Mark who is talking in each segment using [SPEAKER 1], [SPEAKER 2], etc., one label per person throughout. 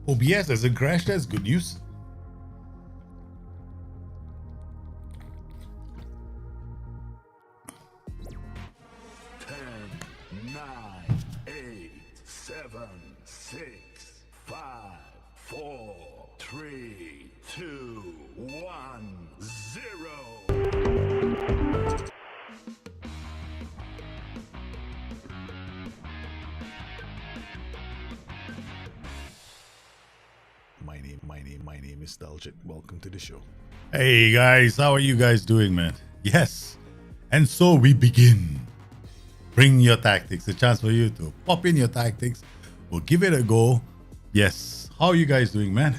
[SPEAKER 1] OBS doesn't crash. That's good news. My name is Daljit. Welcome to the show. Hey guys, how are you guys doing, man? Yes. And so we begin. Bring your tactics. A chance for you to pop in your tactics. We'll give it a go. Yes. How are you guys doing, man?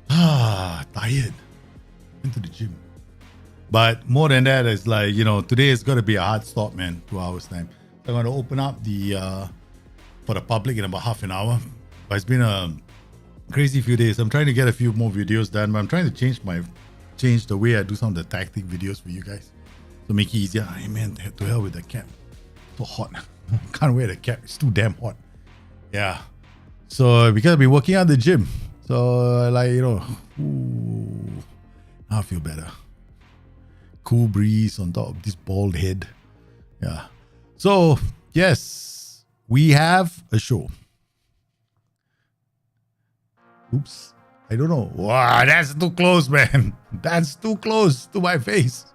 [SPEAKER 1] Tired. Went to the gym. But more than that, it's like, today is going to be a hard stop, man. 2 hours time. So I'm going to open up the for the public in about half an hour. But it's been a crazy few days. I'm trying to get a few more videos done, but I'm trying to change the way I do some of the tactic videos for you guys to make it easier. Hey man, to hell with the cap. So hot. Can't wear the cap. It's too damn hot. Yeah. So because I've been working out the gym. So now I feel better. Cool breeze on top of this bald head. Yeah. So yes, we have a show. Oops. I don't know. Wow, that's too close, man. That's too close to my face.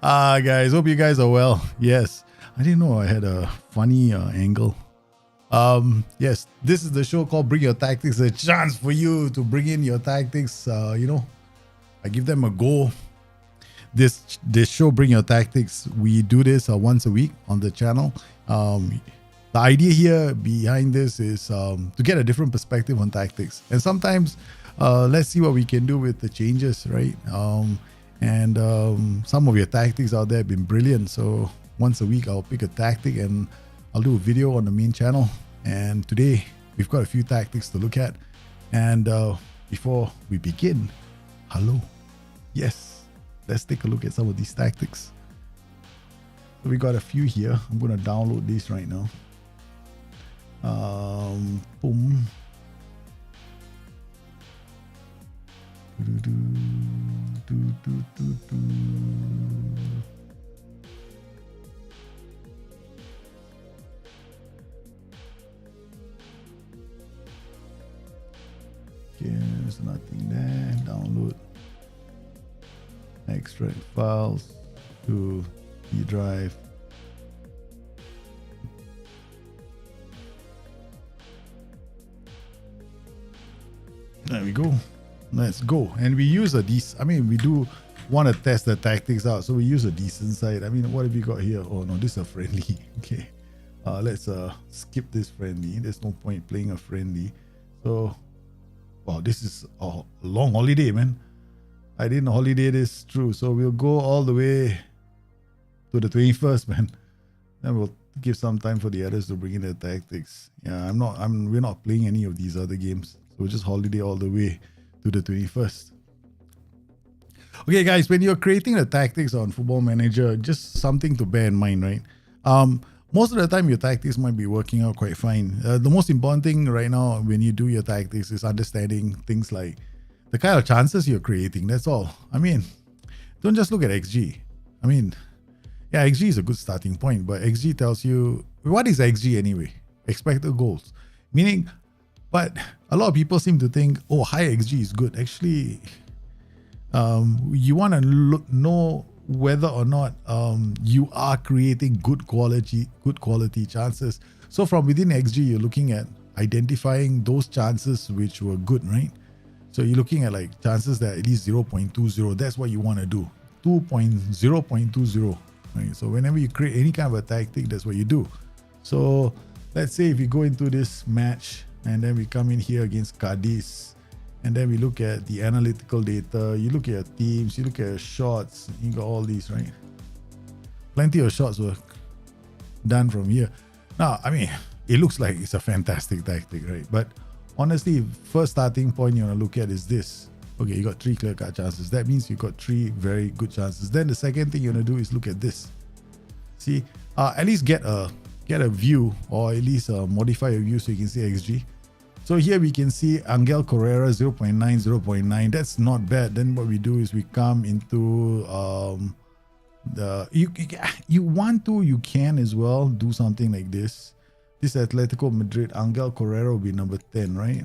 [SPEAKER 1] Guys, hope you guys are well. Yes. I didn't know I had a funny angle. Yes, this is the show called Bring Your Tactics. A chance for you to bring in your tactics. I give them a go. This show, Bring Your Tactics, we do this once a week on the channel. The idea here behind this is to get a different perspective on tactics. And sometimes let's see what we can do with the changes, right? Some of your tactics out there have been brilliant. So once a week, I'll pick a tactic and I'll do a video on the main channel. And today, we've got a few tactics to look at. And before we begin, hello. Yes, let's take a look at some of these tactics. So we got a few here. I'm going to download these right now. Boom. Okay, there's nothing there. Download. Extract files to the drive. There we go. Let's go. And we use we do want to test the tactics out. So we use a decent side. What have we got here? Oh no, this is a friendly. Okay. Let's skip this friendly. There's no point playing a friendly. So, wow, this is a long holiday, man. I didn't holiday this through. So we'll go all the way to the 21st, man. Then we'll give some time for the others to bring in their tactics. Yeah, we're not playing any of these other games. So we'll just holiday all the way to the 21st. Okay, guys, when you're creating the tactics on Football Manager, just something to bear in mind, right? Most of the time, your tactics might be working out quite fine. The most important thing right now when you do your tactics is understanding things like the kind of chances you're creating. That's all. Don't just look at XG. XG is a good starting point, but XG tells you, what is XG anyway? Expected goals. Meaning, but a lot of people seem to think, oh, high XG is good. Actually, you want to know whether or not you are creating good quality chances. So from within XG, you're looking at identifying those chances which were good, right? So you're looking at like chances that at least 0.20. That's what you want to do. 0.20, right? So whenever you create any kind of a tactic, that's what you do. So let's say if you go into this match, and then we come in here against Cadiz, and then we look at the analytical data, you look at your teams, you look at your shots, you got all these, right? Plenty of shots were done from here. Now, it looks like it's a fantastic tactic, right? But honestly, first starting point you want to look at is this. Okay, you got 3 clear-cut chances. That means you got 3 very good chances. Then the second thing you want to do is look at this. See, at least get a get a view, or at least modify a view so you can see XG. So here we can see Angel Correa 0.9, 0.9. That's not bad. Then what we do is we come into you want to, you can as well do something like this. This Atletico Madrid, Angel Correa will be number 10, right?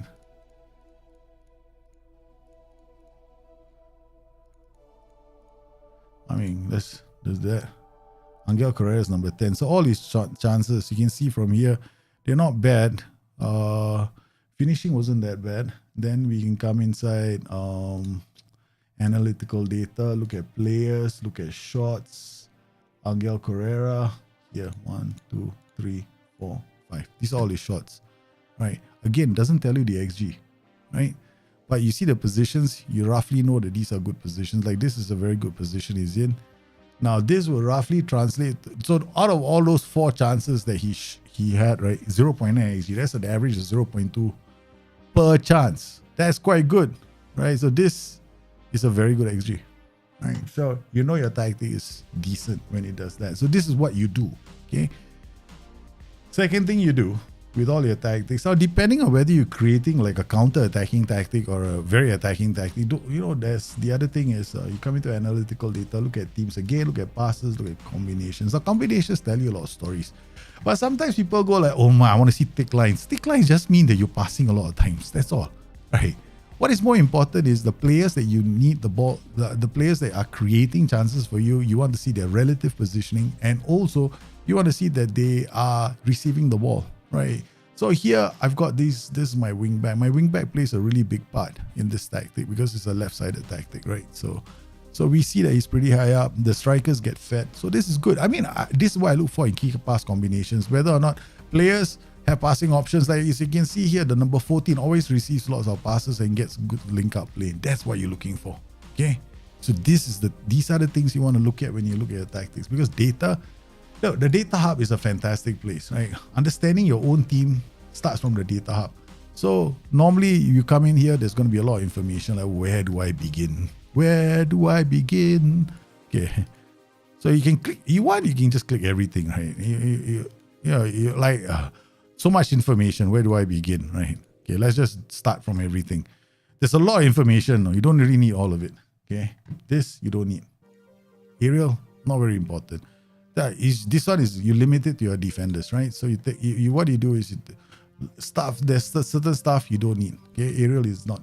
[SPEAKER 1] I mean, does that. Angel Correa is number 10. So all his chances, you can see from here, they're not bad. Finishing wasn't that bad. Then we can come inside analytical data, look at players, look at shots. Angel Correa, yeah, 1, 2, 3, 4, 5. These are all his shots, right? Again, doesn't tell you the XG, right? But you see the positions, you roughly know that these are good positions. Like this is a very good position he's in. Now this will roughly translate. So out of all those 4 chances that he had, right, 0.9 XG, that's an average of 0.2 per chance. That's quite good, right? So this is a very good XG, right? So you know your tactic is decent when it does that. So this is what you do, okay? Second thing you do with all your tactics, now depending on whether you're creating like a counter-attacking tactic or a very attacking tactic, you know, there's the other thing is you come into analytical data, look at teams again, look at passes, look at combinations. Now combinations tell you a lot of stories, but sometimes people go like, oh my, I want to see thick lines. Thick lines just mean that you're passing a lot of times. That's all, right? What is more important is the players that you need the ball, the players that are creating chances for you. You want to see their relative positioning, and also you want to see that they are receiving the ball, right? So here I've got this is my wing back. My wing back plays a really big part in this tactic because it's a left-sided tactic, right? So we see that he's pretty high up. The strikers get fed. So this is good. I mean, this is what I look for in key pass combinations, whether or not players have passing options. Like as you can see here, the number 14 always receives lots of passes and gets good link-up play. That's what you're looking for, okay? So these are the things you want to look at when you look at your tactics, because data, look, the data hub is a fantastic place, right? Understanding your own team starts from the data hub. So normally you come in here, there's going to be a lot of information like, where do I begin? Where do I begin? Okay. So you can click, you can just click everything, right? You like so much information. Where do I begin, right? Okay, let's just start from everything. There's a lot of information. You don't really need all of it. Okay, this you don't need. Aerial, not very important. This one is you limit it to your defenders, right? So what you do is there's certain stuff you don't need. Okay, aerial is not.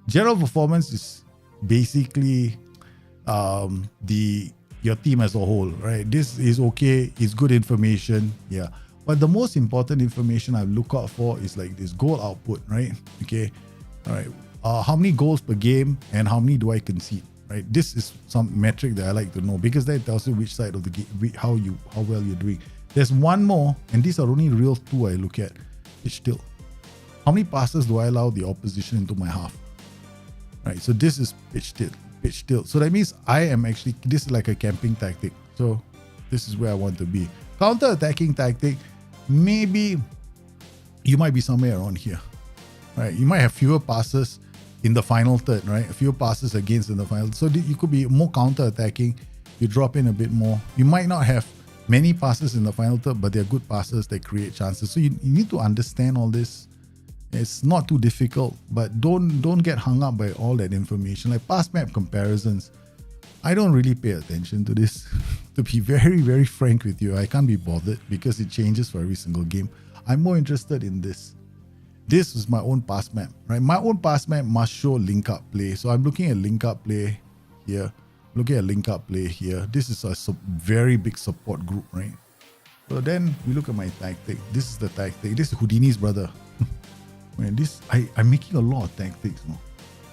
[SPEAKER 1] General performance is basically your team as a whole, right? This is okay. It's good information, yeah. But the most important information I look out for is like this goal output, right? Okay, all right. How many goals per game and how many do I concede? Right, this is some metric that I like to know because that tells you which side of the game, how well you're doing. There's one more, and these are only real 2 I look at. Pitch tilt. How many passes do I allow the opposition into my half? Right, so this is pitch tilt. So that means I am actually, this is like a camping tactic. So this is where I want to be. Counter-attacking tactic, maybe you might be somewhere around here. Right, you might have fewer passes in the final third, right? A few passes against in the final. So you could be more counter-attacking. You drop in a bit more. You might not have many passes in the final third, but they're good passes that create chances. So you need to understand all this. It's not too difficult, but don't get hung up by all that information. Like pass map comparisons, I don't really pay attention to this. To be very, very frank with you, I can't be bothered because it changes for every single game. I'm more interested in this. This is my own pass map, right? My own pass map must show link up play. So I'm looking at link up play here, looking at link up play here. This is a very big support group, right? So then we look at my tactic. This is the tactic. This is Houdini's brother. Man, I'm making a lot of tactics now.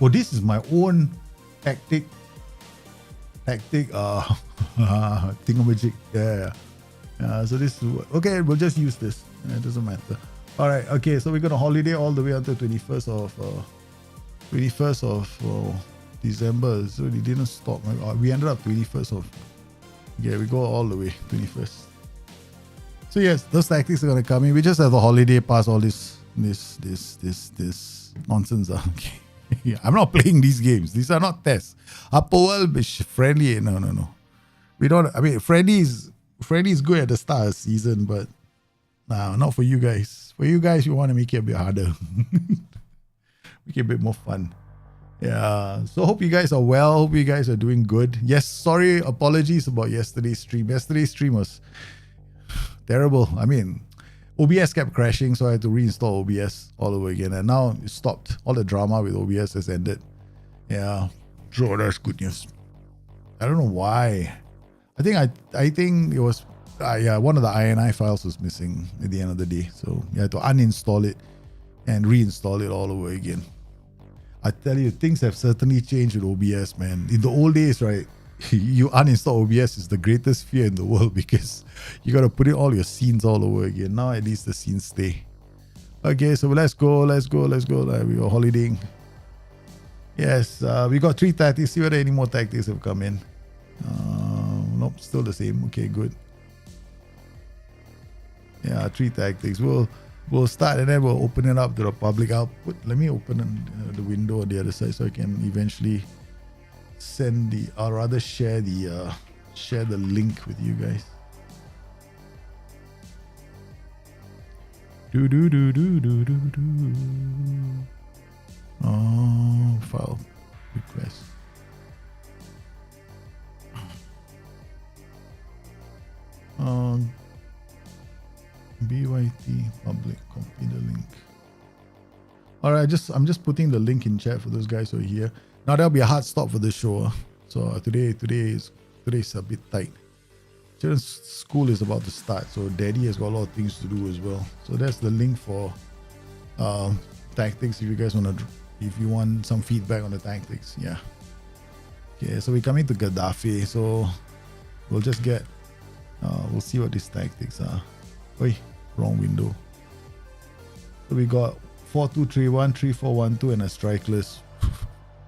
[SPEAKER 1] Oh, this is my own tactic thingamajig. Yeah. So this is okay. We'll just use this. It doesn't matter. All right, okay, so we're going to holiday all the way until 21st of December. So we didn't stop. We ended up 21st of, yeah, we go all the way, 21st. So yes, those tactics are going to come in. We just have the holiday pass all this nonsense. Okay. Yeah, I'm not playing these games. These are not tests. Upper world is friendly. No. We don't, I mean, friendly is good at the start of the season, but Nah, not for you guys. For you guys, you want to make it a bit harder. Make it a bit more fun. Yeah. So hope you guys are well. Hope you guys are doing good. Yes, sorry, apologies about yesterday's stream. Yesterday's stream was terrible. I mean, OBS kept crashing, so I had to reinstall OBS all over again. And now it stopped. All the drama with OBS has ended. Yeah. So that's good news. I don't know why. I think it was one of the INI files was missing at the end of the day. So you had to uninstall it and reinstall it all over again. I tell you, things have certainly changed with OBS, man. In the old days, right, you uninstall OBS is the greatest fear in the world because you got to put in all your scenes all over again. Now at least the scenes stay. Okay, so let's go. We were holidaying. Yes, we got 3 tactics. See whether any more tactics have come in. Nope, still the same. Okay, good. Yeah, 3 tactics. We'll start and then we'll open it up to the public. Let me open the window on the other side so I can eventually share the link with you guys. Oh, file request. BYT public, copy the link. Alright, I'm just putting the link in chat for those guys who are here. Now that'll be a hard stop for the show. So today is a bit tight. Children's school is about to start, so Daddy has got a lot of things to do as well. So that's the link for tactics. If you guys if you want some feedback on the tactics, yeah. Okay, so we're coming to Gaddafi. So we'll just we'll see what these tactics are. Oi, wrong window. So we got 4-2-3-1, 3-4-1-2, and a strike list.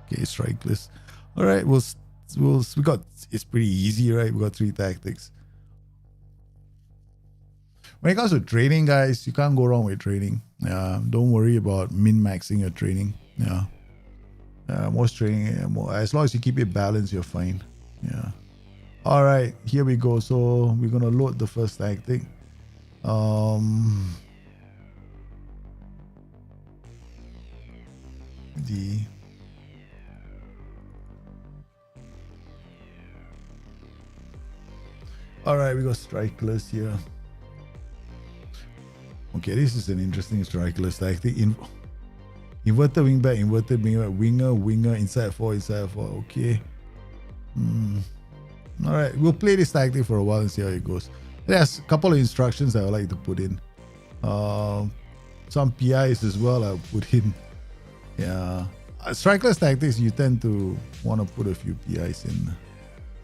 [SPEAKER 1] Okay, strike list. All right, it's pretty easy, right? We got 3 tactics. When it comes to training, guys, you can't go wrong with training. Don't worry about min-maxing your training. Yeah. Most training, as long as you keep it balanced, you're fine. Yeah. All right, here we go. So we're gonna load the first tactic. All right, we got strike list here. Okay, this is an interesting strike list tactic. Inverted wingback, inverted wingback, winger, inside 4. Okay. All right, we'll play this tactic for a while and see how it goes. There's a couple of instructions I would like to put in. Some PIs as well I'll put in. Yeah. Strikeless tactics, you tend to want to put a few PIs in.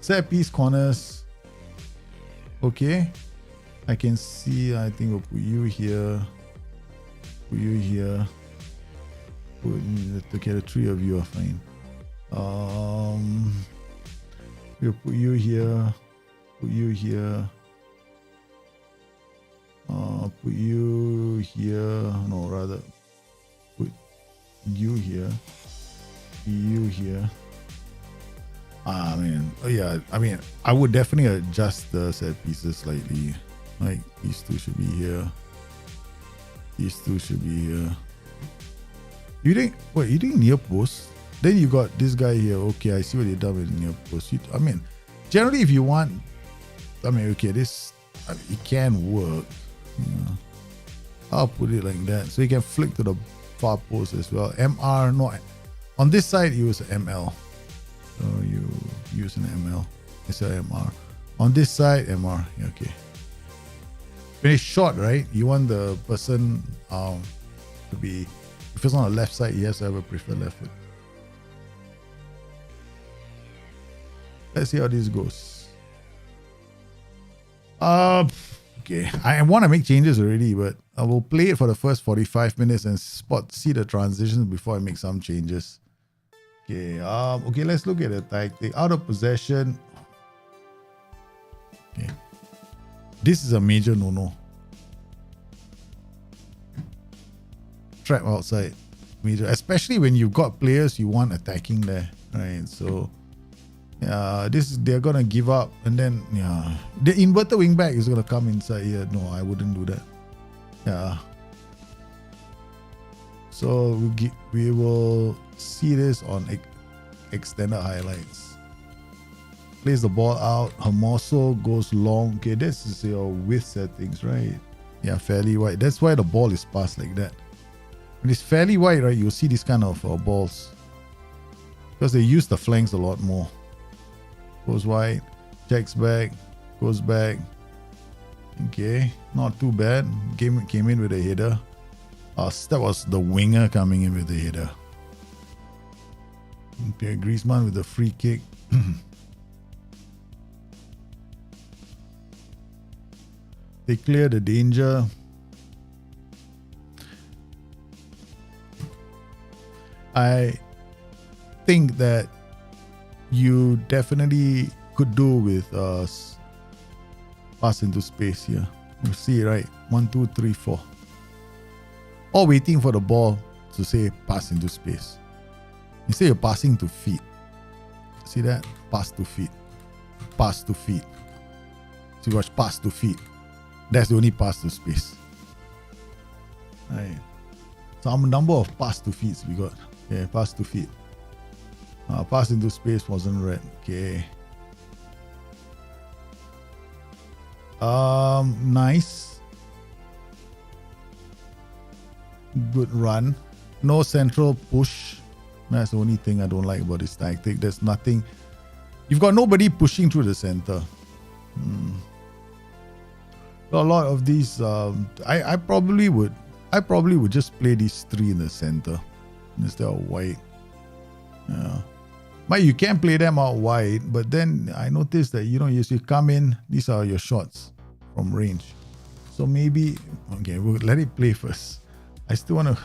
[SPEAKER 1] Set piece corners. Okay. I can see, I think we'll put you here. Okay, the 3 of you are fine. We'll put you here. Put you here. Put you here. No, rather put you here. You here. I would definitely adjust the set pieces slightly. Like these 2 should be here. These 2 should be here. You think near post? Then you got this guy here. Okay, I see what you done with near post. Generally, if you want, it can work. Yeah. I'll put it like that, so you can flick to the far post as well. MR, no, on this side use ML, so you use an ML instead of MR. On this side, MR. Okay. When it's short, right? You want the person to be, if it's on the left side, he has to have a preferred left foot. Let's see how this goes. Okay, I want to make changes already, but I will play it for the first 45 minutes and see the transitions before I make some changes. Okay, okay, let's look at the tactic. Out of possession. Okay. This is a major no-no. Trap outside. Major, especially when you've got players you want attacking there. Right. So they're gonna give up, and then the inverted wingback is gonna come inside here. No, I wouldn't do that. Yeah. So we will see this on extended highlights. Plays the ball out. Hermoso goes long. Okay, this is your width settings, right? Yeah, fairly wide. That's why the ball is passed like that. When it's fairly wide, right, you'll see these kind of balls. Because they use the flanks a lot more. Goes wide. Checks back. Goes back. Okay, not too bad. Came in with a header. That was the winger coming in with the header. Okay, Griezmann with the free kick. They clear the danger. I think that you definitely could do with pass into space here. You see, right? 1, 2, 3, 4. Or waiting for the ball to say pass into space. Instead you're passing to feet. See that? Pass to feet. Pass to feet. See, watch, pass to feet. That's the only pass to space. Right. Some number of pass to feet we got. Okay, pass to feet. Pass into space wasn't read. Okay. Nice. Good run. No central push. That's the only thing I don't like about this tactic. There's nothing. You've got nobody pushing through the center. A lot of these. I probably would just play these 3 in the center instead of wide. Yeah. But you can play them out wide. But then I noticed that as you come in, these are your shots from range. So maybe we'll let it play first. I still want to.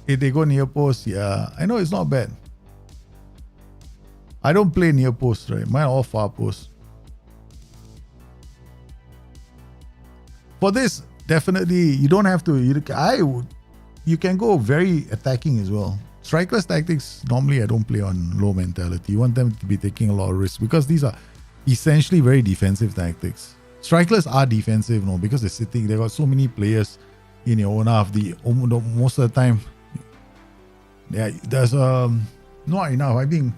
[SPEAKER 1] If they go near post, yeah, I know it's not bad. I don't play near post, right? Mine are all far post. For this, definitely, you don't have to. You can go very attacking as well. Strikers tactics, normally I don't play on low mentality. You want them to be taking a lot of risks because these are essentially very defensive tactics. Strikers are defensive, because they're sitting. They got so many players in your own half. Most of the time, yeah, there's not enough. I think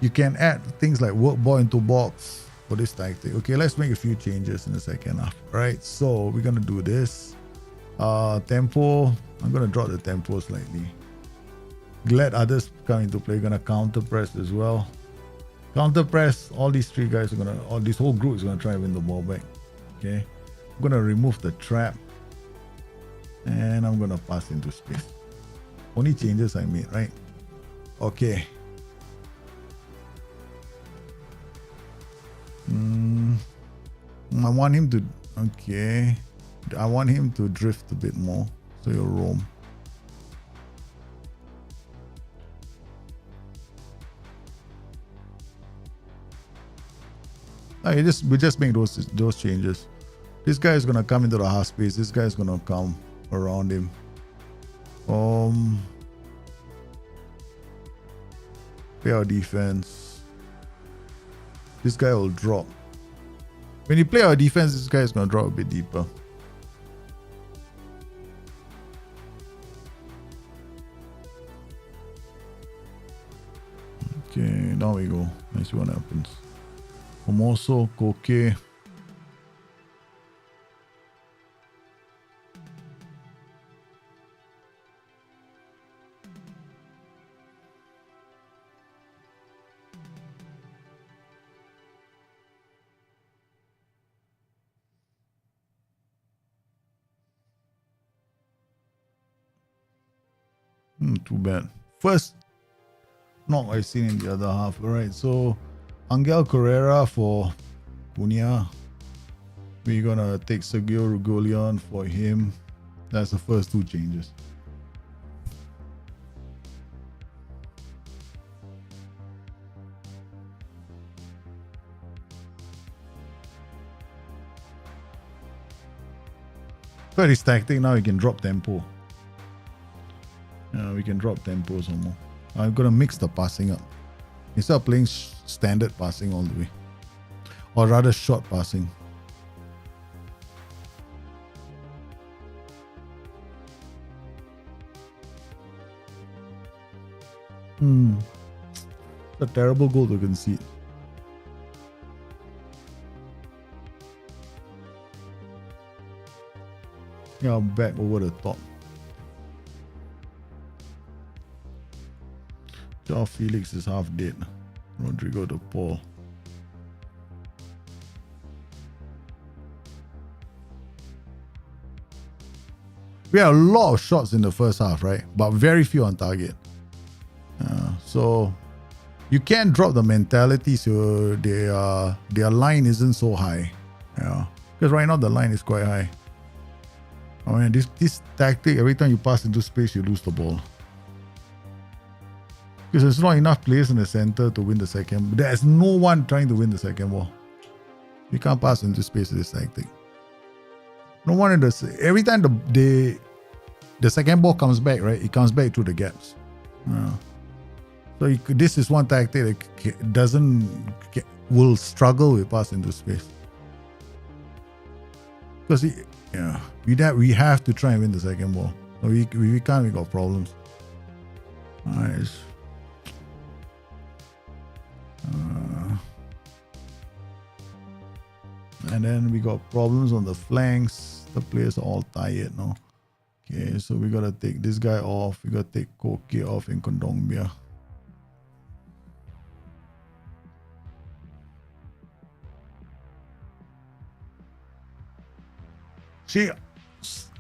[SPEAKER 1] you can add things like work ball into box for this tactic. Okay, let's make a few changes in the second half. Right, so we're gonna do this. Tempo. I'm gonna drop the tempo slightly. Let others come into play. Gonna counter press as well. Counter press. All these 3 guys are gonna. All this whole group is gonna try and win the ball back. Okay, I'm gonna remove the trap, and I'm gonna pass into space. Only changes I made, right? Okay. I want him to. Okay. I want him to drift a bit more. So you roam. We just make those changes. This guy is gonna come into the half space. This guy is gonna come around him. Play our defense. This guy will drop. When you play our defense, this guy is gonna drop a bit deeper. Okay, now we go. Let's see what happens. Hermoso, Koke. Too bad. First knock I've seen in the other half. Alright, so Angel Carrera for Cunha. We're gonna take Sergio Rugolion for him. That's the first 2 changes. But his tactic now, he can drop tempo. We can drop tempo some more. I'm gonna mix the passing up. Instead of playing standard passing all the way. Or rather short passing. It's a terrible goal to concede. Yeah, back over the top. Joao Felix is half dead. Rodrigo to Paul. We had a lot of shots in the first half, right? But very few on target. So you can't drop the mentality so their line isn't so high. Yeah. Because right now the line is quite high. I mean, this tactic, every time you pass into space, you lose the ball. Because there's not enough players in the center to win the second. There's no one trying to win the second ball. You can't pass into space with this tactic. No one in the... Every time the second ball comes back, right? It comes back through the gaps. So this is one tactic that will struggle with pass into space. Because we have to try and win the second ball. So we can't, we got problems. Nice. And then we got problems on the flanks. The players are all tired now. Okay, so we gotta take this guy off. We gotta take Koke off in Kondogbia. See,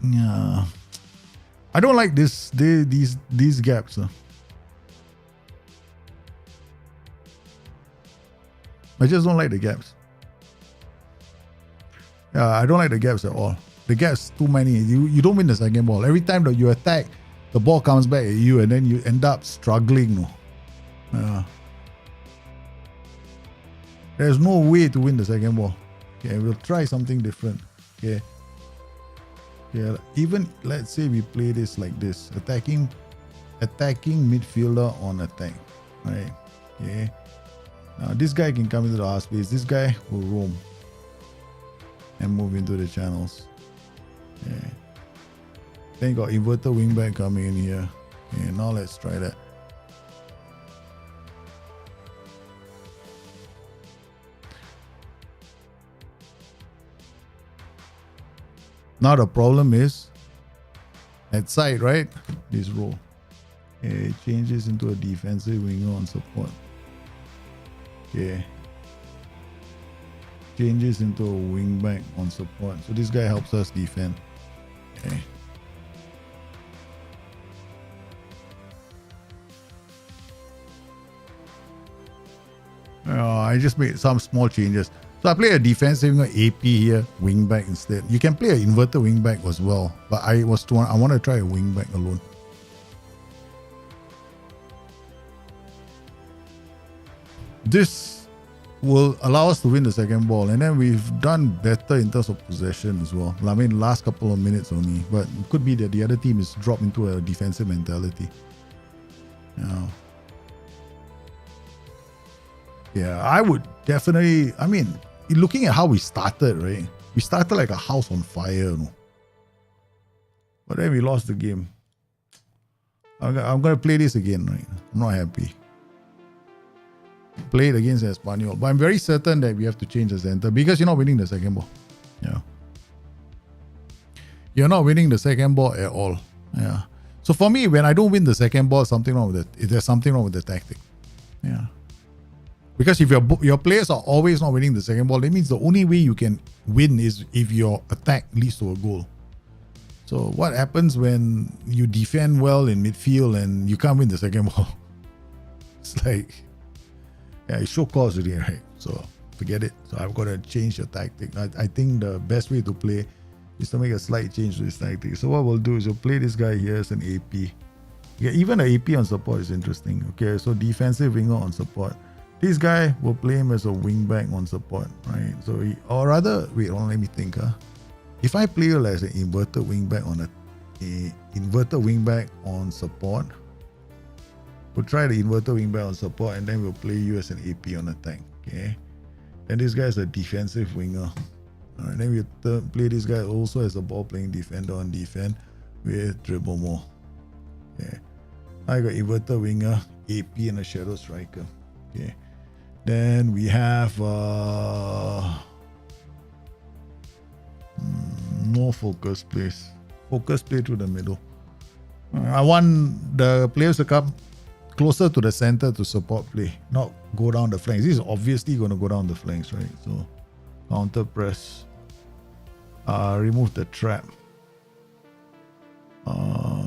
[SPEAKER 1] yeah, I don't like these gaps. I just don't like the gaps. Yeah, I don't like the gaps at all. The gaps too many. You don't win the second ball. Every time that you attack, the ball comes back at you, and then you end up struggling. No, there's no way to win the second ball. Okay, we'll try something different. Okay. Yeah, even let's say we play this like this, attacking midfielder on attack, right? Okay. Now this guy can come into the half space. This guy will roam and move into the channels. Okay. Then you got inverted wingback coming in here. Okay, now let's try that. Now the problem is at side, right? This row. Okay, it changes into a defensive winger on support. Okay. Changes into a wingback on support. So this guy helps us defend. Okay. I just made some small changes. So I play a defensive AP here, wingback instead. You can play an inverted wingback as well, but I want to try a wingback alone. This will allow us to win the second ball, and then we've done better in terms of possession as well. I mean, last couple of minutes only, but it could be that the other team is dropped into a defensive mentality. Yeah, I would definitely. I mean, looking at how we started, right? We started like a house on fire, no? But then we lost the game. I'm gonna play this again, right? I'm not happy. Play it against Espanyol, but I'm very certain that we have to change the center because you're not winning the second ball. Yeah, you're not winning the second ball at all. Yeah. So for me, when I don't win the second ball, something wrong with it. There's something wrong with the tactic. Yeah. Because if your players are always not winning the second ball, that means the only way you can win is if your attack leads to a goal. So what happens when you defend well in midfield and you can't win the second ball? It's like, yeah, it's show cause already, right? So forget it. So I've got to change the tactic. I think the best way to play is to make a slight change to this tactic. So what we'll do is we'll play this guy here as an AP. Yeah, even an AP on support is interesting. Okay, so defensive winger on support. This guy will play him as a wingback on support, right? So or rather, wait, let me think. If I play you as an inverted wingback on a inverted wingback on support, we'll try the inverted wingback on support, and then we'll play you as an AP on attack. Okay. Then this guy is a defensive winger. Alright, then we play this guy also as a ball playing defender on defense with dribble more. Okay. I got inverted winger. AP and a shadow striker. Okay. Then we have no focus plays. Focus play through the middle. I want the players to come closer to the center to support play, not go down the flanks. This is obviously going to go down the flanks, right? So counter press. Remove the trap.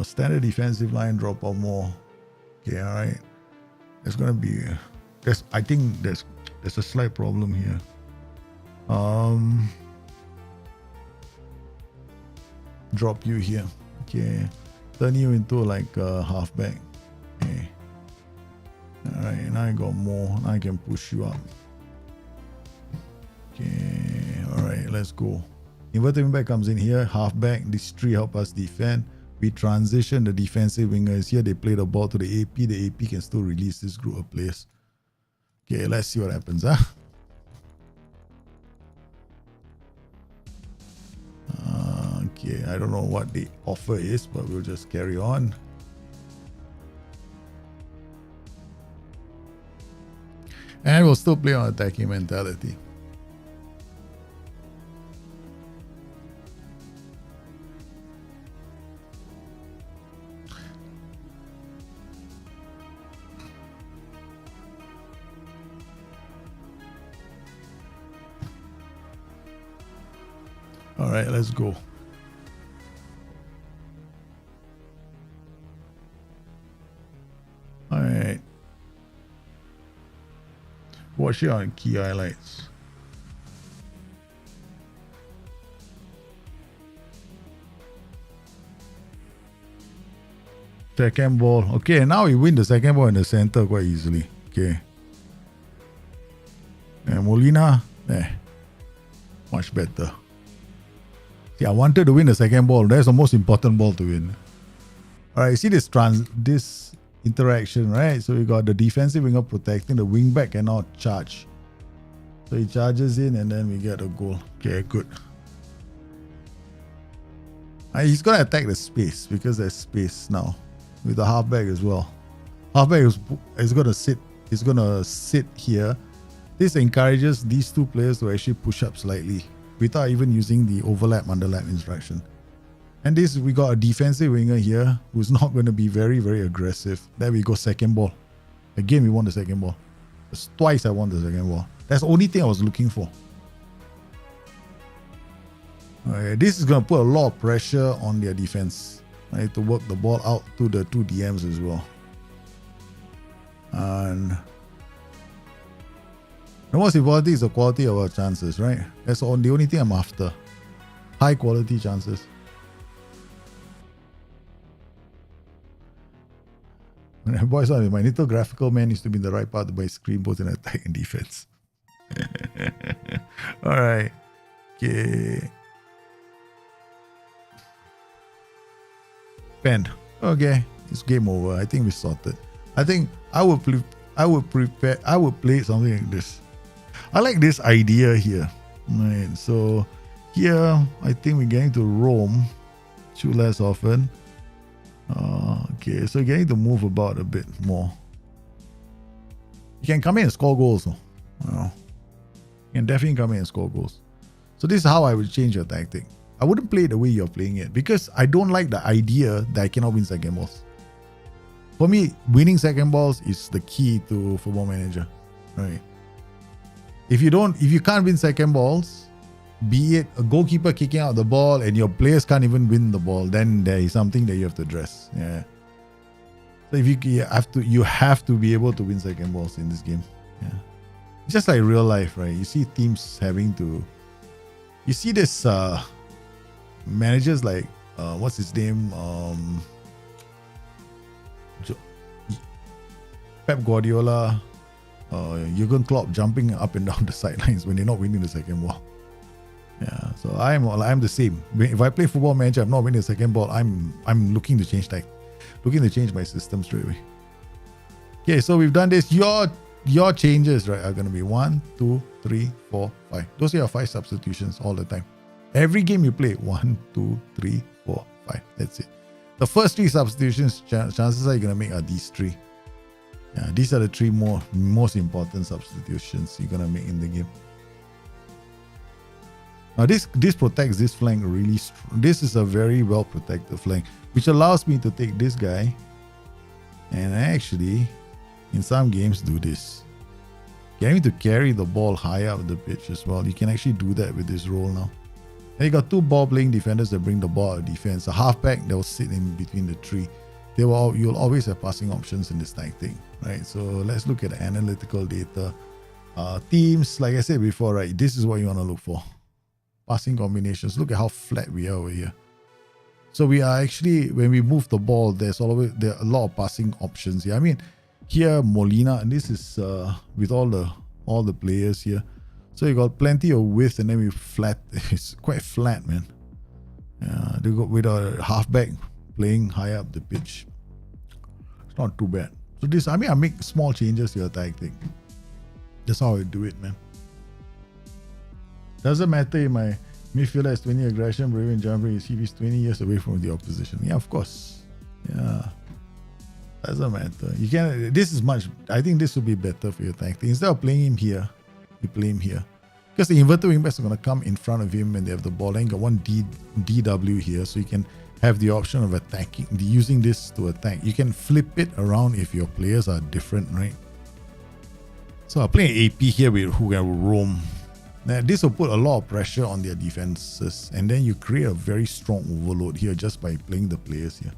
[SPEAKER 1] Standard defensive line drop out more. Okay, all right. There's gonna be. I think there's a slight problem here. Drop you here. Okay, turn you into like a halfback. Okay. All right, now I got more. Now I can push you up. Okay, all right, let's go. Inverted wingback comes in here, halfback. These three help us defend. We transition the defensive wingers here. They play the ball to the AP. The AP can still release this group of players. Okay, let's see what happens, huh? Okay, I don't know what the offer is, but we'll just carry on. And we'll still play on attacking mentality. All right, let's go. All right. Watch it on key highlights. Second ball. Okay, now we win the second ball in the center quite easily. Okay. And Molina, much better. See, I wanted to win the second ball. That's the most important ball to win. All right, see this interaction, right? So we got the defensive winger protecting the wingback cannot charge. So he charges in and then we get a goal. Okay, good. He's gonna attack the space because there's space now with the halfback as well. Halfback is gonna sit. He's gonna sit here. This encourages these two players to actually push up slightly without even using the overlap underlap instruction. And this, we got a defensive winger here who's not going to be very, very aggressive. There we go, second ball. Again, we won the second ball. It's twice I won the second ball. That's the only thing I was looking for. Okay, this is going to put a lot of pressure on their defense, right, to work the ball out to the two DMs as well. And the most important is the quality of our chances, right? That's the only thing I'm after. High quality chances. Boys, my little graphical man needs to be in the right part of my screen, both in attack and defense. Alright. Okay. Pen. Okay. It's game over. I think we sorted. I think I would play something like this. I like this idea here. Right. So here I think we're getting to roam shoot less often. Okay, so getting to move about a bit more. You can come in and score goals. You can definitely come in and score goals. So this is how I would change your tactic. I wouldn't play the way you're playing it because I don't like the idea that I cannot win second balls. For me, winning second balls is the key to Football Manager. Right? If you can't win second balls, be it a goalkeeper kicking out the ball and your players can't even win the ball, then there is something that you have to address. Yeah. So if you have to be able to win second balls in this game. Yeah. It's just like real life, right? You see teams having to. You see this managers like what's his name? Pep Guardiola, Jurgen Klopp jumping up and down the sidelines when they're not winning the second ball. Yeah, so I'm the same. If I play Football Manager, I'm not winning the second ball. I'm looking to change my system straight away. Okay, so we've done this. Your changes, right, are gonna be 1, 2, 3, 4, 5. Those are your 5 substitutions all the time. Every game you play, 1, 2, 3, 4, 5. That's it. The first 3 substitutions chances are you're gonna make are these 3. Yeah, these are the three most important substitutions you're gonna make in the game. Now this protects this flank really strong. This is a very well protected flank, which allows me to take this guy and actually, in some games, do this. Getting to carry the ball high up the pitch as well. You can actually do that with this role now. And you got two ball-playing defenders that bring the ball out of defense. A halfback that will sit in between the three. You'll always have passing options in this tactic, right? So let's look at the analytical data. Teams, like I said before, right? This is what you want to look for. Passing combinations. Look at how flat we are over here. So we are actually, when we move the ball, there are a lot of passing options here. I mean, here Molina, and this is with all the players here. So you got plenty of width, and then we flat. It's quite flat, man. They got with a halfback playing high up the pitch. It's not too bad. So this, I mean, I make small changes to your tactic. That's how I do it, man. Doesn't matter if my midfielder has 20 aggression, brave and jumping, if he's 20 years away from the opposition. Yeah, of course. Yeah. Doesn't matter. You can. This is much. I think this would be better for your tactic. Instead of playing him here, you play him here. Because the inverted wingbacks are going to come in front of him when they have the ball. And you got one DW here, so you can have the option of attacking, using this to attack. You can flip it around if your players are different, right? So I'll play an AP here with who can roam. Now, this will put a lot of pressure on their defenses, and then you create a very strong overload here just by playing the players here.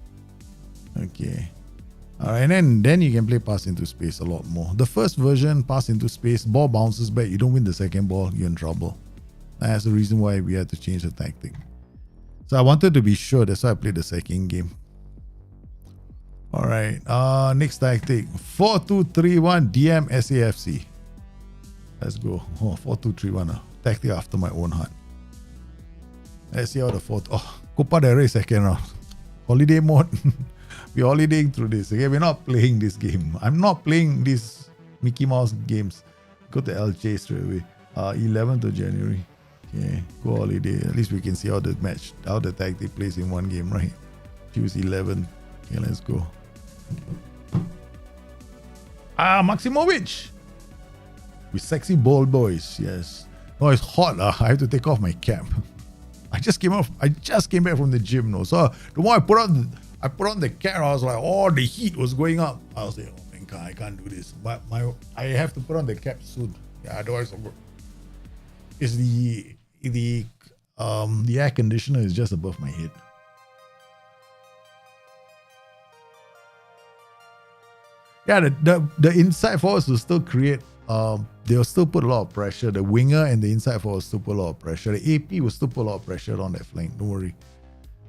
[SPEAKER 1] Okay. Alright, and then you can play pass into space a lot more. The first version, pass into space, ball bounces back, you don't win the second ball, you're in trouble. That's the reason why we had to change the tactic. So I wanted to be sure, that's why I played the second game. Alright, next tactic. 4-2-3-1 DM SAFC. Let's go. 4-2-3-1. Tactic after my own heart. Let's see how the fourth. Copa del Rey second round. Holiday mode. We're holidaying through this. Okay, we're not playing this game. I'm not playing these Mickey Mouse games. Go to LJ straight away. 11th of January. Okay, go holiday. At least we can see how the tactic plays in one game, right? Choose 11. Okay, let's go. Maximovic! With sexy bold boys, yes. No, it's hot. I have to take off my cap. I just came back from the gym, no. So the more I put on the cap, I was like, oh, the heat was going up. I was like, oh man, I can't do this. But I have to put on the cap soon. Yeah, otherwise it's the air conditioner is just above my head. Yeah, the inside forwards will still create. They'll still put a lot of pressure. The winger and the inside forward will still put a lot of pressure. The AP will still put a lot of pressure on that flank. Don't worry.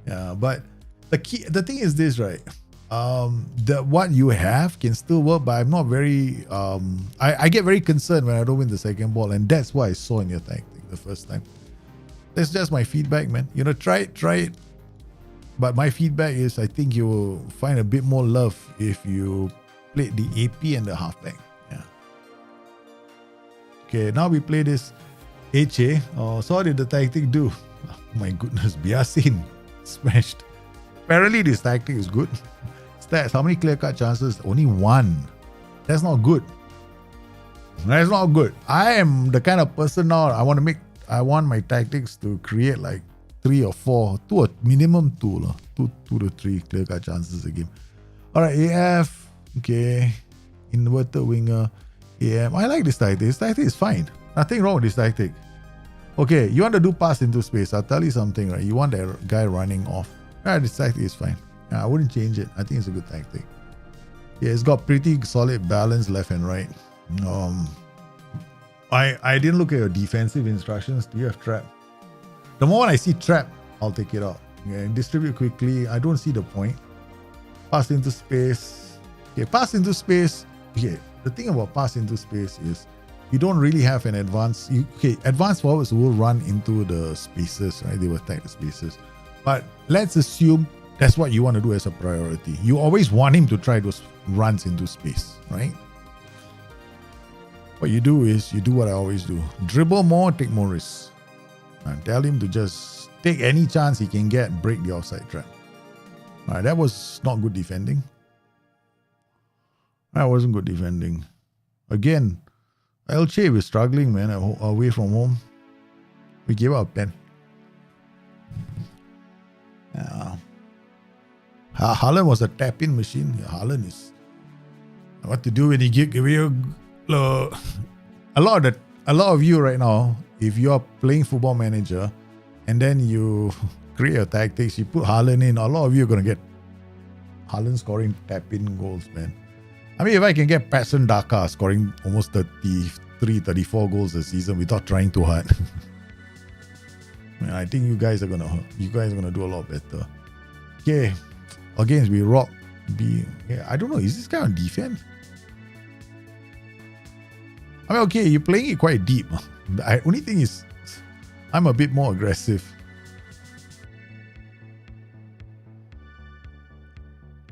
[SPEAKER 1] Yeah, but the thing is this, right? What you have can still work, but I'm not very. I get very concerned when I don't win the second ball, and that's what I saw in your tactic the first time. That's just my feedback, man. You know, try it. But my feedback is, I think you will find a bit more love if you played the AP and the halfback. Yeah. Okay, now we play this HA. Oh, so how did the tactic do? Oh, my goodness, Biasin smashed. Apparently this tactic is good. Stats, how many clear-cut chances? Only one. That's not good. That's not good. I am the kind of person now, I want my tactics to create like 3 or 4, minimum 2 to 3 clear-cut chances a game. Alright, AF. Okay. Inverted winger. AM. I like this tactic. This tactic is fine. Nothing wrong with this tactic. Okay, you want to do pass into space. I'll tell you something, right? You want that guy running off. Yeah, this tactic is fine. Yeah, I wouldn't change it. I think it's a good tactic. Yeah, it's got pretty solid balance left and right. I didn't look at your defensive instructions. Do you have trap? The moment I see trap, I'll take it out. Okay, distribute quickly. I don't see the point. Pass into space. Okay, pass into space. Okay, the thing about pass into space is you don't really have an advance. Advanced forwards will run into the spaces, right? They will attack the spaces. But let's assume that's what you want to do as a priority. You always want him to try those runs into space, right? What you do is you do what I always do. Dribble more, take more risks. And tell him to just take any chance he can get, break the offside trap. Alright, that was not good defending. I wasn't good defending. Again, Elche was struggling, man, away from home. We gave up 10. Haaland was a tap-in machine. Haaland is what to do when you give you a lot of you right now. If you are playing Football Manager and then you create your tactics, you put Haaland in, a lot of you are gonna get Haaland scoring tap-in goals, man. I mean, if I can get Patson Daka scoring almost 33, 34 goals a season without trying too hard, man, I think you guys are gonna do a lot better. Okay, against we rock B. Yeah, I don't know. Is this guy on defense? I mean, okay, you're playing it quite deep. The only thing is, I'm a bit more aggressive.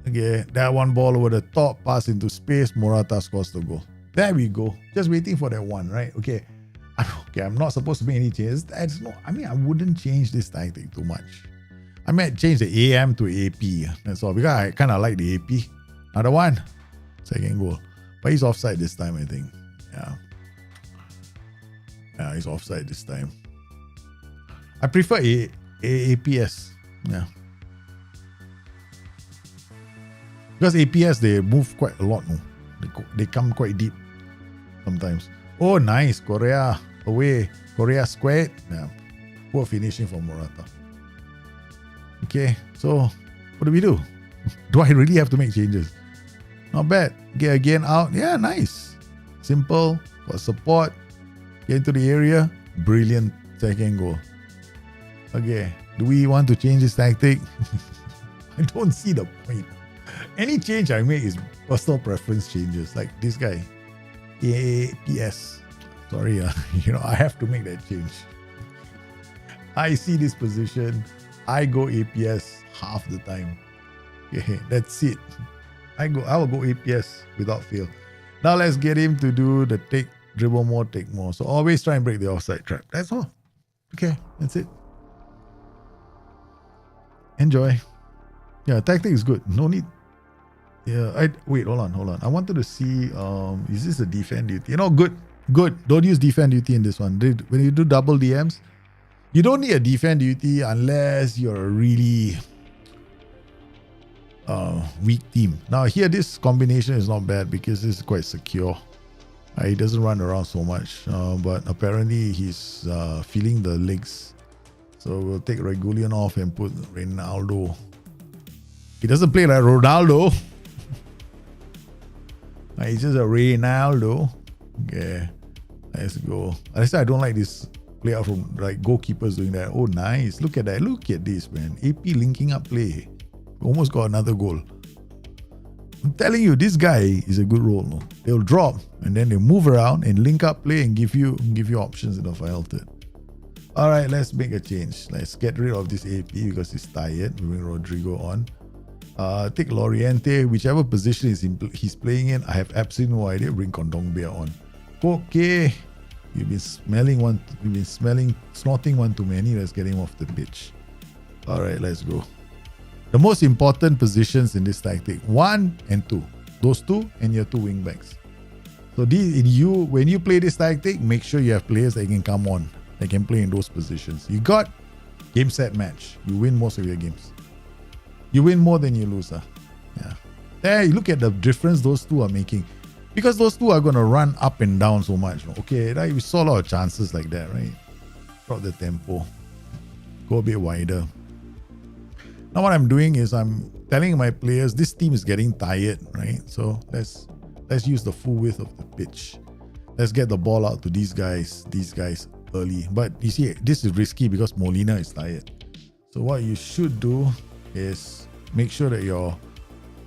[SPEAKER 1] Okay, that one ball over the top, pass into space, Morata scores the goal. There we go. Just waiting for that one, right? Okay. I'm not supposed to make any changes. That's not. I mean, I wouldn't change this tactic too much. I might change the AM to AP. That's all. Because I kind of like the AP. Another one. Second goal. But he's offside this time, I think. Yeah, he's offside this time. I prefer APS. Yeah. Because APS, they move quite a lot. No? They come quite deep sometimes. Oh, nice. Korea away. Korea squared. Yeah. Poor finishing from Morata. Okay, so what do we do? Do I really have to make changes? Not bad. Get again out. Yeah, nice. Simple. Got support. Get into the area. Brilliant second goal. Okay, do we want to change this tactic? I don't see the point. Any change I make is personal preference changes. Like this guy. APS. Sorry, I have to make that change. I see this position. I go APS half the time. Okay, that's it. I will go APS without fail. Now let's get him to do the dribble more, take more. So always try and break the offside trap. That's all. Okay, that's it. Enjoy. Yeah, tactic is good. No need. Yeah, wait, hold on. I wanted to see, is this a defend duty? Good. Don't use defend duty in this one. When you do double DMs, you don't need a defend duty unless you're a really weak team. Now here, this combination is not bad because it's quite secure. He doesn't run around so much, but apparently he's feeling the legs. So we'll take Regulion off and put Ronaldo. He doesn't play like Ronaldo. He's just a Ronaldo. Okay, let's go. I said I don't like this play out from like goalkeepers doing that. Oh, nice. Look at that. Look at this, man. AP linking up play. Almost got another goal. I'm telling you, this guy is a good role. No? They'll drop and then they move around and link up play and give you options in the file third. All right, let's make a change. Let's get rid of this AP because he's tired. We bring Rodrigo on. Take Loriente, whichever position he's playing in. I have absolutely no idea. Bring Kondogbia on. Okay. You've been snorting one too many. Let's get him off the pitch. All right, let's go. The most important positions in this tactic, 1 and 2. Those two and your 2 wing backs. So when you play this tactic, make sure you have players that can come on. They can play in those positions. You got game, set, match. You win most of your games. You win more than you lose. Yeah. There, you look at the difference those two are making. Because those two are going to run up and down so much. Okay, right? We saw a lot of chances like that, right? Drop the tempo. Go a bit wider. Now what I'm doing is I'm telling my players this team is getting tired, right? So let's use the full width of the pitch. Let's get the ball out to these guys early. But you see, this is risky because Molina is tired. So what you should do is make sure that your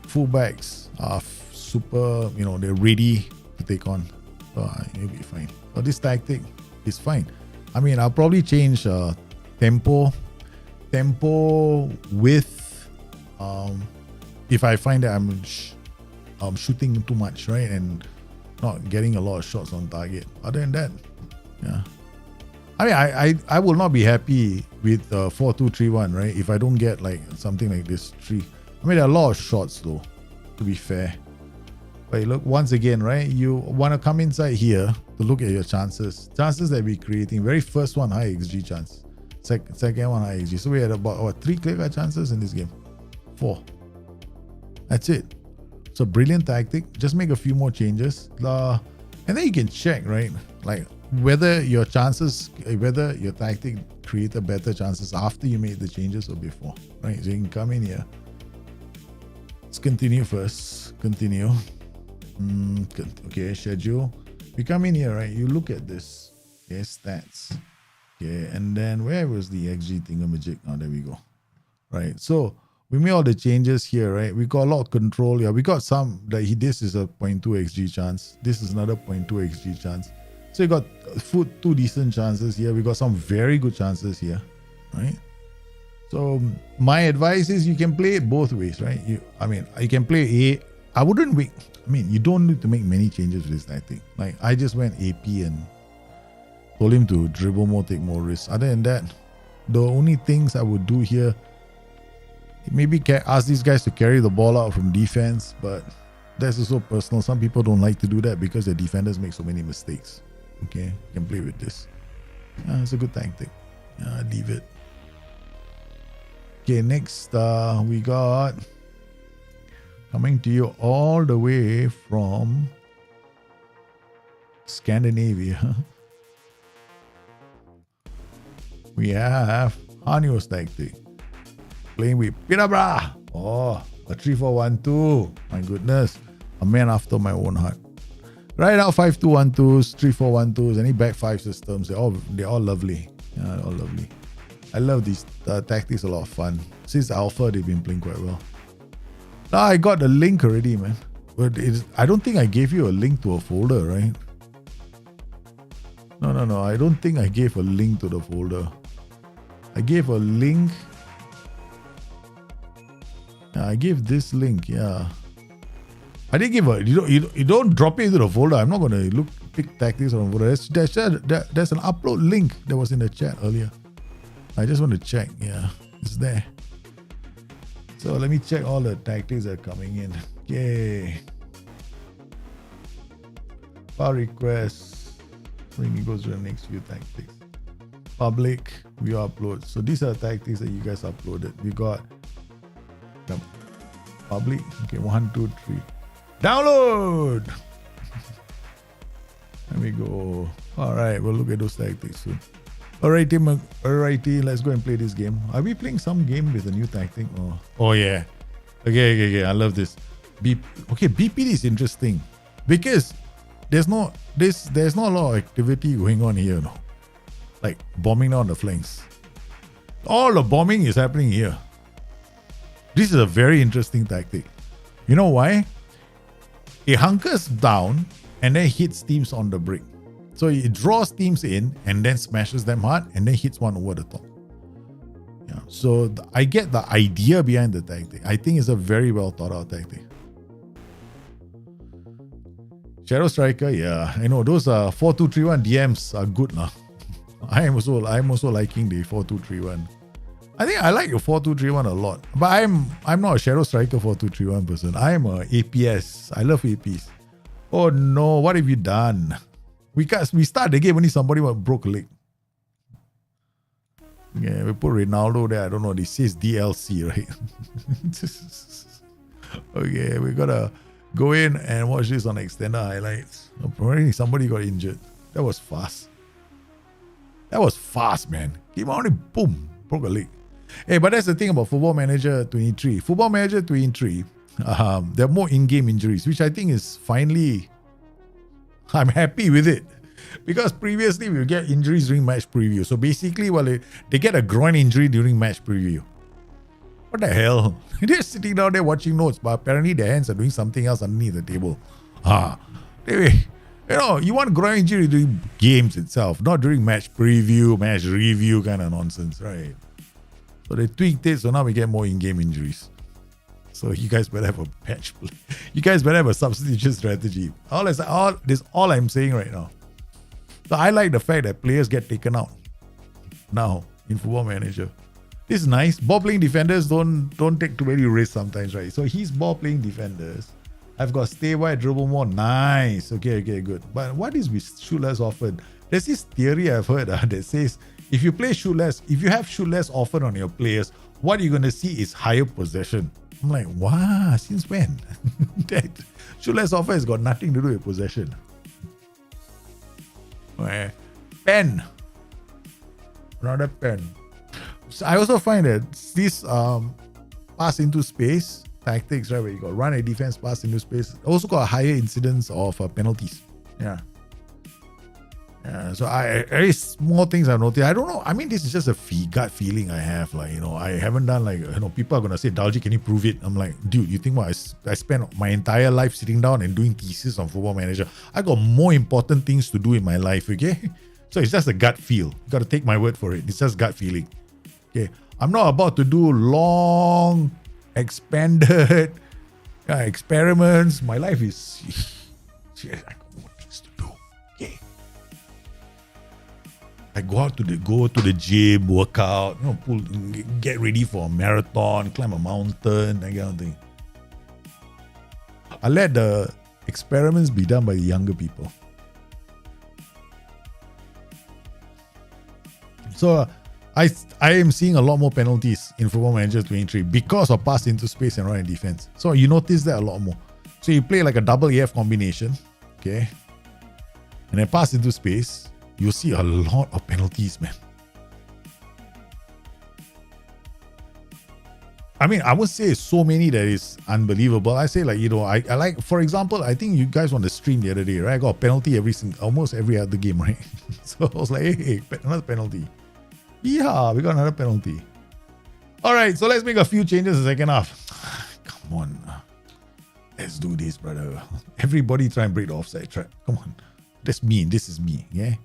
[SPEAKER 1] fullbacks are super, they're ready to take on. So you'll be fine. So this tactic is fine. I mean, I'll probably change tempo with if I find that I'm shooting too much, right, and not getting a lot of shots on target. Other than that, yeah. I mean, I will not be happy with 4-2-3-1, right? If I don't get like something like this 3. I mean, there are a lot of shots though, to be fair. But look, once again, right? You want to come inside here to look at your chances. Chances that we're creating. Very first one, high XG chance. Second one, high XG. So we had about 3 clear cut chances in this game. 4. That's it. So brilliant tactic. Just make a few more changes. And then you can check, right? Like whether your chances, whether your tactic created better chances after you made the changes or before, right? So you can come in here. Let's continue first. Continue. Okay, schedule. We come in here, right? You look at this. Okay, stats. Okay, and then where was the XG thingamajig? Oh, there we go. Right. So we made all the changes here, right? We got a lot of control here. We got some, like this is a 0.2 XG chance. This is another 0.2 XG chance. So you got two decent chances here. We got some very good chances here, right? So my advice is you can play it both ways, right? You can play A. I wouldn't wait. I mean, you don't need to make many changes with this tactic. Like I just went AP and told him to dribble more, take more risks. Other than that, the only things I would do here, maybe ask these guys to carry the ball out from defense, but that's also personal. Some people don't like to do that because the defenders make so many mistakes. Okay, you can play with this. It's a good tactic. Leave it. Okay, next we got coming to you all the way from Scandinavia. We have Hanyo's tactic. Playing with Peterborough. Oh, a 3-4-1-2. My goodness. A man after my own heart. Right now, 5-2-1-2s, 3-4-1-2s, any back 5 systems. They're all lovely. Yeah, they're all lovely. I love these tactics, a lot of fun. Since Alpha, they've been playing quite well. Now I got the link already, man. But I don't think I gave you a link to a folder, right? No. I don't think I gave a link to the folder. I gave a link. I gave this link, yeah. I didn't give a. You don't drop it into the folder. I'm not gonna pick tactics on the folder. There's an upload link that was in the chat earlier. I just want to check. Yeah, it's there. So let me check all the tactics that are coming in. Okay. File requests. Let me go to the next few tactics. Public, we upload. So these are tactics that you guys uploaded. We got public. Okay, 1, 2, 3. Download. There we go. All right, we'll look at those tactics soon. Alrighty, let's go and play this game. Are we playing some game with a new tactic? Oh yeah. Okay. I love this. BPD is interesting because there's not a lot of activity going on here, no? Like bombing down the flanks. All the bombing is happening here. This is a very interesting tactic. You know why? It hunkers down and then hits teams on the break. So it draws teams in and then smashes them hard and then hits one over the top. Yeah. So I get the idea behind the tactic. I think it's a very well thought out tactic. Shadow Striker, yeah. I know those 4-2-3-1 DMs are good now. I'm also liking the 4-2-3-1. I think I like your 4-2-3-1 a lot. But I'm not a Shadow Striker 4-2-3-1 person. I'm a APS. I love APs. Oh no, what have you done? We start the game only somebody broke a leg. Yeah, we put Ronaldo there. I don't know. This says DLC, right? Okay, we gotta go in and watch this on extended highlights. Apparently somebody got injured. That was fast. Man. Came out and boom, broke a leg. Hey, but that's the thing about Football Manager 23. Football Manager 23, there are more in-game injuries, which I think is finally, I'm happy with it. Because previously we would get injuries during match preview. So basically, they get a groin injury during match preview. What the hell? They're sitting down there watching notes, but apparently their hands are doing something else underneath the table. You want groin injury during games itself, not during match preview, match review kind of nonsense, right? So they tweaked it, so now we get more in-game injuries. So you guys better have a patch play. You guys better have a substitution strategy. This is all I'm saying right now. So I like the fact that players get taken out now in Football Manager. This is nice. Ball playing defenders don't take too many risks sometimes, right? So he's ball playing defenders. I've got stay wide, dribble more. Nice. Okay, good. But what is with shoot less often? There's this theory I've heard that says if you play shoot less, if you have shoot less often on your players, what you're gonna see is higher possession. I'm like, wow, since when? That shoot less often has got nothing to do with possession. Pen. Another pen. So I also find that this pass into space tactics, right, where you got run a defense, pass into space, also got a higher incidence of penalties. Yeah. So very small things I've noticed. I don't know. I mean, this is just a gut feeling I have. Like, I haven't done people are gonna say, Dalji, can you prove it? I'm like, dude, you think what? I spent my entire life sitting down and doing thesis on Football Manager. I got more important things to do in my life. Okay, so it's just a gut feel. You gotta take my word for it. It's just gut feeling. Okay, I'm not about to do long, expanded experiments. My life is. I got more things to do. Okay. I go to the gym, work out, get ready for a marathon, climb a mountain, that kind of thing. I let the experiments be done by the younger people. So I am seeing a lot more penalties in Football Manager 23 because of pass into space and run in defense. So you notice that a lot more. So you play like a double AF combination, okay, and then pass into space. You'll see a lot of penalties, man. I mean, I would say so many that is unbelievable. I say I like, for example, I think you guys on the stream the other day, right? I got a penalty almost every other game, right? So I was like, hey, another penalty. Yeah, we got another penalty. All right, so let's make a few changes in the second half. Come on. Let's do this, brother. Everybody try and break the offside trap. Come on. That's me. This is me, yeah?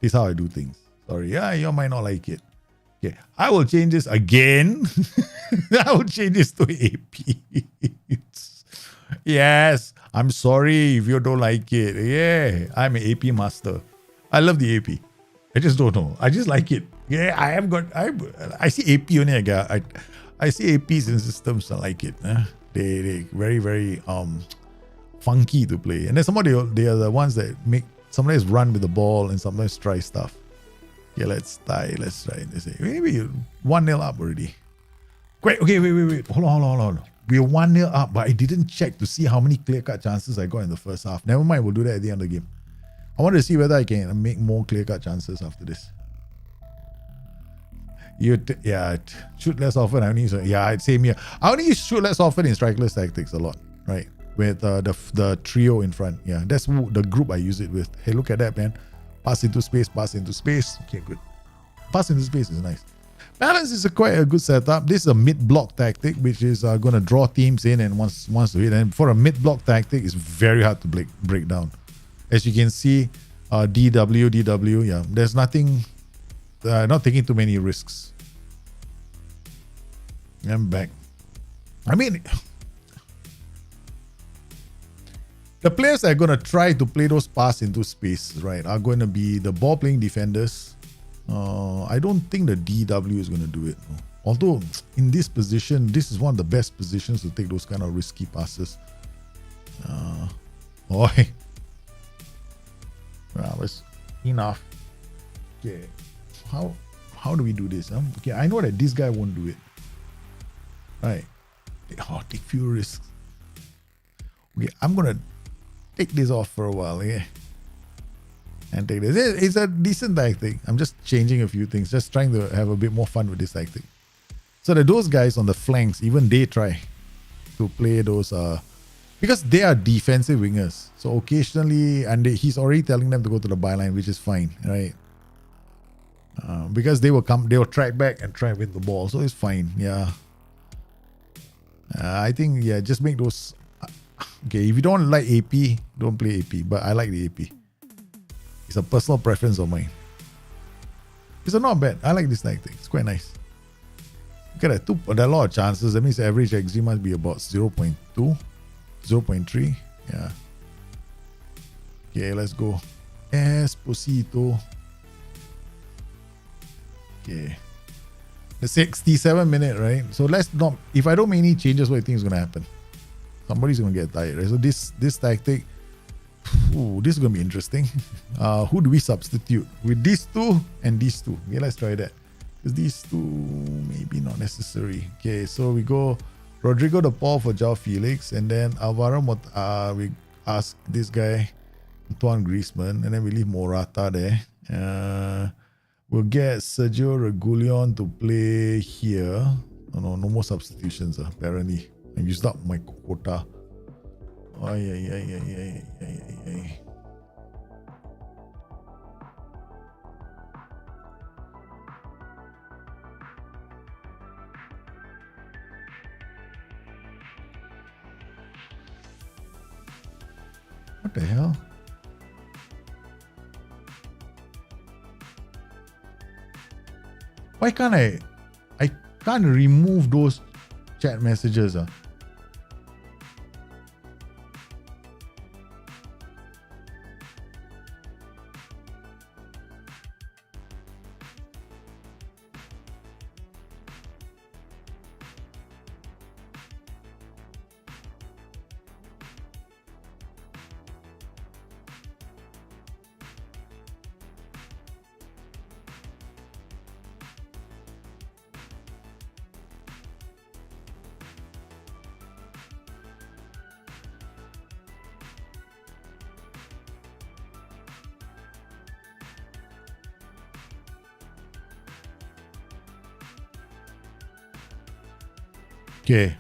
[SPEAKER 1] This is how I do things. Sorry, you might not like it. Okay, I will change this again. I will change this to AP. Yes, I'm sorry if you don't like it. Yeah, I'm an AP master. I love the AP. I just don't know. I just like it. Yeah, I see AP only. I see APs in systems. I like it. They very, very funky to play. And then some of they are the ones that make sometimes run with the ball and sometimes try stuff. Yeah, let's try. They say, maybe 1-0 up already. Great. Okay, wait. Hold on. We're 1-0 up, but I didn't check to see how many clear-cut chances I got in the first half. Never mind, we'll do that at the end of the game. I want to see whether I can make more clear-cut chances after this. Shoot less often. Same here. I only shoot less often in strikerless tactics a lot, right? With the trio in front. Yeah, that's the group I use it with. Hey, look at that, man. Pass into space. Okay, good. Pass into space is nice. Balance is quite a good setup. This is a mid-block tactic, which is going to draw teams in and wants to hit. And for a mid-block tactic, it's very hard to break down. As you can see, DW, yeah, there's nothing, not taking too many risks. I'm back. I mean, the players that are going to try to play those pass into space, right, are going to be the ball-playing defenders. I don't think the DW is going to do it. No. Although, in this position, this is one of the best positions to take those kind of risky passes. Well, that's enough. Okay. How do we do this? Okay, I know that this guy won't do it. Right. Take few risks. Okay, I'm going to take this off for a while, yeah, and take this. It's a decent tactic. I'm just changing a few things, just trying to have a bit more fun with this tactic. So that those guys on the flanks, even they try to play those, because they are defensive wingers. So occasionally, and he's already telling them to go to the byline, which is fine, right? Because they will track back and try and win the ball, so it's fine, yeah. I think, yeah, just make those. Okay, if you don't like AP, don't play AP. But I like the AP. It's a personal preference of mine. It's not bad. I like this tactic. It's quite nice. Look at that. There are a lot of chances. That means the average XG must be about 0.2, 0.3. Yeah. Okay, let's go. Esposito. Okay. The 67 minute, right? So let's not. If I don't make any changes, what do you think is going to happen? Somebody's going to get tired, right? So this tactic, this is going to be interesting. Who do we substitute? With these two and these two. Okay, let's try that. Because these two, maybe not necessary. Okay, so we go Rodrigo de Paul for João Felix. And then Alvaro, we ask this guy, Antoine Griezmann. And then we leave Morata there. We'll get Sergio Reguilon to play here. No more substitutions, apparently. I used up my quota. Ay. What the hell? Why can't I can't remove those chat messages. Okay.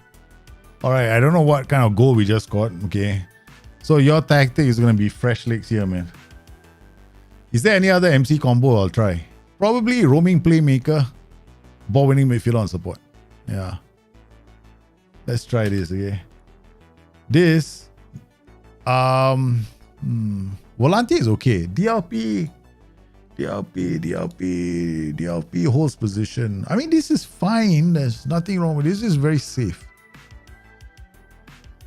[SPEAKER 1] All right. I don't know what kind of goal we just got. Okay. So your tactic is going to be fresh legs here, man. Is there any other MC combo I'll try? Probably roaming playmaker, ball winning midfielder on support. Yeah. Let's try this, okay? This, Volante is okay. DLP holds position. I mean, this is fine. There's nothing wrong with this. This is very safe.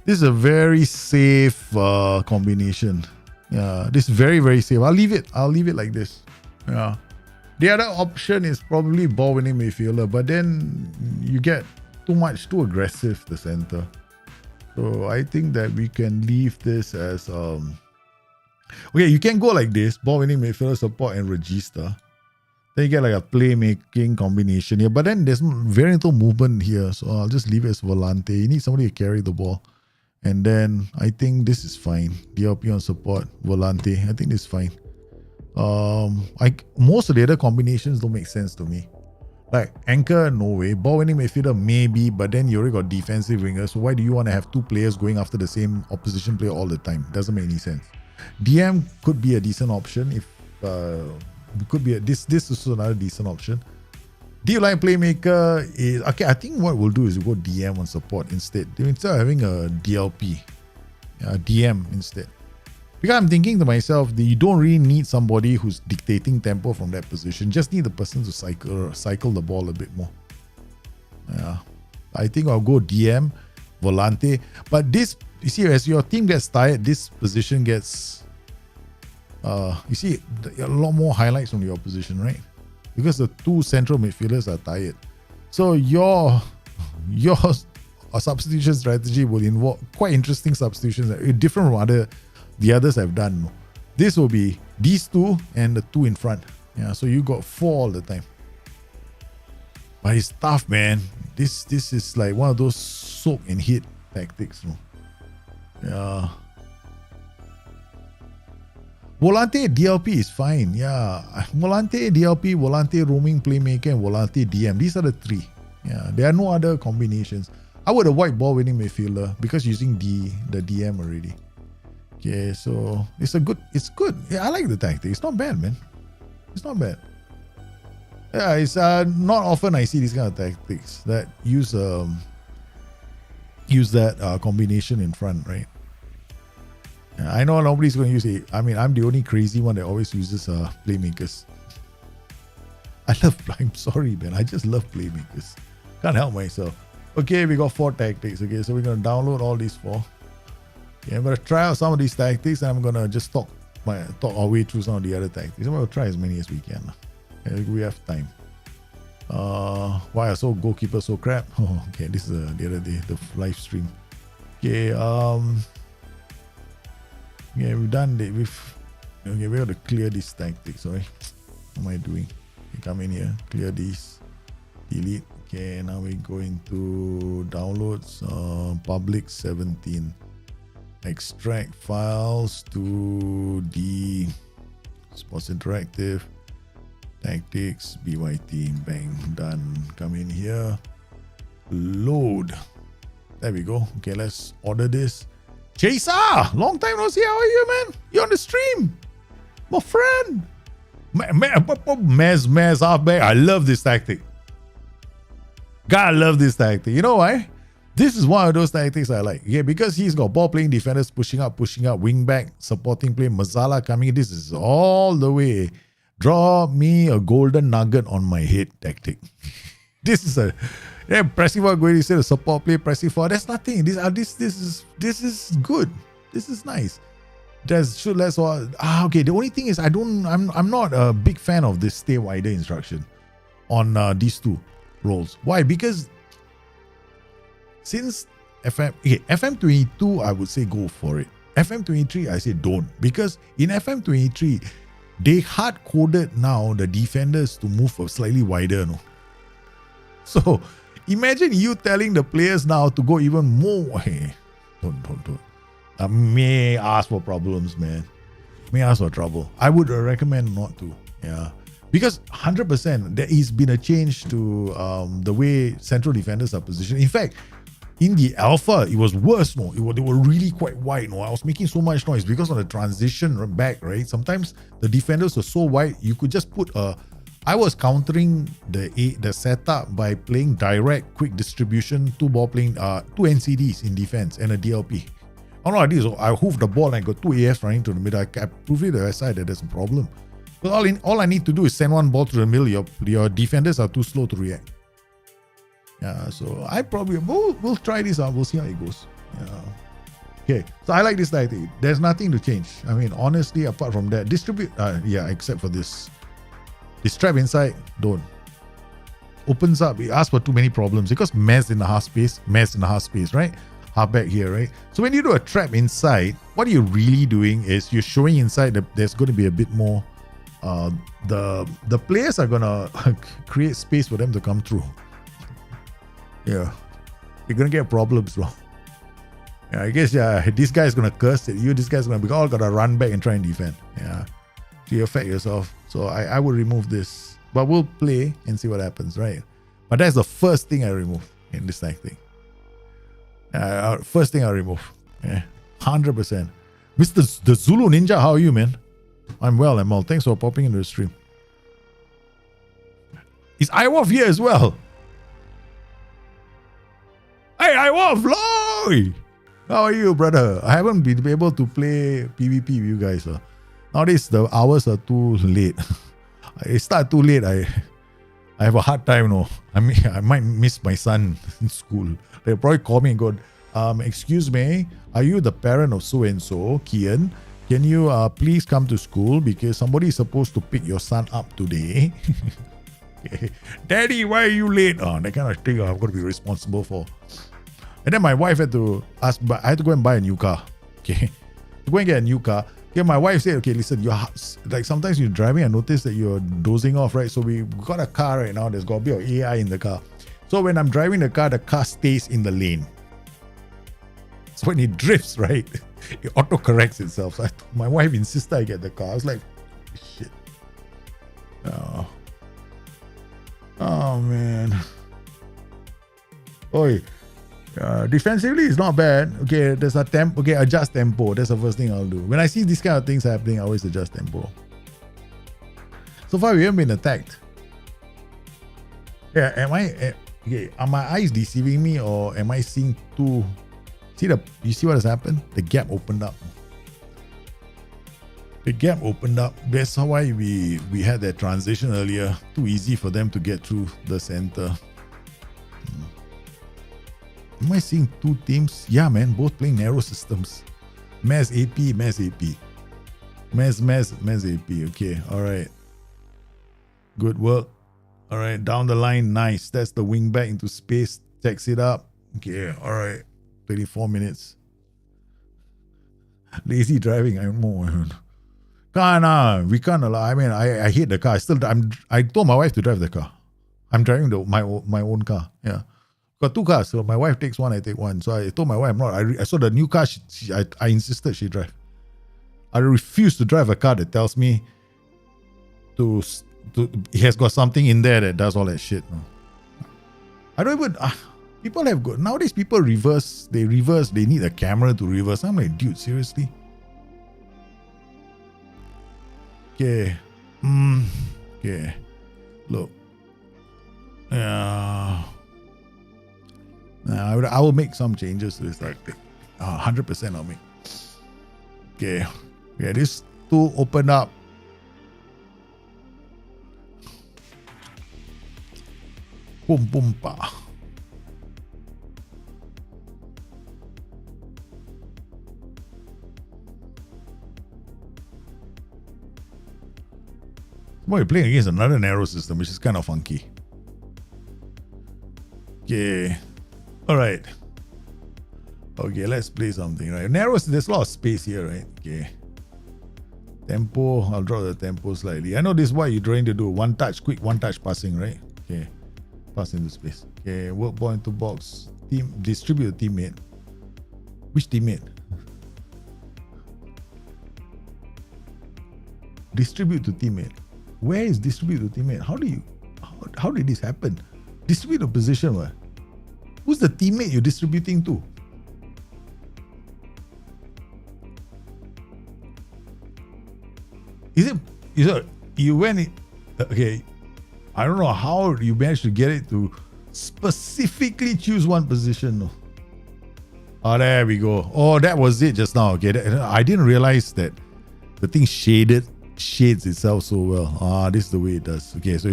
[SPEAKER 1] This is a very safe combination. Yeah, this is very, very safe. I'll leave it like this. Yeah. The other option is probably ball winning midfielder, but then you get too aggressive, the center. So I think that we can leave this as okay, you can go like this, ball winning midfielder support and register. Then you get like a playmaking combination here, but then there's very little movement here, so I'll just leave it as Volante. You need somebody to carry the ball. And then I think this is fine. DLP on support, Volante. I think this is fine. Most of the other combinations don't make sense to me. Like anchor, no way. Ball winning midfielder, maybe, but then you already got defensive wingers. So why do you want to have two players going after the same opposition player all the time? Doesn't make any sense. DM could be a decent option. If could be this is also another decent option. D line playmaker is okay. I think what we'll do is we'll go DM on support instead. Instead of having a DLP, DM instead. Because I'm thinking to myself that you don't really need somebody who's dictating tempo from that position. Just need the person to cycle the ball a bit more. Yeah, I think I'll go DM, Volante. But this, you see, as your team gets tired, this position gets, you see, a lot more highlights from the opposition, right? Because the two central midfielders are tired. So your substitution strategy will involve quite interesting substitutions, different from the others have done. This will be these two and the two in front. Yeah, so you got 4 all the time. But it's tough, man. This is like one of those soak and hit tactics. Yeah. Volante DLP is fine. Yeah. Volante DLP, Volante roaming playmaker, and Volante DM. These are the 3. Yeah. There are no other combinations. I would avoid ball winning midfielder because using the DM already. Okay, so it's good. Yeah, I like the tactic. It's not bad, man. It's not bad. Yeah, it's not often I see these kind of tactics that use that combination in front, right? Yeah, I know nobody's going to use it. I mean, I'm the only crazy one that always uses playmakers. I'm sorry, man. I just love playmakers. Can't help myself. Okay, we got 4 tactics. Okay, so we're going to download all these 4. Okay, I'm going to try out some of these tactics and I'm going to just talk our way through some of the other tactics. I'm going to try as many as we can. Okay, we have time. Why are goalkeepers so crap? Oh, okay, this is the other day, the live stream. Okay, yeah, we've done it. Okay, we have to clear this tactic. Sorry, what am I doing? Okay, come in here, clear this, delete. Okay, now we go into downloads, public 17. Extract files to the Sports Interactive, Tactics, BYT, bang, done. Come in here, load. There we go. Okay, let's order this. Chaser! Long time no see. How are you, man? You on the stream? My friend. Mez, halfback. I love this tactic. God, I love this tactic. You know why? This is one of those tactics I like. Yeah, because he's got ball playing defenders pushing up, wing back, supporting play, Mazala coming. This is all the way. Draw me a golden nugget on my head tactic. This is a pressing forward, going to say the support play, pressing forward. That's nothing. This is good. This is nice. Okay. The only thing is I'm not a big fan of this stay wider instruction on these two roles. Why? Because since FM22, I would say go for it. FM23, I say don't. Because in FM23, they hard-coded now the defenders to move slightly wider. No? So imagine you telling the players now to go even more. Hey, don't. May ask for problems, man. May ask for trouble. I would recommend not to. Yeah. Because 100% there has been a change to the way central defenders are positioned. In fact, in the alpha, it was worse. No, they were really quite wide. No, I was making so much noise because of the transition back. Right, sometimes the defenders were so wide you could just put a. I was countering the setup by playing direct, quick distribution, two NCDs in defense and a DLP. All I did is I hoofed the ball and I got two AFs running to the middle. I proved it to the side that there's a problem. But all I need to do is send one ball to the middle. Your defenders are too slow to react. Yeah, so I probably we'll try this out. We'll see how it goes. Yeah. Okay, so I like this tactic. There's nothing to change. I mean, honestly, apart from that, distribute. Except for this. This trap inside, don't. Opens up. It asks for too many problems because Mez in the half space, right? Halfback here, right? So when you do a trap inside, what you're really doing is you're showing inside that there's going to be a bit more. The players are gonna create space for them to come through. Yeah, you're gonna get problems, bro. Yeah, I guess this guy's gonna curse at you. This guy's gonna be all gotta run back and try and defend. Yeah, so you affect yourself. So I would remove this, but we'll play and see what happens, right? But that's the first thing I remove in this tactic. First thing I remove. Yeah, 100%. Mr. The Zulu Ninja, how are you, man? I'm well. Thanks for popping into the stream. Is Iwof here as well? Hey, Iwof! Loy! How are you, brother? I haven't been able to play PvP with you guys. Nowadays, the hours are too late. I start too late. I have a hard time, no. I mean, I might miss my son in school. They'll probably call me and go, excuse me, are you the parent of so-and-so, Kian? Can you please come to school because somebody is supposed to pick your son up today? Okay. Daddy, why are you late? That kind of thing I've got to be responsible for. And then my wife had to ask, but I had to go and buy a new car. Okay. To go and get a new car. Okay, my wife said, okay, listen, like sometimes you're driving and notice that you're dozing off, right? So we got a car right now. There's got a bit of AI in the car. So when I'm driving the car stays in the lane. So when it drifts, right, it auto-corrects itself. So my wife insisted I get the car. I was like, shit. Oh man. Oi. Defensively, it's not bad. Okay, there's a tempo. Okay, adjust tempo. That's the first thing I'll do. When I see these kind of things happening, I always adjust tempo. So far, we haven't been attacked. Yeah, are my eyes deceiving me or am I seeing too... You see what has happened? The gap opened up. That's why we had that transition earlier. Too easy for them to get through the center. Am I seeing two teams? Yeah, man, both playing narrow systems. Mez AP. Mez AP. Okay, all right. Good work. All right, down the line, nice. That's the wing back into space. Checks it up. Okay, all right. 24 minutes. Lazy driving, I'm more. We can't allow. I mean, I hate the car. I told my wife to drive the car. I'm driving my own car. Yeah. Got two cars, so my wife takes one, I take one. So I told my wife, I saw the new car, I insisted she drive. I refuse to drive a car that tells me it has got something in there that does all that shit. No. I don't even, people have got, nowadays people reverse, they need a camera to reverse. I'm like, dude, seriously? Okay. Okay. Look. Yeah. I will make some changes to this tactic. 100% I'll make. Okay. Yeah, this tool opened up. Boom, boom, pa. Boy, you're playing against another narrow system, which is kind of funky. Okay. Alright. Okay, let's play something, right? Narrow, there's a lot of space here, right? Okay. Tempo, I'll draw the tempo slightly. I know this is what you're trying to do. One touch, quick one touch passing, right? Okay. Pass into space. Okay, work ball into box. Team, distribute the teammate. Which teammate? Distribute to teammate. Where is distribute to teammate? How did this happen? Distribute the position, what? Who's the teammate you're distributing to? Is it you went in, okay, I don't know how you managed to get it to specifically choose one position. No. Oh, there we go. Oh, that was it just now. Okay, I didn't realize that the thing shades itself so well. This is the way it does. Okay, so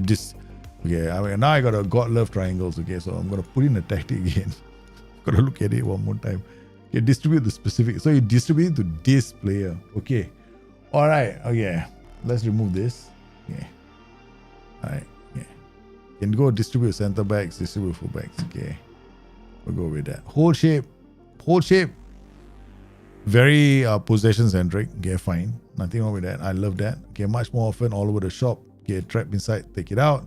[SPEAKER 1] now I got a God love triangles. Okay, so I'm gonna put in a tactic again. Gotta look at it one more time. Okay, distribute the specific. So you distribute to this player. Okay. Alright, okay. Let's remove this. Okay. Alright, okay. Can go distribute center backs, distribute full backs. Okay. We'll go with that. Hold shape. Very possession centric. Okay, fine. Nothing wrong with that. I love that. Okay, much more often all over the shop. Okay, trap inside, take it out.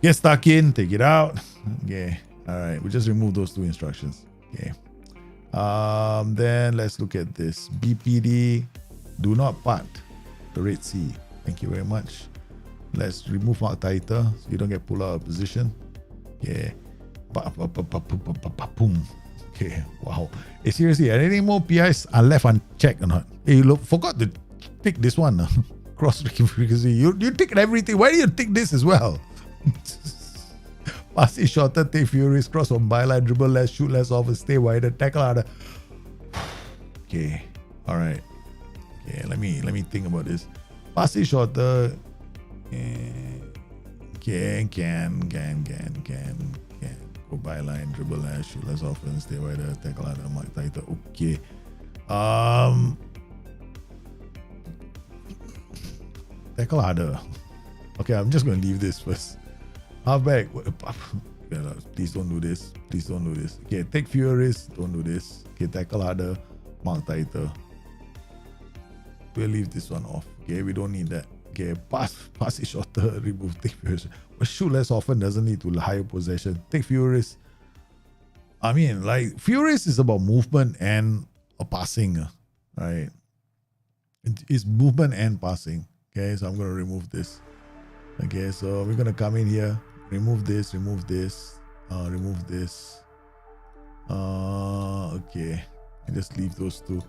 [SPEAKER 1] Get stuck in, take it out. Okay. Alright, we just remove those two instructions. Okay. Then let's look at this. BPD, do not part the Red Sea. Thank you very much. Let's remove mark title so you don't get pulled out of position. Yeah. Boom. Okay. Wow. Hey, seriously, are any more PIs are left unchecked or not? Hey, look, forgot to tick this one. Cross frequency. You tick everything. Why do you tick this as well? Pass it shorter, take furies, cross on byline, dribble less, shoot less often, stay wider, tackle harder. Okay. Alright. Okay, let me think about this. Pass it shorter. Can. Go byline, dribble less, shoot less often, stay wider, tackle harder, mark tighter. Okay. Tackle harder. Okay, I'm just gonna leave this first. Halfback. Please don't do this. Please don't do this. Okay, take fewer risks. Don't do this. Okay, tackle harder. Mark tighter. We'll leave this one off. Okay, we don't need that. Okay, pass it shorter. Remove take fewer risks. But shoot less often doesn't need to higher possession. Take fewer risks. I mean, like, fewer risks is about movement and passing. Right? It's movement and passing. Okay, so I'm going to remove this. Okay, so we're going to come in here. Remove this, remove this, remove this. Okay, and just leave those two.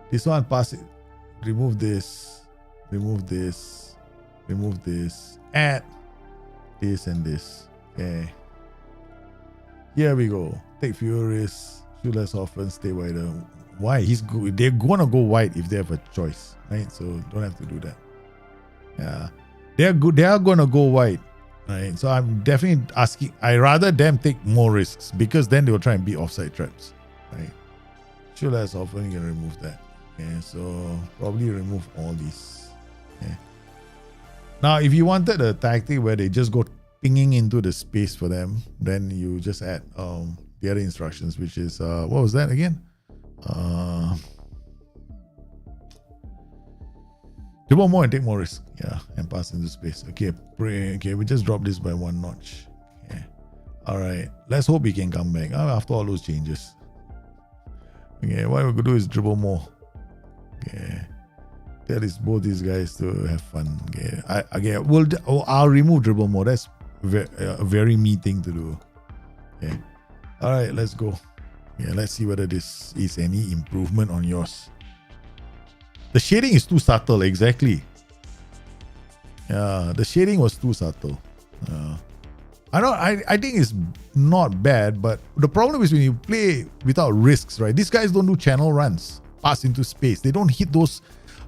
[SPEAKER 1] This one, pass it. Remove this, remove this, remove this. Add this and this. Okay. Here we go. Take fewer risks, shoot less often, stay wider. Why? He's good. They're gonna go wide if they have a choice, right? So don't have to do that. Yeah, they're good. They are gonna go wide. Right, so I'm definitely asking. I rather them take more risks because then they will try and beat offside traps. Right, shoot less often. You can remove that. Okay, so probably remove all these. Okay. Now, if you wanted a tactic where they just go pinging into the space for them, then you just add the other instructions, which is what was that again? Dribble more and take more risk. Yeah, and pass into space. Okay, okay, we just drop this by 1 notch. Okay. All right, let's hope he can come back after all those changes. Okay, what we could do is dribble more. Okay, tell both these guys to have fun. Okay, I'll remove dribble more. That's a very me thing to do. Okay, all right, let's go. Yeah, let's see whether this is any improvement on yours. The shading is too subtle, exactly. Yeah, the shading was too subtle. I think it's not bad, but the problem is when you play without risks, right? These guys don't do channel runs, pass into space. They don't hit those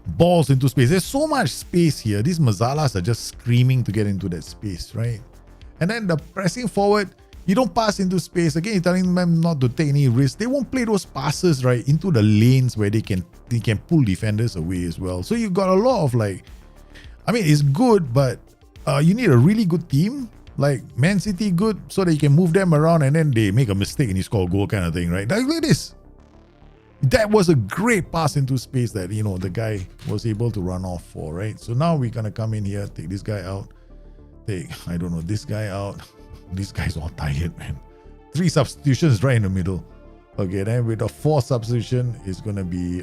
[SPEAKER 1] balls into space. There's so much space here. These Mazalas are just screaming to get into that space, right? And then the pressing forward, you don't pass into space. Again, you're telling them not to take any risks. They won't play those passes, right, into the lanes where they can pull defenders away as well. So you've got a lot of it's good, but you need a really good team. Like Man City good, so that you can move them around and then they make a mistake and you score a goal kind of thing, right? Like, look at this. That was a great pass into space that, the guy was able to run off for, right? So now we're going to come in here, take this guy out, this guy out. This guy's all tired, man. 3 substitutions right in the middle. Okay, then with the 4th substitution, it's going to be,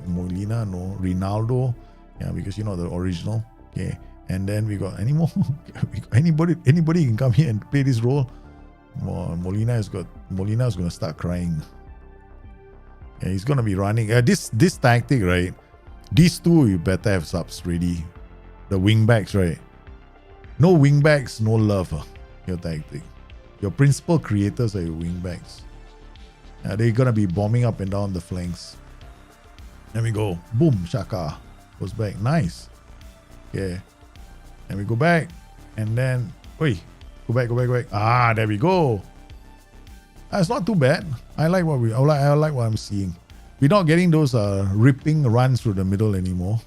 [SPEAKER 1] Molina, no, Ronaldo. Yeah, because the original. Okay, and then we got any more? Anybody can come here and play this role. Molina is going to start crying. Yeah, he's going to be running. This tactic, right? These two, you better have subs ready. The wing backs, right? No wing backs, no love. Your tactic. Your principal creators are your wing backs. They're going to be bombing up and down the flanks. There we go. Boom, Shaka. Goes back. Nice. Okay. And we go back. And then, go back. There we go. It's not too bad. I like what I'm seeing. We're not getting those ripping runs through the middle anymore.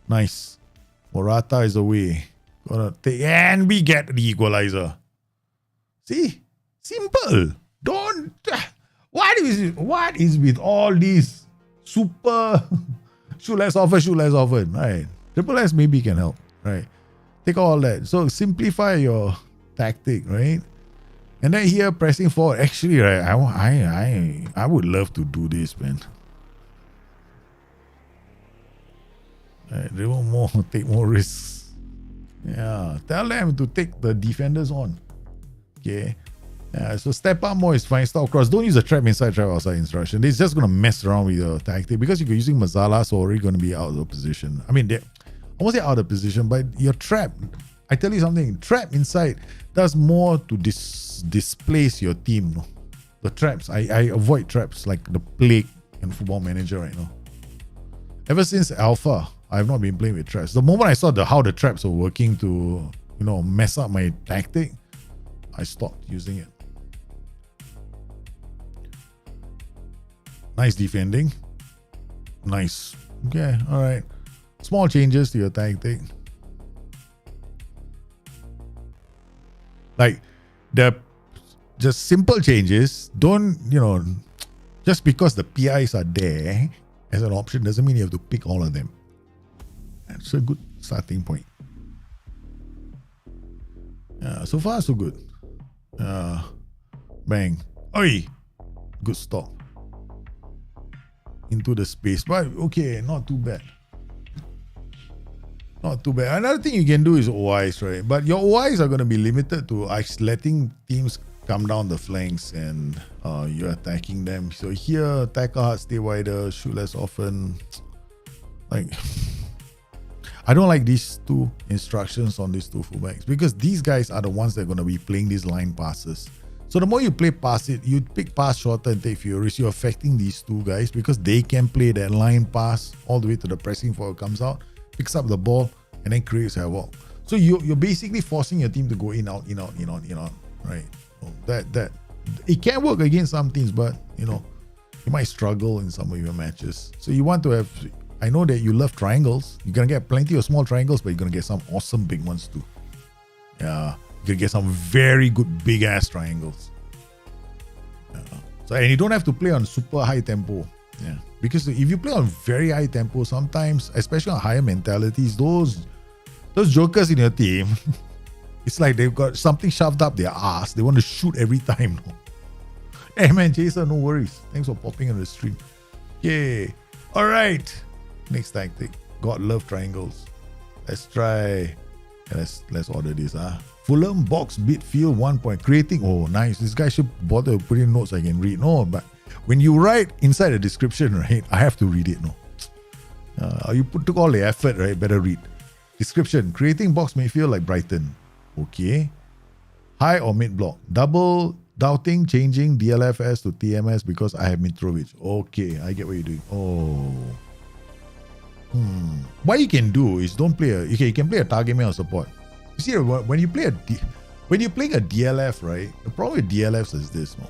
[SPEAKER 1] Nice. Morata is away. Gonna take, and we get the equalizer. See? Simple. Don't. What is with all these super shoot less often? Right. Triple S maybe can help. Right. Take all that. So simplify your tactic, right? And then here pressing forward. Actually, right, I would love to do this, man. Right, they want more, take more risks. Yeah, tell them to take the defenders on. Okay. So step up more is fine. Stop across. Don't use a trap inside, trap outside instruction. It's just going to mess around with your tactic because you're using Mazala, so already going to be out of position. I mean, I won't say out of position, but your trap. I tell you something. Trap inside does more to displace your team. No? The traps. I avoid traps like the plague in Football Manager right now. Ever since Alpha, I have not been playing with traps. The moment I saw how the traps were working to, mess up my tactic, I stopped using it. Nice defending. Nice. Okay, all right. Small changes to your tactic. Like, just simple changes. Don't, just because the PIs are there as an option doesn't mean you have to pick all of them. That's a good starting point. So far, so good. Bang. Oi! Good stop. Into the space. But okay, not too bad. Not too bad. Another thing you can do is OIs, right? But your OIs are going to be limited to letting teams come down the flanks and you're attacking them. So here, tackle hard, stay wider, shoot less often. Like, I don't like these 2 instructions on these 2 fullbacks because these guys are the ones that are going to be playing these line passes. So the more you play past it, you pick pass shorter and take fewer risks. You're affecting these 2 guys because they can play that line pass all the way to the pressing forward, comes out, picks up the ball, and then creates havoc. So you're basically forcing your team to go in, out, right? So that it can work against some teams, but you might struggle in some of your matches. So you want to have. I know that you love triangles. You're gonna get plenty of small triangles, but you're gonna get some awesome big ones too. Yeah. you could get some very good big ass triangles. So, and you don't have to play on super high tempo. Yeah. Because if you play on very high tempo, sometimes, especially on higher mentalities, those jokers in your team, it's like they've got something shoved up their ass. They want to shoot every time. No? Hey man, Jason, no worries. Thanks for popping on the stream. Yay. Alright. Next tactic. God love triangles. Let's try. Let's order this. Fulham box bid field 1 point. Creating. Oh, nice. This guy should bother putting notes I can read. No, but when you write inside the description, right, I have to read it. No. You took all the effort, right? Better read. Description. Creating box midfield like Brighton. Okay. High or mid block. Double doubting changing DLFS to TMS because I have Mitrovic. Okay, I get what you're doing. Oh. What you can do is don't play you can play a target man or support. You see, when you play when you're playing a DLF, right? The problem with DLFs is this, no?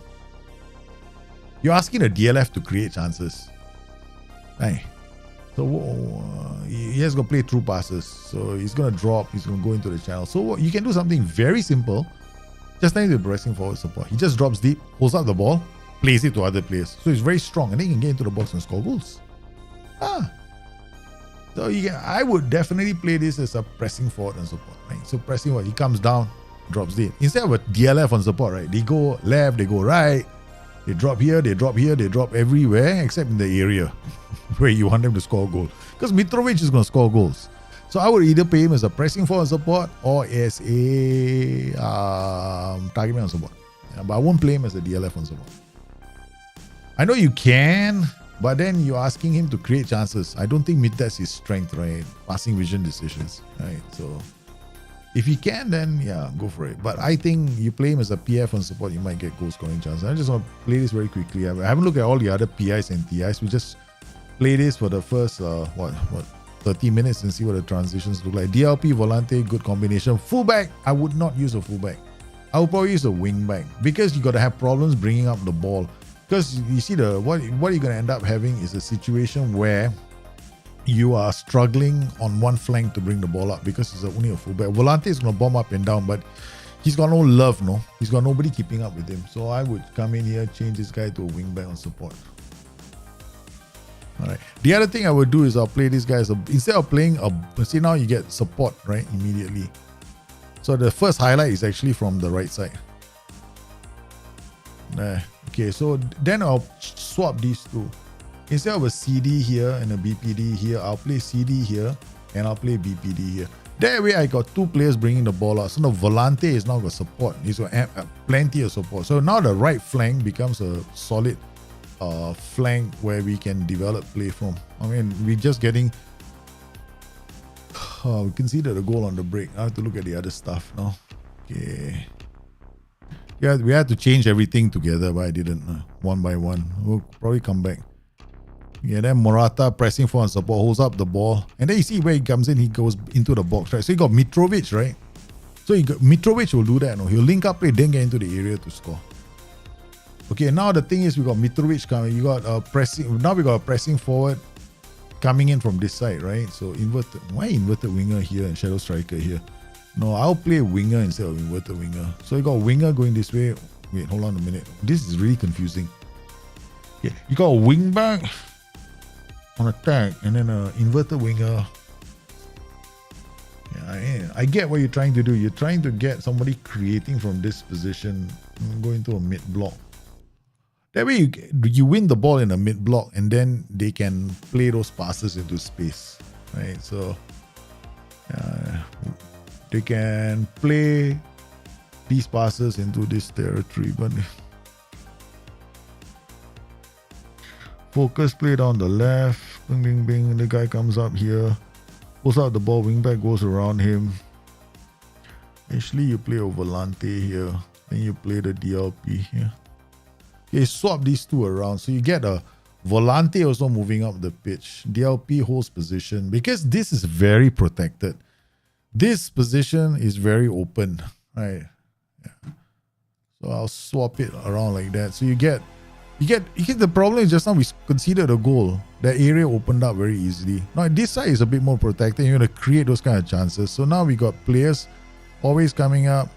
[SPEAKER 1] You're asking a DLF to create chances. Hey. So he has got to play through passes. So he's going to drop. He's going to go into the channel. So you can do something very simple. Just like the pressing forward support. He just drops deep, pulls up the ball, plays it to other players. So he's very strong. And then he can get into the box and score goals. So I would definitely play this as a pressing forward and support. Right? So pressing forward, he comes down, drops deep. Instead of a DLF on support, right? They go left, they go right. They drop here, they drop here, they drop everywhere except in the area where you want them to score a goal. Because Mitrovic is going to score goals. So I would either play him as a pressing forward support or as a target man on support. Yeah, but I won't play him as a DLF on support. I know you can, but then you're asking him to create chances. I don't think that's his strength, right? Passing vision decisions, right? So if he can, then yeah, go for it. But I think you play him as a PF on support, you might get goal scoring chances. I just want to play this very quickly. I haven't looked at all the other PIs and TIs. We just play this for the first 30 minutes and see what the transitions look like. DLP, Volante, good combination. Fullback, I would not use a fullback. I would probably use a wing back because you got to have problems bringing up the ball. Because you see what you're going to end up having is a situation where you are struggling on one flank to bring the ball up because it's only a fullback. Volante is going to bomb up and down, but he's got no love, no? He's got nobody keeping up with him. So I would come in here, change this guy to a wing back on support. All right. The other thing I would do is I'll play this guy as instead of playing see now you get support, right? Immediately. So the first highlight is actually from the right side. Okay, so then I'll swap these two. Instead of a CD here and a BPD here, I'll play CD here and I'll play BPD here. That way I got two players bringing the ball out. So now Volante is now got support. He's got plenty of support. So now the right flank becomes a solid flank where we can develop play from. I mean, we're just getting... we conceded a goal on the break. I have to look at the other stuff now. Okay. Yeah, we had to change everything together, but I didn't. One by one. We'll probably come back. Yeah, then Morata pressing for and support, holds up the ball. And then you see where he comes in, he goes into the box, right? So you got Mitrovic, right? So Mitrovic will do that. No? He'll link up play, then get into the area to score. Okay, now the thing is we got Mitrovic coming. You got pressing. Now we got a pressing forward coming in from this side, right? So inverted. Why inverted winger here and shadow striker here? No, I'll play winger instead of inverted winger. So you got winger going this way. Wait, hold on a minute. This is really confusing. Yeah, you got a wing back on attack and then an inverted winger. Yeah, I get what you're trying to do. You're trying to get somebody creating from this position and go into a mid block. That way you win the ball in a mid block and then they can play those passes into space, right? So they can play these passes into this territory, but focus play down the left, bing bing bing, the guy comes up here, pulls out the ball, wing back goes around him. Actually you play a Volante here, then you play the DLP here. Okay, swap these two around. So you get a Volante also moving up the pitch. DLP holds position because this is very protected. This position is very open, right? Yeah. So I'll swap it around like that. So you get the problem is just now we conceded a goal. That area opened up very easily. Now this side is a bit more protected. You're going to create those kind of chances. So now we got players always coming up.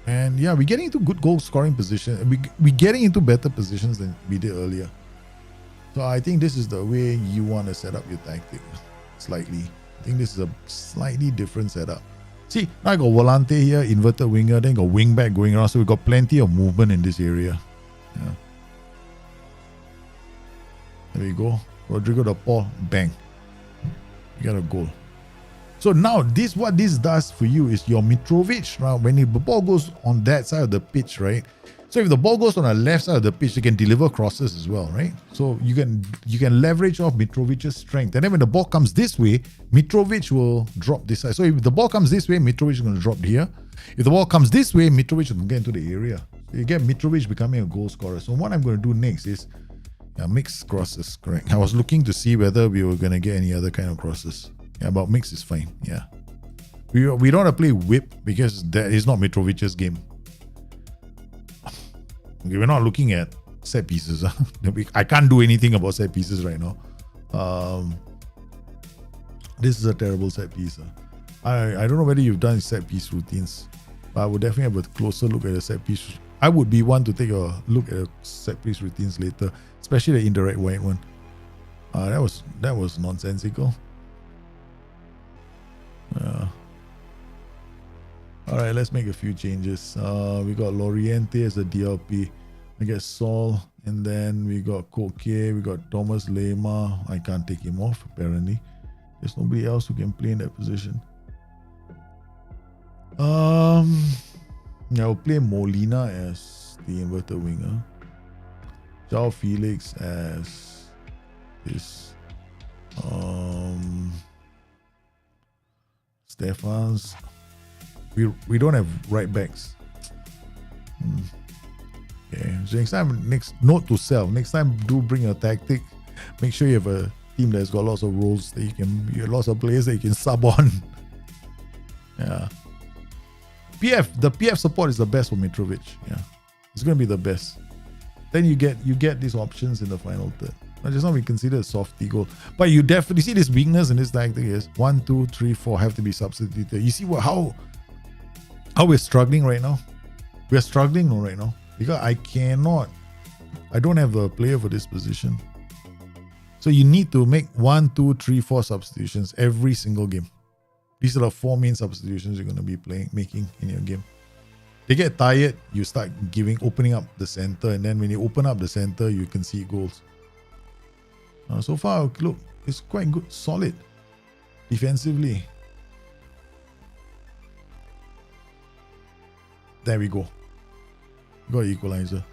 [SPEAKER 1] And yeah, we're getting into good goal scoring position. We're getting into better positions than we did earlier. So I think this is the way you want to set up your tactic slightly. I think this is a slightly different setup. See, now I got Volante here, inverted winger, then got wing back going around. So we got plenty of movement in this area. Yeah. There we go. Rodrigo de Paul, bang. You got a goal. So now what this does for you is your Mitrovic, right? When the ball goes on that side of the pitch, right? So if the ball goes on the left side of the pitch, you can deliver crosses as well, right? So you can leverage off Mitrovic's strength. And then when the ball comes this way, Mitrovic will drop this side. So if the ball comes this way, Mitrovic is going to drop here. If the ball comes this way, Mitrovic will get into the area. So you get Mitrovic becoming a goal scorer. So what I'm going to do next is mixed crosses, correct. I was looking to see whether we were going to get any other kind of crosses. Yeah, but mix is fine. Yeah. We don't want to play whip because that is not Mitrovic's game. Okay, we're not looking at set pieces. I can't do anything about set pieces right now. This is a terrible set piece. I don't know whether you've done set piece routines, but I would definitely have a closer look at the set piece. I would be one to take a look at set piece routines later, especially the indirect wide one. That was nonsensical. Alright, let's make a few changes. We got Loriente as a DLP. I guess Sol, and then we got Koke, we got Thomas Lema. I can't take him off apparently. There's nobody else who can play in that position. I'll play Molina as the inverted winger. João Felix as this. Stefans. We don't have right backs. Okay, so next note to self. Next time, do bring a tactic. Make sure you have a team that's got lots of roles that lots of players that you can sub on. Yeah. The PF support is the best for Mitrovic. Yeah, it's going to be the best. Then you get these options in the final third. But just not be considered a softy goal. But you definitely see this weakness in this tactic is 1, 2, 3, 4 have to be substituted. You see how we're struggling right now? We're struggling right now because I don't have a player for this position. So you need to make 1, 2, 3, 4 substitutions every single game. These are the 4 main substitutions you're going to be making in your game. They get tired, you start opening up the center, and then when you open up the center, you can see goals. So far, look, it's quite good, solid defensively. There we go. Got equalizer.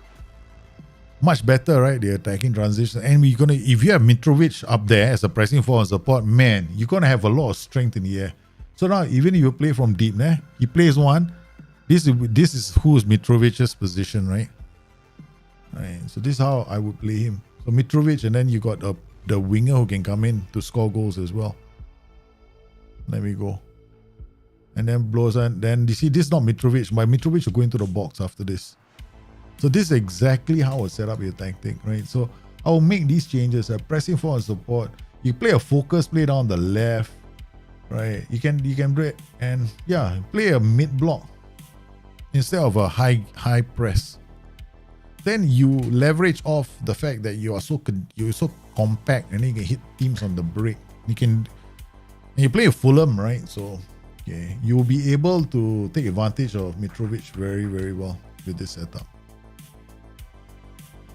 [SPEAKER 1] Much better, right? The attacking transition. And if you have Mitrovic up there as a pressing forward and support, man, you're gonna have a lot of strength in the air. So now, even if you play from deep, he plays one. This is who's Mitrovic's position, right? Right. So this is how I would play him. So Mitrovic, and then you got the winger who can come in to score goals as well. There we go. And then blows, and then you see this is not Mitrovic, but Mitrovic will go into the box after this. So this is exactly how I set up your tactic, right? So I will make these changes. Pressing forward support. You play a focus play down the left, right? You can break and play a mid block instead of a high press. Then you leverage off the fact that you're so compact, and then you can hit teams on the break. You play a Fulham, right? So you'll be able to take advantage of Mitrovic very, very well with this setup.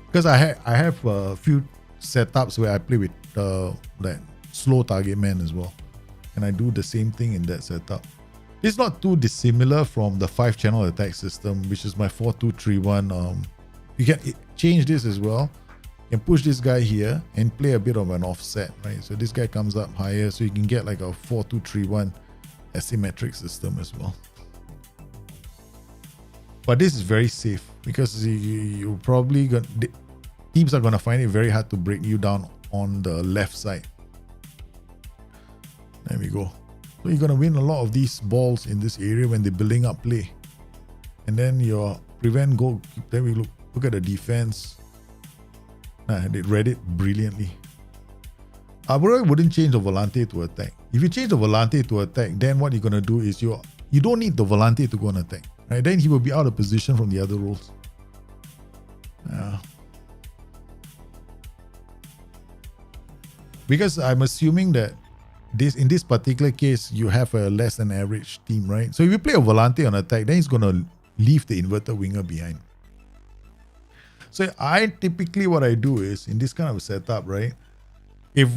[SPEAKER 1] Because I have a few setups where I play with that slow target man as well, and I do the same thing in that setup. It's not too dissimilar from the 5-channel attack system, which is my 4-2-3-1. You can change this as well. You can push this guy here and play a bit of an offset, right? So this guy comes up higher, so you can get like a 4-2-3-1 asymmetric system as well. But this is very safe because you probably teams are gonna find it very hard to break you down on the left side. There we go. So you're gonna win a lot of these balls in this area when they're building up play, and then your prevent goal. Then we look at the defense. They read it brilliantly. I wouldn't change the Volante to attack. If you change the Volante to attack, then what you're gonna do is you don't need the Volante to go and attack. right? Then he will be out of position from the other roles. Yeah. Because I'm assuming that in this particular case, you have a less than average team, right? So if you play a Volante on attack, then he's going to leave the inverted winger behind. So I typically, what I do is, in this kind of setup, right? If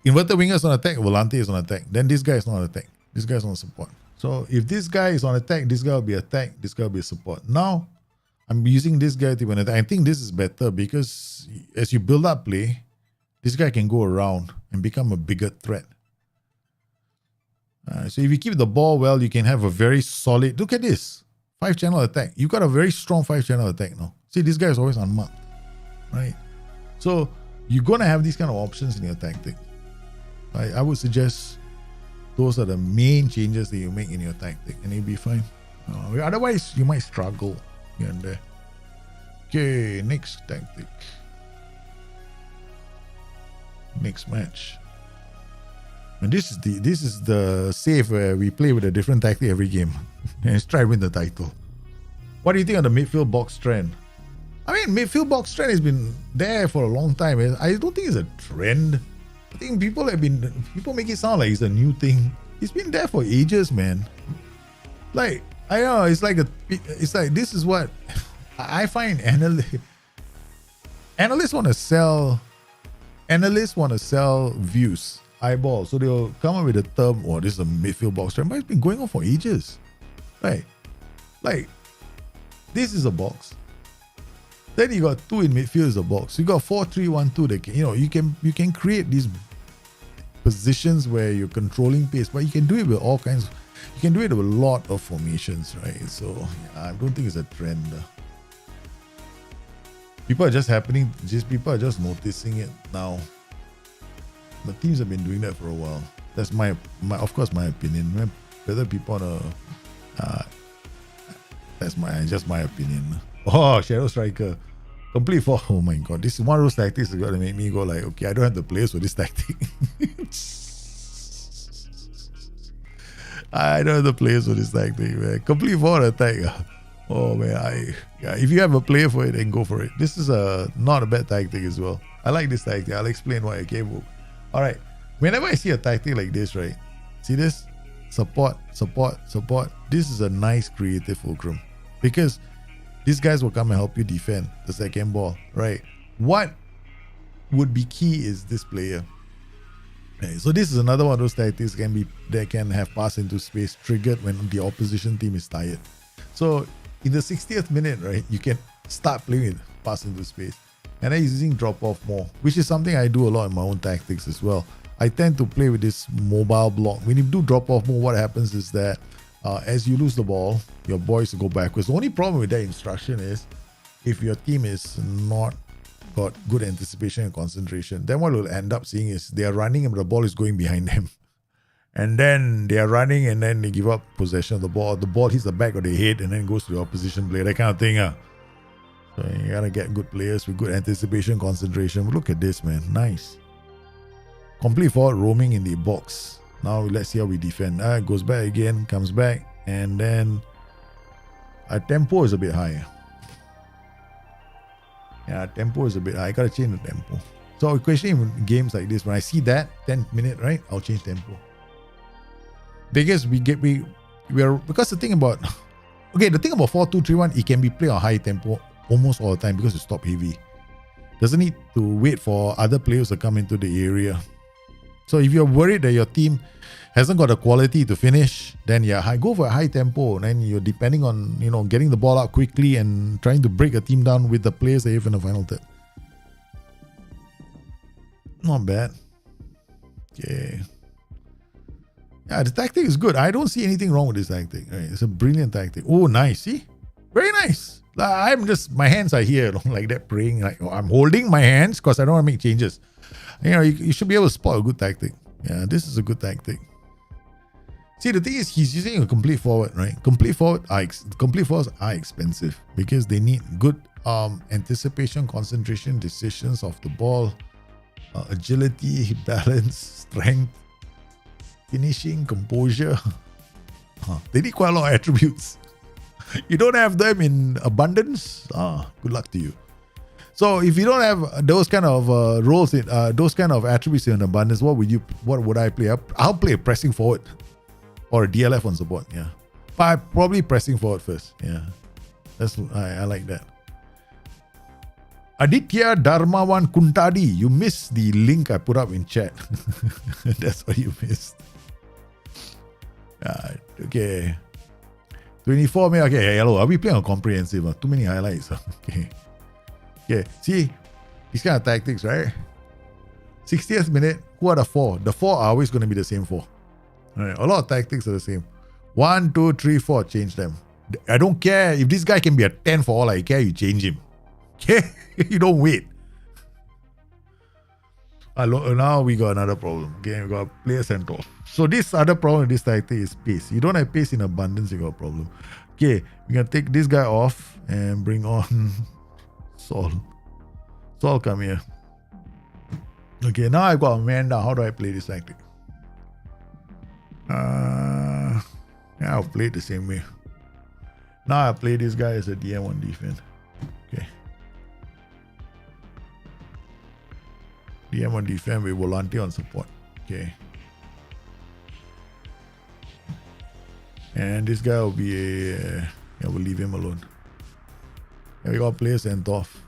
[SPEAKER 1] inverted winger is on attack, Volante is on attack, then this guy is not on attack. This guy is on support. So if this guy is on attack, this guy will be attack, this guy will be support. Now, I'm using this guy to be on attack. I think this is better because as you build up play, this guy can go around and become a bigger threat. So if you keep the ball well, you can have a very solid, look at this, 5-channel attack. You've got a very strong 5-channel attack now. See, this guy is always unmarked, right? So you're going to have these kind of options in your tactic. I would suggest those are the main changes that you make in your tactic and you'll be fine. Otherwise, you might struggle here and there. Okay, next tactic. Next match. And this is the save where we play with a different tactic every game and let's try to win the title. What do you think of the midfield box trend? I mean, midfield box trend has been there for a long time. I don't think it's a trend. I think people make it sound like it's a new thing. It's been there for ages, man. Like, I don't know, it's like this is what I find analysts want to sell views, eyeballs. So they'll come up with a term, oh, this is a midfield box trend, but it's been going on for ages. Right? Like, this is a box. Then you got 2 in midfield is a box. You got 4-3-1-2 that you can create these positions where you're controlling pace, but you can do it with all kinds. You can do it with a lot of formations, right? So yeah, I don't think it's a trend. People are just noticing it now. But teams have been doing that for a while. That's my of course my opinion. Whether people wanna that's just my opinion. Oh, Shadow Striker. Complete for, oh my god, this is one of those tactics that's got to make me go like, okay, I don't have the players for this tactic. I don't have the players for this tactic, man. Complete for attack. Oh man, if you have a player for it, then go for it. This is not a bad tactic as well. I like this tactic. I'll explain why. Okay, all right. Whenever I see a tactic like this, right? See this? Support. This is a nice creative fulcrum because these guys will come and help you defend the second ball, right? What would be key is this player. Okay, so this is another one of those tactics that can have pass into space triggered when the opposition team is tired. So in the 60th minute, right, you can start playing with pass into space. And then using drop off more, which is something I do a lot in my own tactics as well. I tend to play with this mobile block. When you do drop off more, what happens is that as you lose the ball, your boys go backwards. The only problem with that instruction is if your team is not got good anticipation and concentration, then what we'll end up seeing is they are running and the ball is going behind them. And then they are running and then they give up possession of the ball. The ball hits the back of their head and then goes to the opposition player, that kind of thing. So you gotta get good players with good anticipation, concentration. But look at this, man. Nice. Complete forward roaming in the box. Now let's see how we defend. Goes back again, comes back, and then our tempo is a bit higher. Yeah, tempo is a bit high. I gotta change the tempo. So especially in games like this, when I see that 10 minute, right, I'll change tempo. Because because the thing about 4-2-3-1, it can be played on high tempo almost all the time because it's top heavy. Doesn't need to wait for other players to come into the area. So if you're worried that your team hasn't got the quality to finish, then yeah, go for a high tempo. And then you're depending on getting the ball out quickly and trying to break a team down with the players they have in the final third. Not bad. Okay. Yeah, the tactic is good. I don't see anything wrong with this tactic. Right? It's a brilliant tactic. Oh, nice. See? Very nice. My hands are here like that, praying. Like, I'm holding my hands because I don't want to make changes. You should be able to spot a good tactic. Yeah, this is a good tactic. See, the thing is, he's using a complete forward, right? Complete forwards are expensive because they need good anticipation, concentration, decisions of the ball, agility, balance, strength, finishing, composure. They need quite a lot of attributes. You don't have them in abundance? Good luck to you. So if you don't have those kind of roles, in those kind of attributes in abundance, what would I play? I'll play pressing forward or a DLF on support. Yeah, but probably pressing forward first. Yeah, I like that. Aditya Dharmawan Kuntadi, you missed the link I put up in chat. That's what you missed. Okay. 24 minutes. Okay, hello. Are we playing on comprehensive? Too many highlights. Okay. Okay. See, these kind of tactics, right? 60th minute, who are the four? The four are always going to be the same four. All right. A lot of tactics are the same. 1, 2, 3, 4, change them. I don't care. If this guy can be a 10 for all I care, you change him. Okay? You don't wait. Now we got another problem. Okay, we got player center. So this other problem with this tactic is pace. You don't have pace in abundance, you got a problem. Okay, we're gonna take this guy off and bring on Saul. Saul, come here. Okay, now I've got a man down. How do I play this tactic? Yeah, I'll play it the same way. Now I play this guy as a DM on defense. Okay. DM on defense with Volante on support. Okay. And this guy will be a... we'll leave him alone. Yeah, we got players sent off.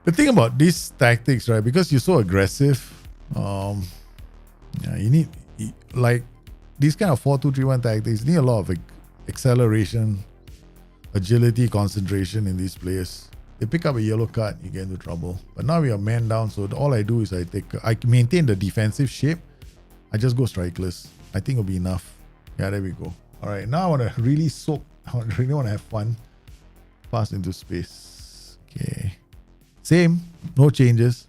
[SPEAKER 1] The thing about these tactics, right? Because you're so aggressive, you need... Like, these kind of 4-2-3-1 tactics need a lot of acceleration, agility, concentration in these players. They pick up a yellow card, you get into trouble. But now we are man down, so all I do is I maintain the defensive shape. I just go strikeless. I think it'll be enough. Yeah, there we go. All right, now I want to really soak. I really want to have fun. Pass into space. Okay. Same, no changes.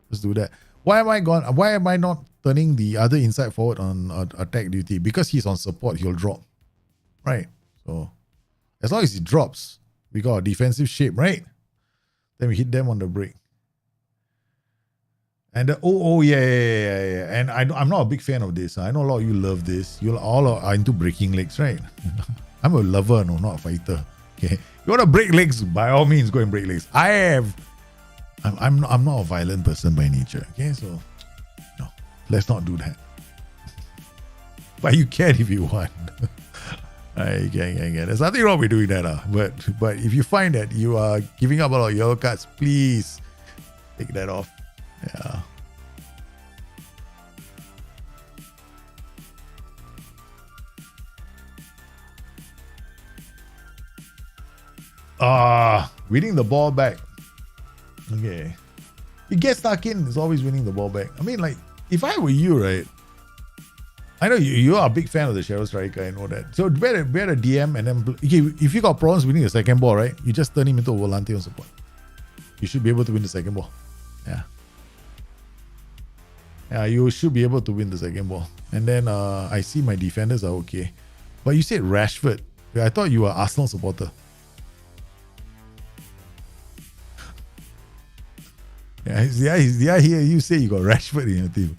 [SPEAKER 1] Let's do that. Why am I not turning the other inside forward on attack duty? Because he's on support, he'll drop. Right. So as long as he drops, we got a defensive shape, right? Then we hit them on the break. And yeah. And I'm not a big fan of this. I know a lot of you love this. You all are into breaking legs, right? I'm a lover, no, not a fighter. Okay. You want to break legs? By all means, go and break legs. I'm not a violent person by nature. Okay, so no, let's not do that. But you can if you want. You can. There's nothing wrong with doing that. But if you find that you are giving up a lot of yellow cards, please take that off. Yeah. Winning the ball back. Okay. You get stuck in, it's always winning the ball back. I mean, like, if I were you, right? I know you are a big fan of the Shadow Striker, I know that. So better DM and then if you got problems winning the second ball, right? You just turn him into a Volante on support. You should be able to win the second ball. Yeah, you should be able to win the second ball. And then I see my defenders are okay. But you said Rashford. I thought you were Arsenal supporter. Yeah, here you say you got Rashford in your team.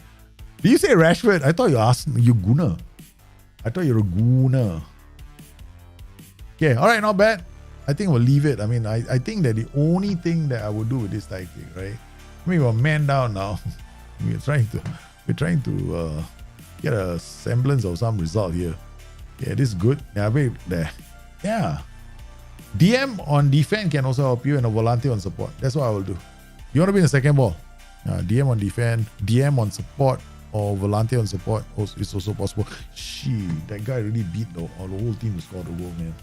[SPEAKER 1] Did you say Rashford? I thought you Gunner. I thought you're a Gunner. Okay, all right, not bad. I think we'll leave it. I mean, I think that the only thing that I would do with this tactic, right? I mean, we're man down now. we're trying to get a semblance of some result here. Yeah, this is good. Yeah, wait there. Yeah. DM on defense can also help you and a Volante on support. That's what I will do. You want to be in the second ball? DM on defense, DM on support, or Volante on support is also possible. Shit, that guy really beat the whole team to score the goal, man.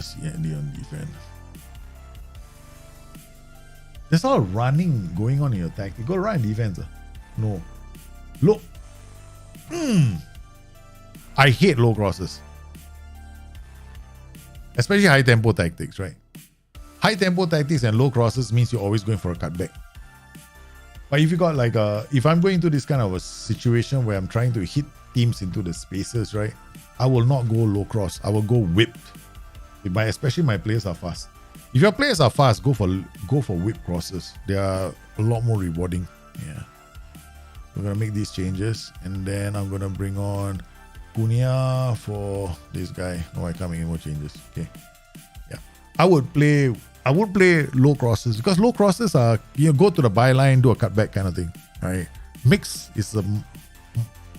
[SPEAKER 1] See Andy on defense. There's all running going on in your tactic. Go run defense. No. Look. I hate low crosses. Especially high tempo tactics, right? High tempo tactics and low crosses means you're always going for a cutback. But if you got like if I'm going to this kind of a situation where I'm trying to hit teams into the spaces, right? I will not go low cross. I will go whipped. Especially my players are fast. If your players are fast, go for whip crosses. They are a lot more rewarding. Yeah. We're gonna make these changes, and then I'm gonna bring on Punya for this guy. No, I can't make any more changes. Okay. Yeah. I would play low crosses, because low crosses are, you go to the byline, do a cutback kind of thing. Right? Mix is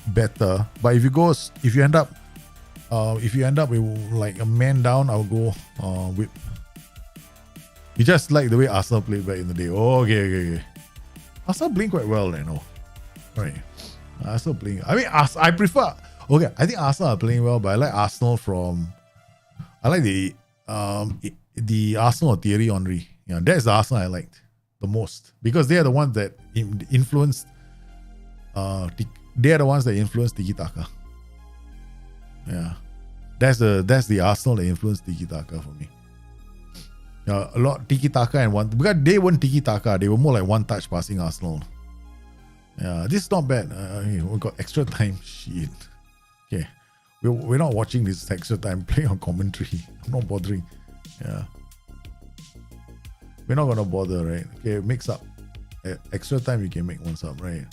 [SPEAKER 1] better, but if you end up with like a man down, I'll go whip. You just like the way Arsenal played back in the day. Oh, okay. Arsenal playing quite well, you know. Right. Arsenal playing. I mean, I prefer. Okay, I think Arsenal are playing well, but I like Arsenal I like the Arsenal of Thierry Henry. Yeah, that's the Arsenal I liked the most, because they are the ones that influenced. They are the ones that influenced Tiki Taka. Yeah, that's the Arsenal that influenced Tiki Taka for me. A lot Tiki Taka and one, because they weren't Tiki Taka, they were more like one touch passing Arsenal. Yeah, this is not bad. We got extra time. Shit. Okay, we're not watching this extra time. Playing on commentary. I'm not bothering. Yeah, we're not gonna bother, right? Okay, mix up. Extra time you can make one up, right?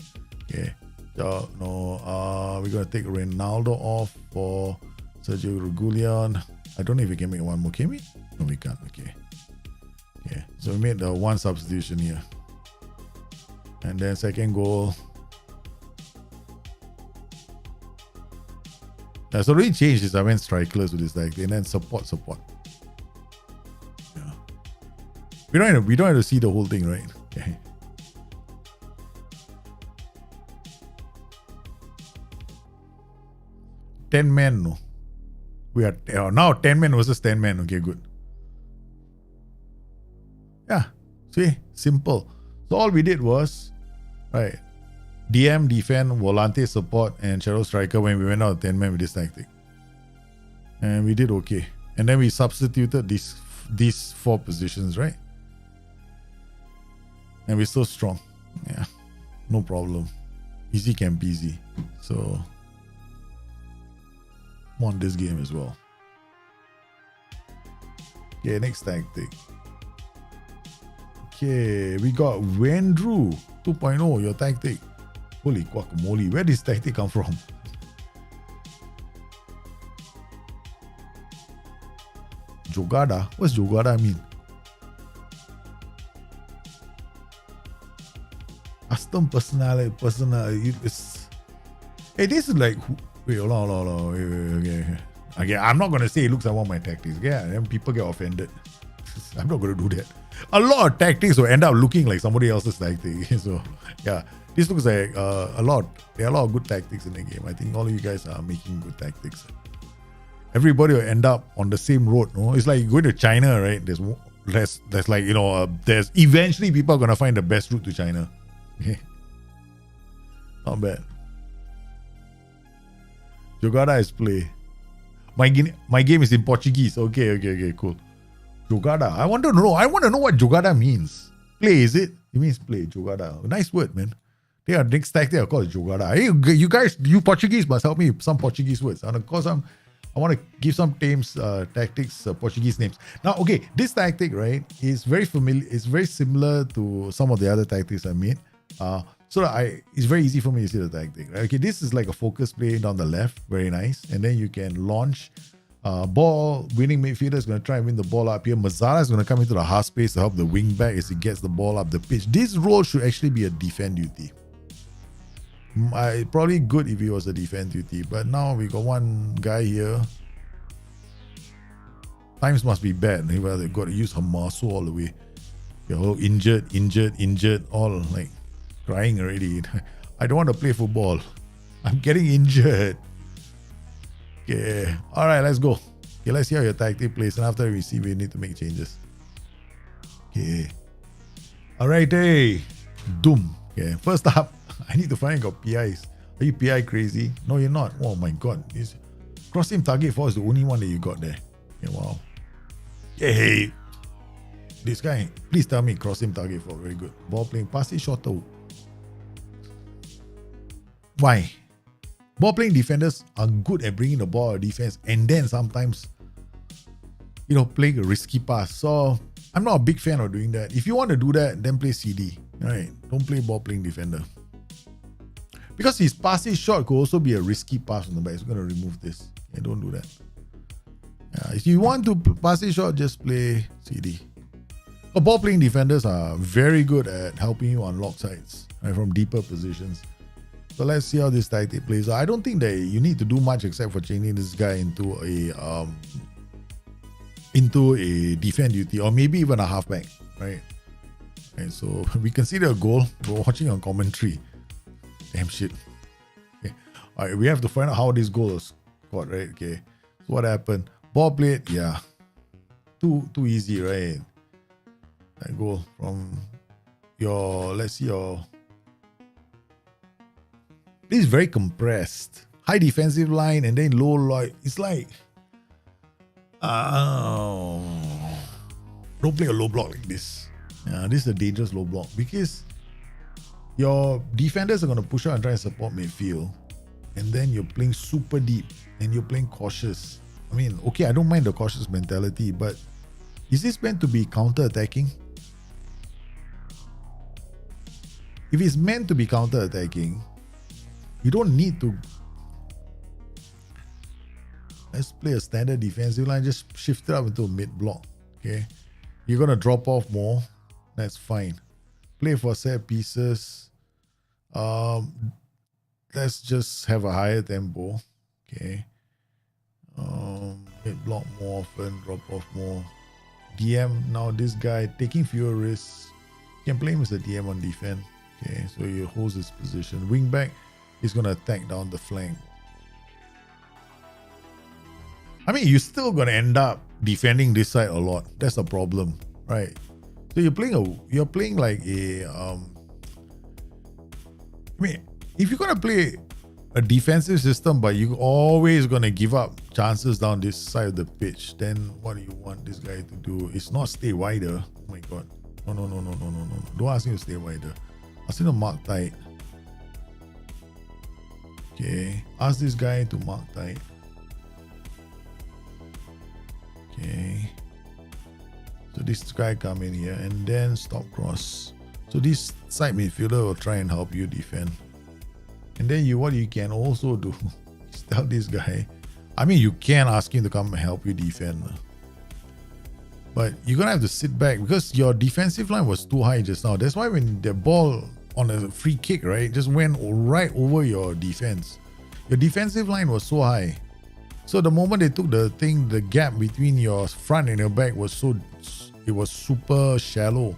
[SPEAKER 1] Okay. So no, we're gonna take Ronaldo off for Sergio Reguilon. I don't know if we can make one more. Can we? No, we can't. Okay. Yeah. So we made the one substitution here. And then second goal. Yeah, so already changed this. I went strikerless with this tactic, and then support. Yeah. We don't have to see the whole thing, right? Okay. Ten men, no. We are now 10 men versus 10 men. Okay, good. Yeah. See, simple. So all we did was, right, DM, defend, volante, support, and shadow striker when we went out 10 men with this tactic. And we did okay. And then we substituted these 4 positions, right? And we're so strong. Yeah, no problem. Easy can be easy. So, I'm on this game as well. Okay, next tactic. Okay, we got Wendrew 2.0, your tactic. Holy guacamole, where did this tactic come from? Jogada? What's Jogada mean? Custom personality. Hey, this is like, wait, hold on. Okay, I'm not gonna say it looks like one of my tactics. Yeah, then people get offended. I'm not gonna do that. A lot of tactics will end up looking like somebody else's tactic. So yeah, this looks like there are a lot of good tactics in the game. I think all of you guys are making good tactics. Everybody will end up on the same road. No, it's like going to China, right? There's like, you know, there's eventually people are gonna find the best route to China. Okay, not bad. Jogada is play. My game is in Portuguese. Okay, cool. Jogada. I want to know what jogada means. Play, is it? It means play. Jogada. Nice word, man. They are next tag. They are called jogada. Hey, you guys, you Portuguese must help me some Portuguese words. And of course, I want to give some teams tactics Portuguese names. Now, okay, this tactic, right, is very familiar. It's very similar to some of the other tactics I made. So it's very easy for me to see the tactic. Right? Okay, this is like a focus play down the left, very nice, and then you can launch. Ball, winning midfielder is going to try and win the ball up here. Mazzara is going to come into the half space to help the wing back as he gets the ball up the pitch. This role should actually be a defend duty. Probably good if he was a defend duty, but now we got one guy here. Times must be bad. They've got to use Hamaso all the way. They're all injured, all like crying already. I don't want to play football. I'm getting injured. Okay, all right, let's go. Okay, let's see how your tactic plays, and after we see, we need to make changes. Okay, all right, hey, Doom. Okay, first up, I need to find your PIs. Are you PI crazy? No, you're not. Oh my god, this cross-team target for is the only one that you got there. Okay, wow. Hey, this guy, please tell me cross-team target for. Very good. Ball playing, pass it shorter. Why? Ball playing defenders are good at bringing the ball out of defense and then sometimes, you know, playing a risky pass. So I'm not a big fan of doing that. If you want to do that, then play CD. Right? Don't play ball playing defender. Because his passing shot could also be a risky pass on the back. He's going to remove this. Yeah, don't do that. If you want to pass it short, just play CD. Ball playing defenders are very good at helping you unlock sides, right, from deeper positions. So let's see how this tactic plays. I don't think that you need to do much except for changing this guy into a defend duty, or maybe even a halfback, right? And so we consider a goal. We're watching on commentary. Damn shit. Okay. All right, we have to find out how this goal was scored, right? Okay. So what happened? Ball played, yeah. Too easy, right? That goal from your, let's see your. This is very compressed. High defensive line and then low line. It's like, don't play a low block like this. This is a dangerous low block because your defenders are going to push out and try and support midfield. And then you're playing super deep and you're playing cautious. I mean, okay, I don't mind the cautious mentality, but is this meant to be counter-attacking? If it's meant to be counter-attacking, you don't need to. Let's play a standard defensive line, just shift it up into a mid-block, okay? You're going to drop off more, that's fine. Play for set pieces. Let's just have a higher tempo, okay? Mid-block more often, drop off more. DM, now this guy taking fewer risks. You can play him as a DM on defense. Okay, so he holds his position. Wing back is going to attack down the flank. I mean, you're still going to end up defending this side a lot. That's a problem, right? So you're playing like a I mean, if you're going to play a defensive system, but you're always going to give up chances down this side of the pitch, then what do you want this guy to do? It's not stay wider. Oh my god. No. Don't ask him to stay wider. Ask him to mark tight. Okay. Ask this guy to mark tight. Okay. So this guy come in here and then stop cross. So this side midfielder will try and help you defend. And then what you can also do is tell this guy, I mean, you can ask him to come and help you defend. But you're going to have to sit back because your defensive line was too high just now. That's why when the ball on a free kick, right, just went right over your defense. Your defensive line was so high. So the moment they took the gap between your front and your back was super shallow.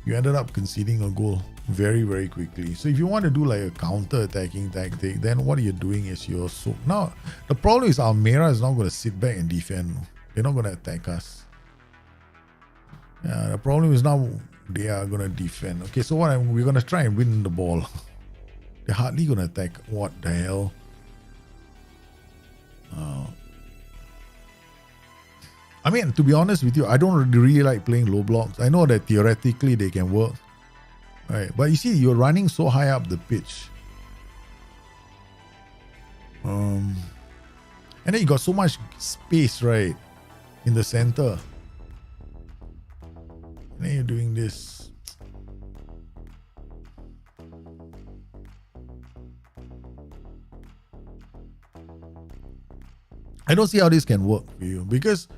[SPEAKER 1] You ended up conceding a goal very, very quickly. So if you want to do like a counter-attacking tactic, then what you're doing is now the problem is Almeida is not going to sit back and defend. They're not going to attack us. The problem is now they are going to defend. Okay, so we're going to try and win the ball. They're hardly going to attack. What the hell? I mean, to be honest with you, I don't really like playing low blocks. I know that theoretically they can work. Right, but you see, you're running so high up the pitch. And then you got so much space, right, in the center. And then you're doing this. I don't see how this can work for you because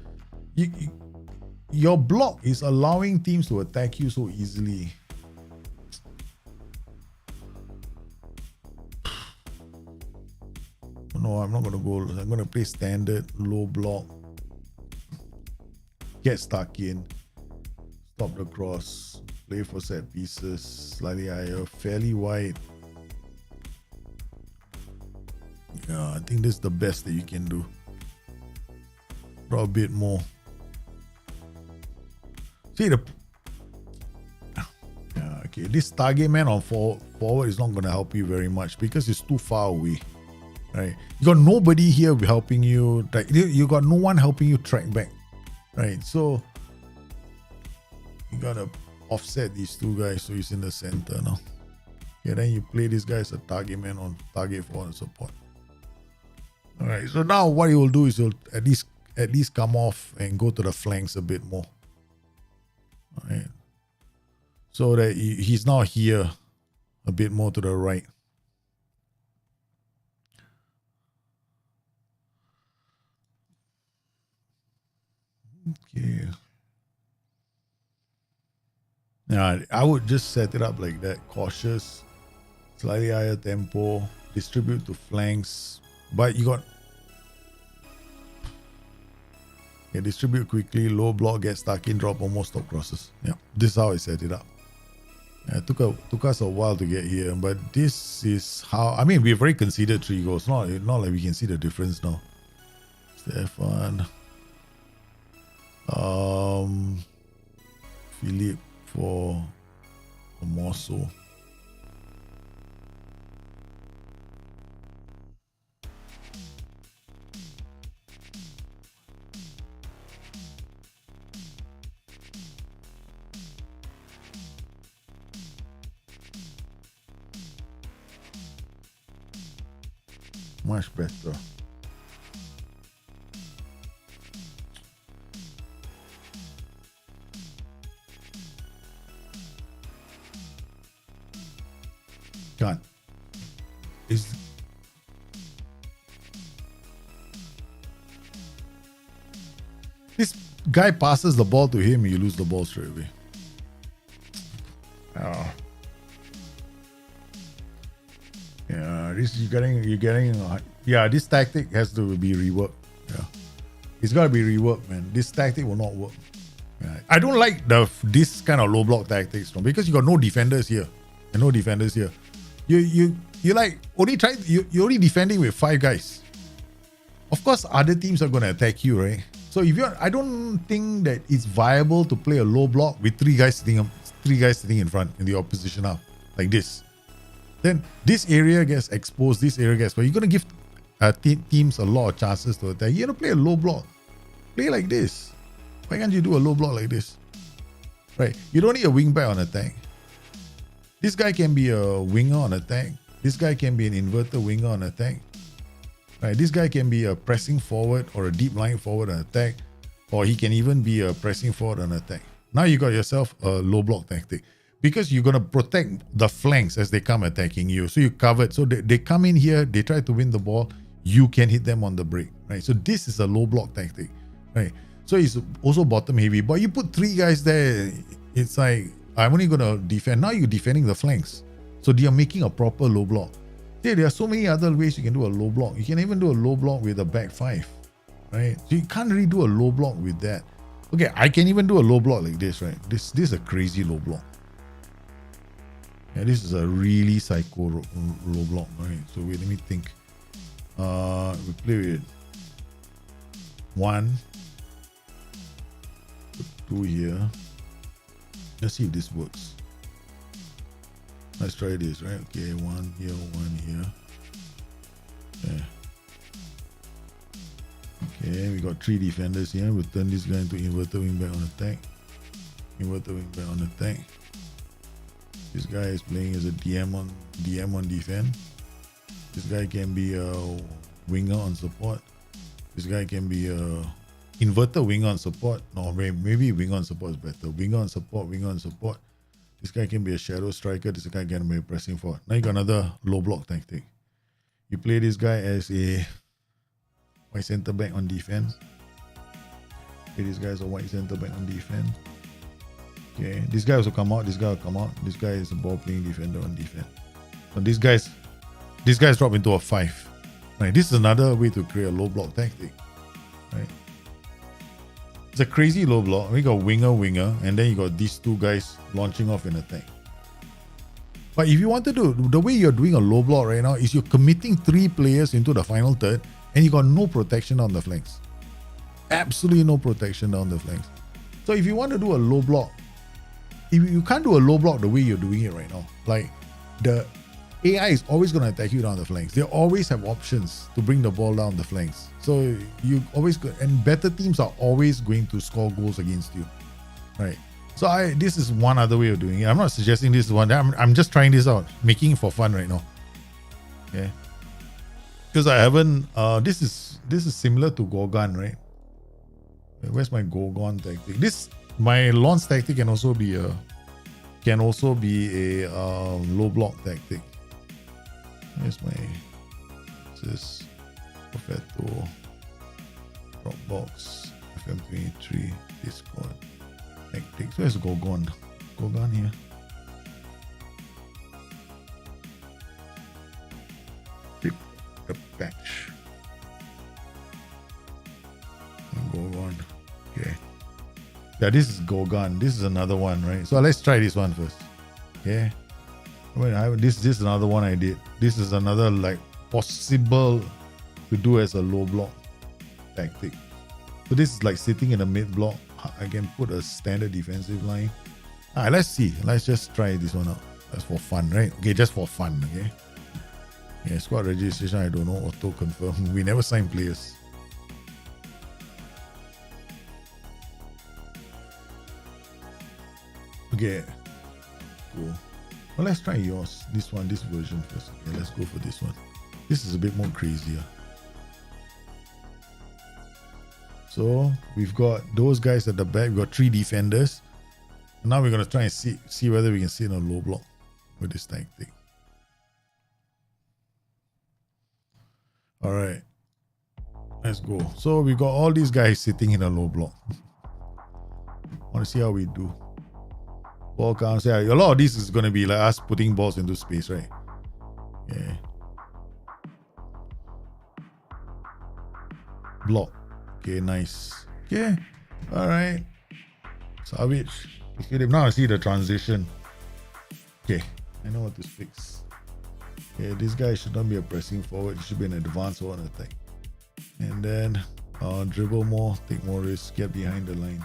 [SPEAKER 1] your block is allowing teams to attack you so easily. No, I'm not going to go. I'm going to play standard, low block. Get stuck in. Stop the cross. Play for set pieces. Slightly higher. Fairly wide. Yeah, I think this is the best that you can do. Draw a bit more. See okay. This target man on forward is not going to help you very much because it's too far away. Right, you got nobody here helping you. You got no one helping you track back, right? So you gotta offset these two guys so he's in the center now. Yeah, then you play this guy as a target man on target for support. All right, so now what you will do is you'll at least come off and go to the flanks a bit more. Right. So that he's now here, a bit more to the right. Okay. Now, I would just set it up like that. Cautious, slightly higher tempo, distribute to flanks. But you got... Yeah, distribute quickly, low block, get stuck in, drop almost stop crosses. Yeah, this is how I set it up. Yeah, it took us a while to get here, but this is how... I mean, we've already conceded 3 goals. Not like we can see the difference now. Stefan. Philippe for Mosso. Much better. Can't. This guy passes the ball to him, you lose the ball straight away. Oh. Yeah, this you're getting. Yeah, this tactic has to be reworked. Yeah, it's got to be reworked, man. This tactic will not work. Yeah. I don't like this kind of low block tactics, because you got no defenders here, and no defenders here. You like only trying. You're only defending with 5 guys. Of course, other teams are gonna attack you, right? So if you're, I don't think that it's viable to play a low block with 3 guys sitting in front in the opposition half like this. Then this area gets exposed, this area gets... But you're going to give teams a lot of chances to attack. You got to play a low block. Play like this. Why can't you do a low block like this? Right. You don't need a wing back on attack. This guy can be a winger on attack. This guy can be an inverted winger on attack. Right. This guy can be a pressing forward or a deep line forward on attack. Or he can even be a pressing forward on attack. Now you got yourself a low block tactic. Because you're going to protect the flanks as they come attacking you. So you covered. So they come in here, they try to win the ball. You can hit them on the break, right? So this is a low block tactic, right? So it's also bottom heavy. But you put 3 guys there, it's like, I'm only going to defend. Now you're defending the flanks. So you're making a proper low block. There are so many other ways you can do a low block. You can even do a low block with a back 5, right? So you can't really do a low block with that. Okay, I can even do a low block like this, right? This is a crazy low block. Yeah, this is a really psycho low block. Right? So wait, let me think. We play with 1, 2 here. Let's see if this works. Let's try this, right? Okay, 1 here, 1 here. Okay. Okay, we got 3 defenders here. We'll turn this guy into inverted wingback on attack. Inverted wingback on attack. This guy is playing as a DM on defense. This guy can be a winger on support. This guy can be a inverted winger on support. No, maybe winger on support is better. Winger on support, winger on support. This guy can be a shadow striker. This guy can be pressing forward. Now you got another low block tactic. You play this guy as a white centre back on defense. Play this guy as a white centre back on defense. Okay, this guy also come out. This guy will come out. This guy is a ball playing defender on defense. So this guy's drop into a 5. Right, this is another way to create a low block tactic. Right, it's a crazy low block. We got winger, and then you got these 2 guys launching off in attack. But if you want to do the way you're doing a low block right now is you're committing 3 players into the final third, and you got no protection on the flanks. Absolutely no protection down the flanks. So if you want to do a low block, if you can't do a low block the way you're doing it right now, like the AI is always going to attack you down the flanks. They always have options to bring the ball down the flanks. So you always go, and better teams are always going to score goals against you, right? So this is one other way of doing it. I'm not suggesting this is one. I'm just trying this out, making it for fun right now. Okay, because I haven't. This is similar to Gorgon, right? Where's my Gorgon tactic? This My launch tactic can also be a low block tactic. Where's my this Perfetto Dropbox FM23 Discord tactics? Where's Gorgon? Gorgon here. Pick the patch. Gorgon. Okay. Yeah, this is Gorgon. This is another one, right? So let's try this one first. Okay. This is another one I did. This is another like possible to do as a low block tactic. So this is like sitting in a mid block. I can put a standard defensive line. Alright, let's see. Let's just try this one out. That's for fun, right? Okay, just for fun. Okay. Yeah, squad registration, I don't know. Auto confirm. We never sign players. Okay, cool. Well, let's try yours. This version first. Okay, let's go for this one. This is a bit more crazier. So we've got those guys at the back. We've got 3 defenders. Now we're gonna try and see whether we can sit in a low block with this tactic. All right, let's go. So we got all these guys sitting in a low block. Want to see how we do. Ball counts. Yeah, a lot of this is going to be like us putting balls into space, right? Yeah. Block. Okay, nice. Okay. All right. Savage. Now I see the transition. Okay. I know what to fix. Okay, this guy should not be a pressing forward. It should be an advance or an attack. And then dribble more, take more risks, get behind the lines.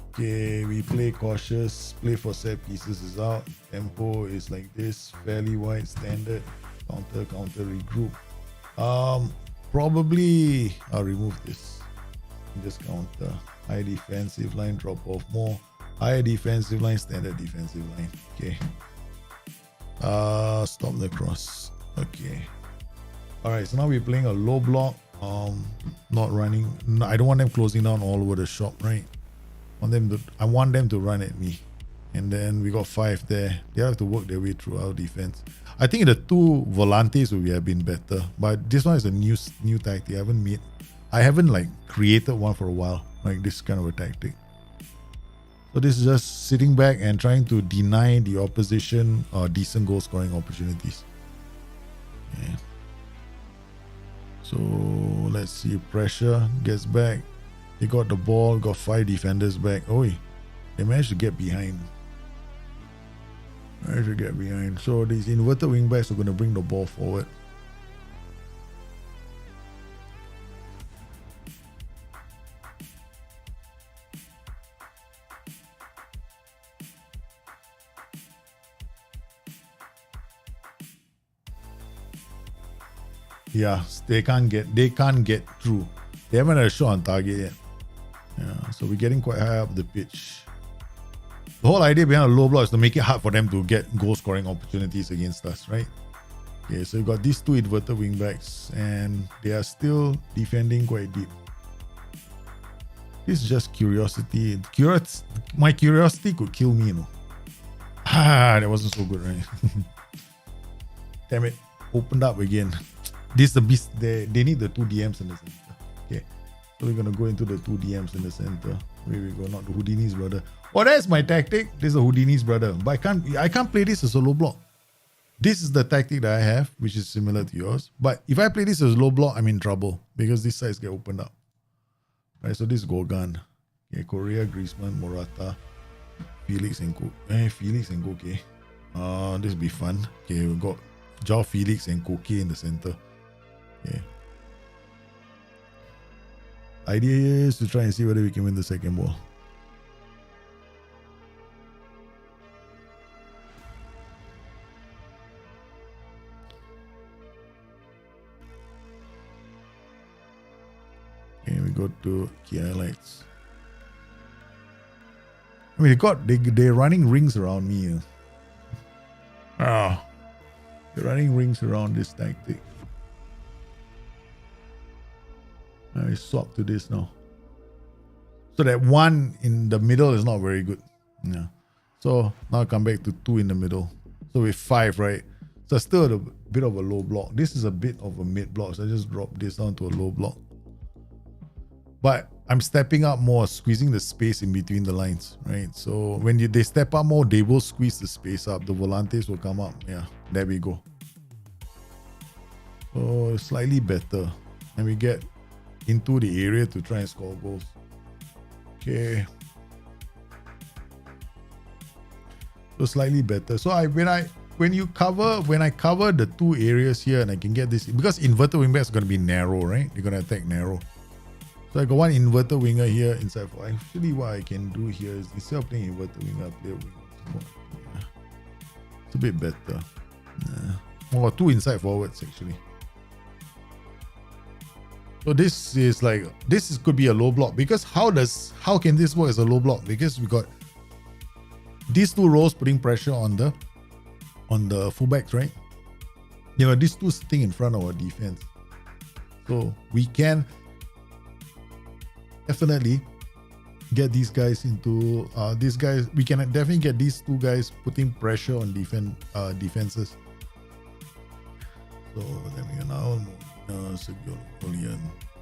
[SPEAKER 1] Okay, we play cautious, play for set pieces is out. Tempo is like this, fairly wide, standard. Counter, regroup. Probably I'll remove this. Just counter. High defensive line, drop off more. High defensive line, standard defensive line. Okay. Stop the cross. Okay. Alright, so now we're playing a low block. Not running. I don't want them closing down all over the shop, right? I want them to run at me. And then we got 5 there. They have to work their way through our defense. I think the 2 volantes would have been better. But this one is a new tactic. I haven't like created one for a while. Like this kind of a tactic. So this is just sitting back and trying to deny the opposition decent goal scoring opportunities. Yeah. So let's see. Pressure gets back. They got the ball, got 5 defenders back. Oh, they managed to get behind. So these inverted wing backs are going to bring the ball forward. Yeah, they can't get through. They haven't had a shot on target yet. Yeah, so we're getting quite high up the pitch. The whole idea behind a low block is to make it hard for them to get goal scoring opportunities against us, right? Okay, so you got these 2 inverted wing backs and they are still defending quite deep. This is just curiosity. My curiosity could kill me, you know. That wasn't so good, right? Damn it. Opened up again. This is the beast. They need the 2 DMs in the center. Okay. So we're gonna go into the 2 DMs in the center. Where we go, not the Houdini's brother. Oh, that's my tactic. This is a Houdini's brother. But I can't play this as a low block. This is the tactic that I have, which is similar to yours. But if I play this as low block, I'm in trouble because these sides get opened up. Right, so this is Gorgon. Okay, Korea, Griezmann, Morata, Felix and Koke. This will be fun. Okay, we got Joao Felix and Koke in the center. Okay. Idea is to try and see whether we can win the second ball. Okay, we go to key highlights. I mean, they're running rings around me. They're running rings around this tactic. I swap to this now. So that one in the middle is not very good. Yeah. So now come back to 2 in the middle. So with 5, right? So still a bit of a low block. This is a bit of a mid block. So I just drop this down to a low block. But I'm stepping up more, squeezing the space in between the lines, right? So when they step up more, they will squeeze the space up. The volantes will come up. Yeah, there we go. So slightly better. And we get into the area to try and score goals. Okay. So slightly better. So when I cover the 2 areas here and I can get this, because inverted wingback is going to be narrow, right? They're going to attack narrow. So I got one inverted winger here inside. Actually, what I can do here is instead of playing inverted winger, I play a winger. Yeah. It's a bit better. Yeah. Or 2 inside forwards actually. So this could be a low block, because how can this work as a low block? Because we got these 2 rows putting pressure on the fullbacks, right? You know, these 2 sitting in front of our defense. So we can definitely get these guys into we can definitely get these 2 guys putting pressure on defenses. So then we now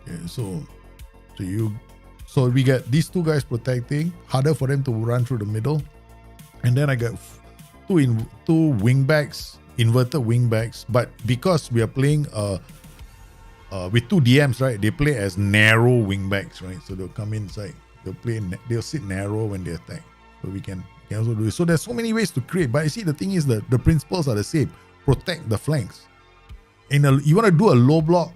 [SPEAKER 1] okay, so we get these 2 guys protecting, harder for them to run through the middle, and then I got 2 wing backs, inverted wing backs, but because we are playing with 2 DMs, right? They play as narrow wing backs, right? So they'll come inside, they'll sit narrow when they attack. So we can also do it. So there's so many ways to create, but you see the thing is that the principles are the same. Protect the flanks. You want to do a low block?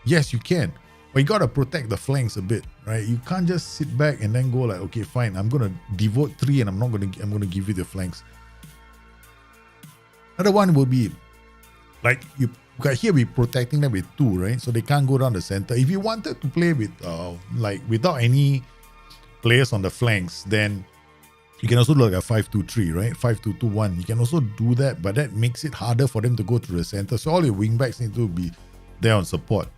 [SPEAKER 1] Yes, you can. But you got to protect the flanks a bit, right? You can't just sit back and then go like, okay, fine, I'm going to devote 3 and I'm going to give you the flanks. Another one will be like you got here, we're protecting them with 2, right? So they can't go down the center. If you wanted to play with like without any players on the flanks, then you can also do like a 5-2-3, right? 5-2-2-1. You can also do that, but that makes it harder for them to go to the center. So all your wing backs need to be there on support.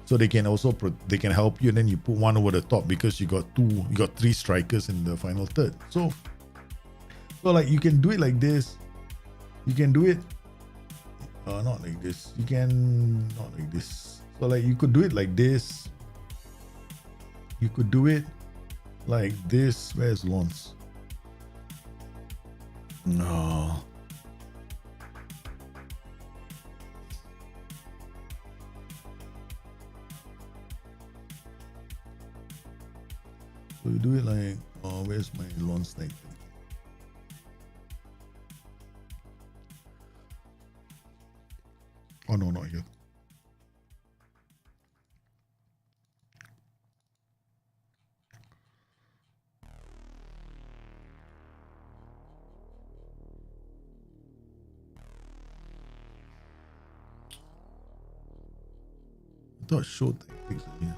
[SPEAKER 1] So they can also they can help you, and then you put 1 over the top because you got 3 strikers in the final third. So like you can do it like this. You can do it not like this. You can not like this. So like you could do it like this. You could do it like this. Where's Lons? No. So you do it like, where's my launch snake? Oh no, not here. I thought show tactics here.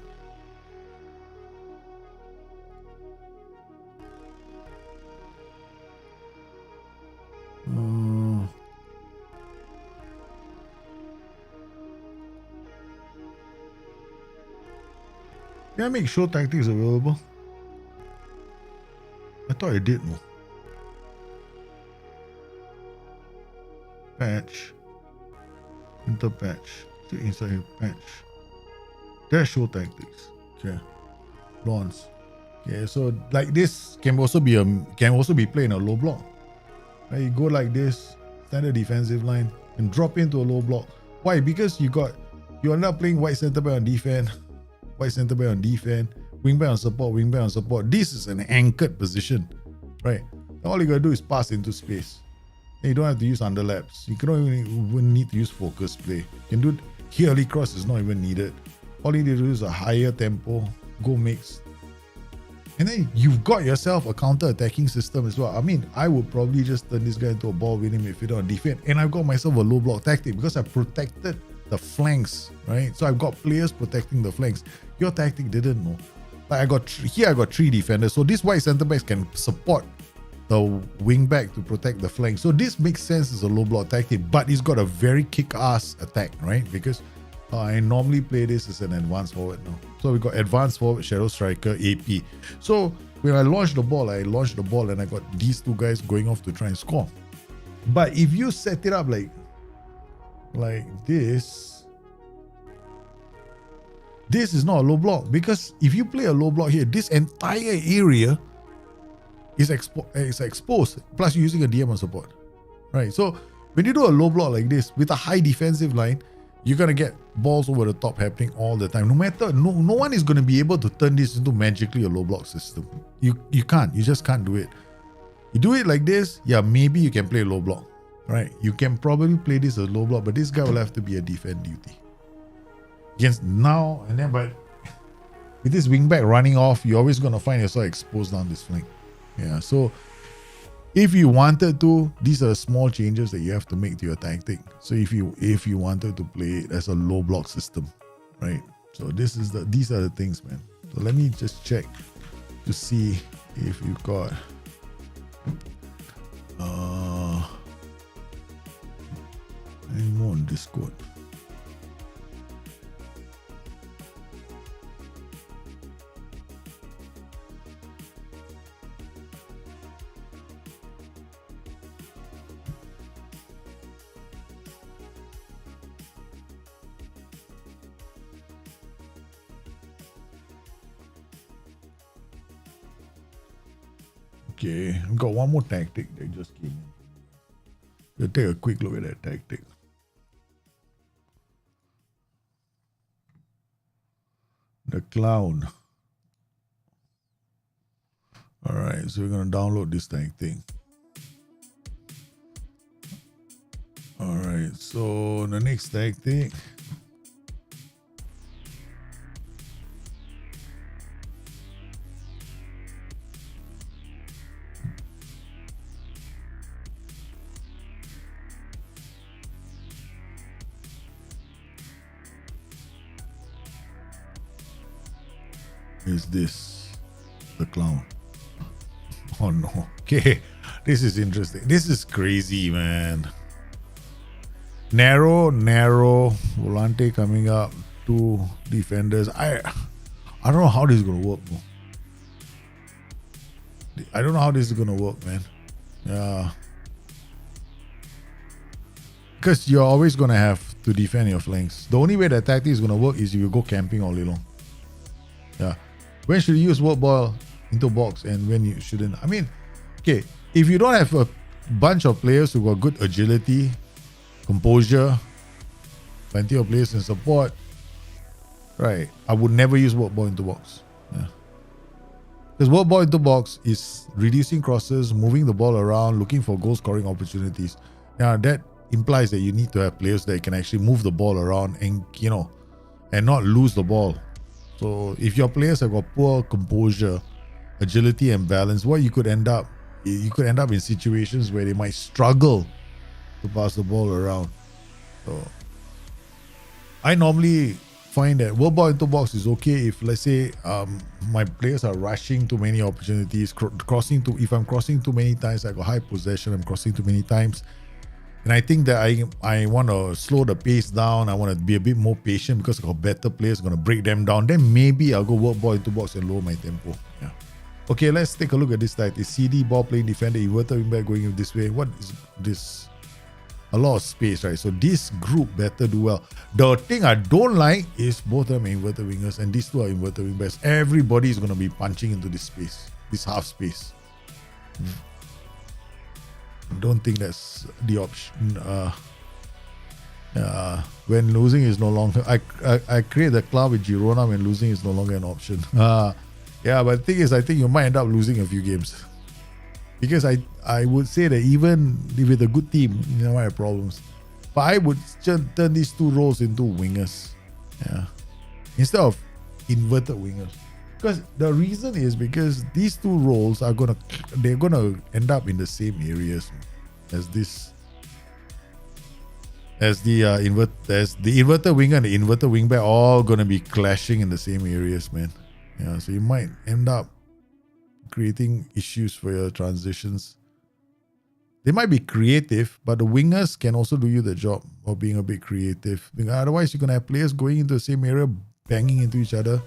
[SPEAKER 1] Can I make show tactics available? I thought I did more. Patch. Enter patch. Stick inside here. Patch. There's show tactics. Okay. Lawns. Okay, so like this can also be played in a low block. Right, you go like this, standard defensive line, and drop into a low block. Why? Because you end up playing white centre back on defense, white centre back on defense, wing back on support, wing back on support. This is an anchored position, right? All you gotta do is pass into space. And you don't have to use underlaps. You don't even need to use focus play. You can do here early cross is not even needed. All you need to do is a higher tempo, go mix. And then you've got yourself a counter-attacking system as well. I mean, I would probably just turn this guy into a ball-winning midfielder on defense, and I've got myself a low-block tactic because I protected the flanks, right? So I've got players protecting the flanks. Your tactic didn't know. Like I got 3 defenders, so these white centre-backs can support the wing-back to protect the flank. So this makes sense as a low-block tactic, but it's got a very kick-ass attack, right? Because I normally play this as an advanced forward now. So we got advanced forward, shadow striker, AP. So when I launched the ball and I got these two guys going off to try and score. But if you set it up like this is not a low block, because if you play a low block here, this entire area is exposed. Plus, you're using a DM on support, right? So when you do a low block like this with a high defensive line, you're gonna get balls over the top happening all the time. No one is gonna be able to turn this into magically a low block system. You can't. You just can't do it. You do it like this, yeah, maybe you can play low block, right? You can probably play this as low block, but this guy will have to be a defend duty. Yes, now and then, but with this wingback running off, you're always gonna find yourself exposed down this flank. Yeah, so if you wanted to, these are small changes that you have to make to your tactic. So if you wanted to play it as a low block system, right? So these are the things, man. So let me just check to see if you got any more on Discord. Okay, I've got one more tactic that just came in. We'll take a quick look at that tactic. The clown. Alright, so we're going to download this tactic. Alright, so the next tactic. Is this the clown? Oh no. Okay, this is interesting. This is crazy, man. Narrow volante coming up, two defenders. I don't know how this is gonna work, bro. I don't know how this is gonna work, man. Yeah, because you're always gonna have to defend your flanks. The only way that tactic is gonna work is if you go camping all day long. Yeah. When should you use work ball into box and when you shouldn't? I mean, okay, if you don't have a bunch of players who got good agility, composure, plenty of players in support, right, I would never use work ball into box. Yeah. Because work ball into box is reducing crosses, moving the ball around, looking for goal scoring opportunities. Now that implies that you need to have players that can actually move the ball around and, you know, and not lose the ball. So if your players have got poor composure, agility and balance, what you could end up in situations where they might struggle to pass the ball around. So I normally find that work ball into box is okay if, let's say, my players are rushing too many opportunities, if I'm crossing too many times, I got high possession, I'm crossing too many times, and I think that I want to slow the pace down. I want to be a bit more patient because I got better players going to break them down. Then maybe I'll go work ball into box and lower my tempo. Yeah. Okay, let's take a look at this tactic. CD, ball playing defender, inverted wingback going this way. What is this? A lot of space, right? So this group better do well. The thing I don't like is both of them are inverted wingers and these two are inverted wingbacks. Everybody is going to be punching into this space, this half space. Don't think that's the option. When losing is no longer, I create the cloud with Girona when losing is no longer an option. Yeah, but the thing is, I think you might end up losing a few games because I would say that even with a good team, you might have problems. But I would turn these two roles into wingers, yeah, instead of inverted wingers. Because the reason is because these two roles are they're gonna end up in the same areas as the inverted winger and the inverted wingback, all gonna be clashing in the same areas, man. Yeah, so you might end up creating issues for your transitions. They might be creative, but the wingers can also do you the job of being a bit creative. Because otherwise, you're going to have players going into the same area, banging into each other.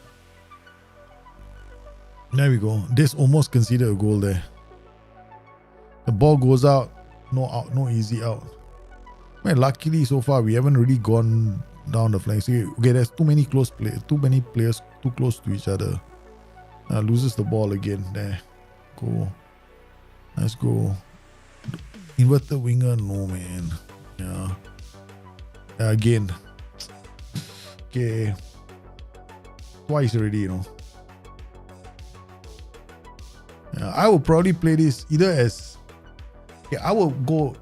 [SPEAKER 1] There we go. This almost considered a goal there. The ball goes out. No easy out. Man, luckily, so far, we haven't really gone down the flanks. Okay, there's too many players too close to each other. Loses the ball again. There. Go. Let's go. Inverted winger, no man. Yeah. Again. Okay. Twice already, you know. Yeah, I will probably play this either as... Okay, I will go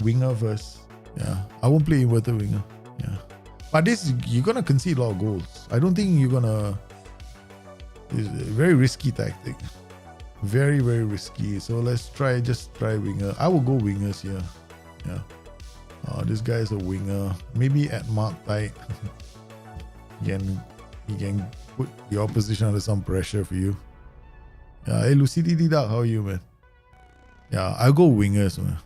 [SPEAKER 1] winger first. Yeah. I won't play inverted winger. Yeah. But this, you're going to concede a lot of goals. I don't think you're going to... It's a very risky tactic. Very, very risky. So let's just try winger. I will go wingers here. Yeah. This guy is a winger. Maybe at mark tight. He can put the opposition under some pressure for you. Yeah. Hey, Lucidity Dark, how are you, man? Yeah, I'll go wingers, man.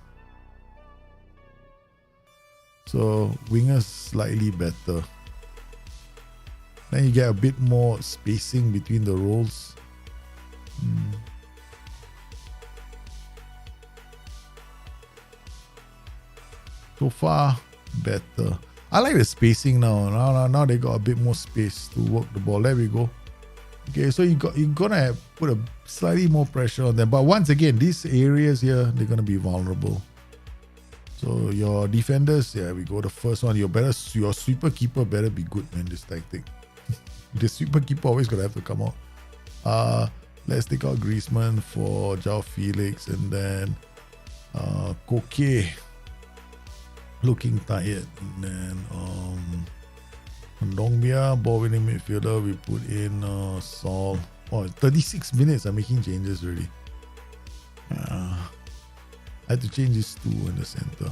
[SPEAKER 1] So wingers slightly better. Then you get a bit more spacing between the roles. So far, better. I like the spacing now. Now they got a bit more space to work the ball. There we go. Okay, so you're gonna put a slightly more pressure on them. But once again, these areas here, they're gonna be vulnerable. So your defenders, yeah, we go. The first one, your sweeper keeper better be good, man. This tactic. The sweeper keeper always gonna have to come out. Let's take out Griezmann for João Felix, and then Koke looking tired, and then Ndongbia, ball winning midfielder, we put in Saul. 36 minutes. I'm making changes already. I had to change these two in the center.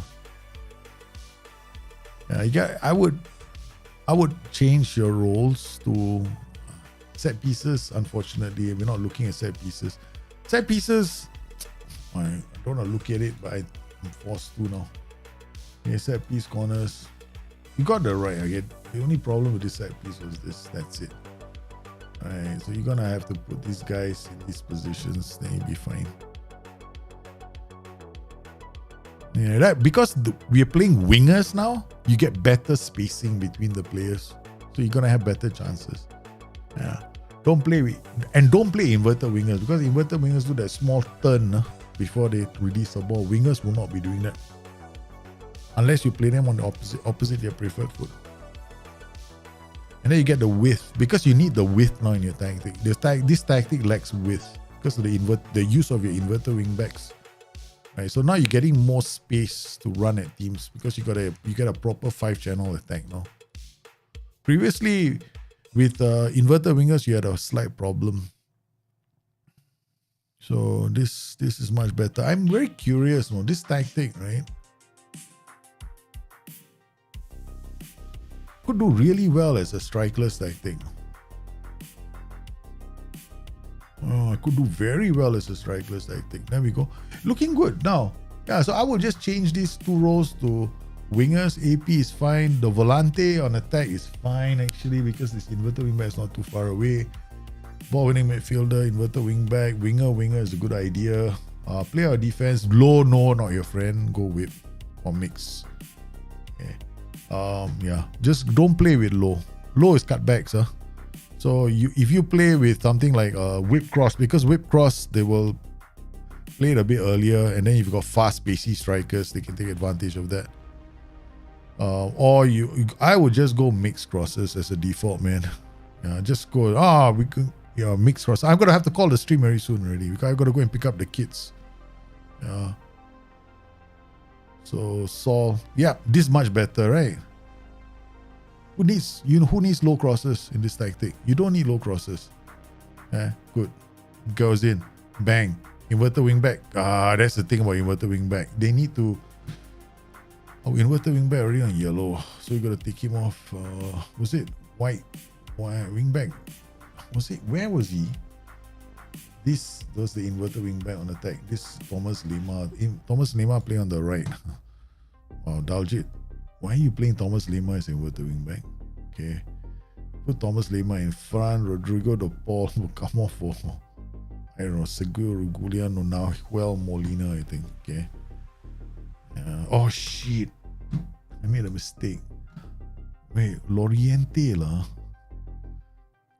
[SPEAKER 1] I would change your roles to set pieces. Unfortunately, we're not looking at set pieces. Set pieces, I don't want to look at it, but I'm forced to now. Okay, set piece corners. You got the right again. The only problem with this set piece was this. That's it. Alright, so you're gonna have to put these guys in these positions, then you'll be fine. Yeah, because we are playing wingers now, you get better spacing between the players. So you're gonna have better chances. Yeah. Don't play inverted wingers, because inverted wingers do that small turn before they release the ball. Wingers will not be doing that. Unless you play them on the opposite their preferred foot. And then you get the width, because you need the width now in your tactic. This tactic lacks width because of the use of your inverted wing backs. Right, so now you're getting more space to run at teams because you get a proper 5-channel attack now. Previously, with inverted wingers, you had a slight problem. So this is much better. I'm very curious now. This tactic, right, could do really well as a strikerless tactic. Oh, I could do very well as a strikerless tactic. There we go. Looking good now. Yeah, so I will just change these two roles to wingers. AP is fine. The volante on attack is fine actually, because this inverted wing back is not too far away. Ball winning midfielder, inverted wing back, winger is a good idea. Play our defense. Low, no, not your friend. Go whip or mix. Okay. Yeah, just don't play with low. Low is cutbacks, huh? So if you play with something like whip cross, because whip cross they will play it a bit earlier, and then you've got fast, pacey strikers, they can take advantage of that. I would just go mixed crosses as a default, man. Yeah, just go. We can mixed cross. I'm gonna have to call the stream very soon already because I gotta go and pick up the kids. Yeah. So Saul, yeah, this is much better, right? Who needs low crosses in this tactic? You don't need low crosses. Yeah, good. Goes in, bang. Inverted wing back. That's the thing about inverted wing back. They need to. Inverted wing back already on yellow, so you gotta take him off. Was it white? Wing back. Was it? Where was he? This was the inverted wing back on attack. This Thomas Lima. Thomas Lima playing on the right. Wow, Daljit. Why are you playing Thomas Lima as inverted wing back? Okay. Put Thomas Lima in front. Rodrigo De Paul will come off for, I don't know, Seguro Regulian or now Nahuel Molina, I think. Okay. Oh shit. I made a mistake. Wait, Loriente lah.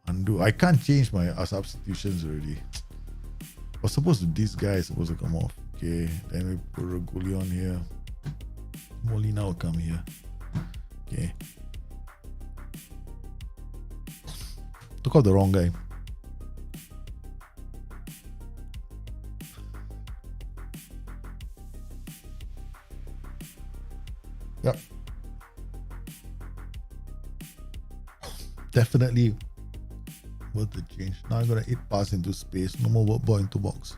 [SPEAKER 1] Undo. I can't change my substitutions already. Was supposed to, this guy is supposed to come off. Okay, then we put Regulion here. Molina will come here. Okay. Took out the wrong guy. Yep. Definitely worth the change. Now I'm gonna 8 pass into space. No more work ball into box.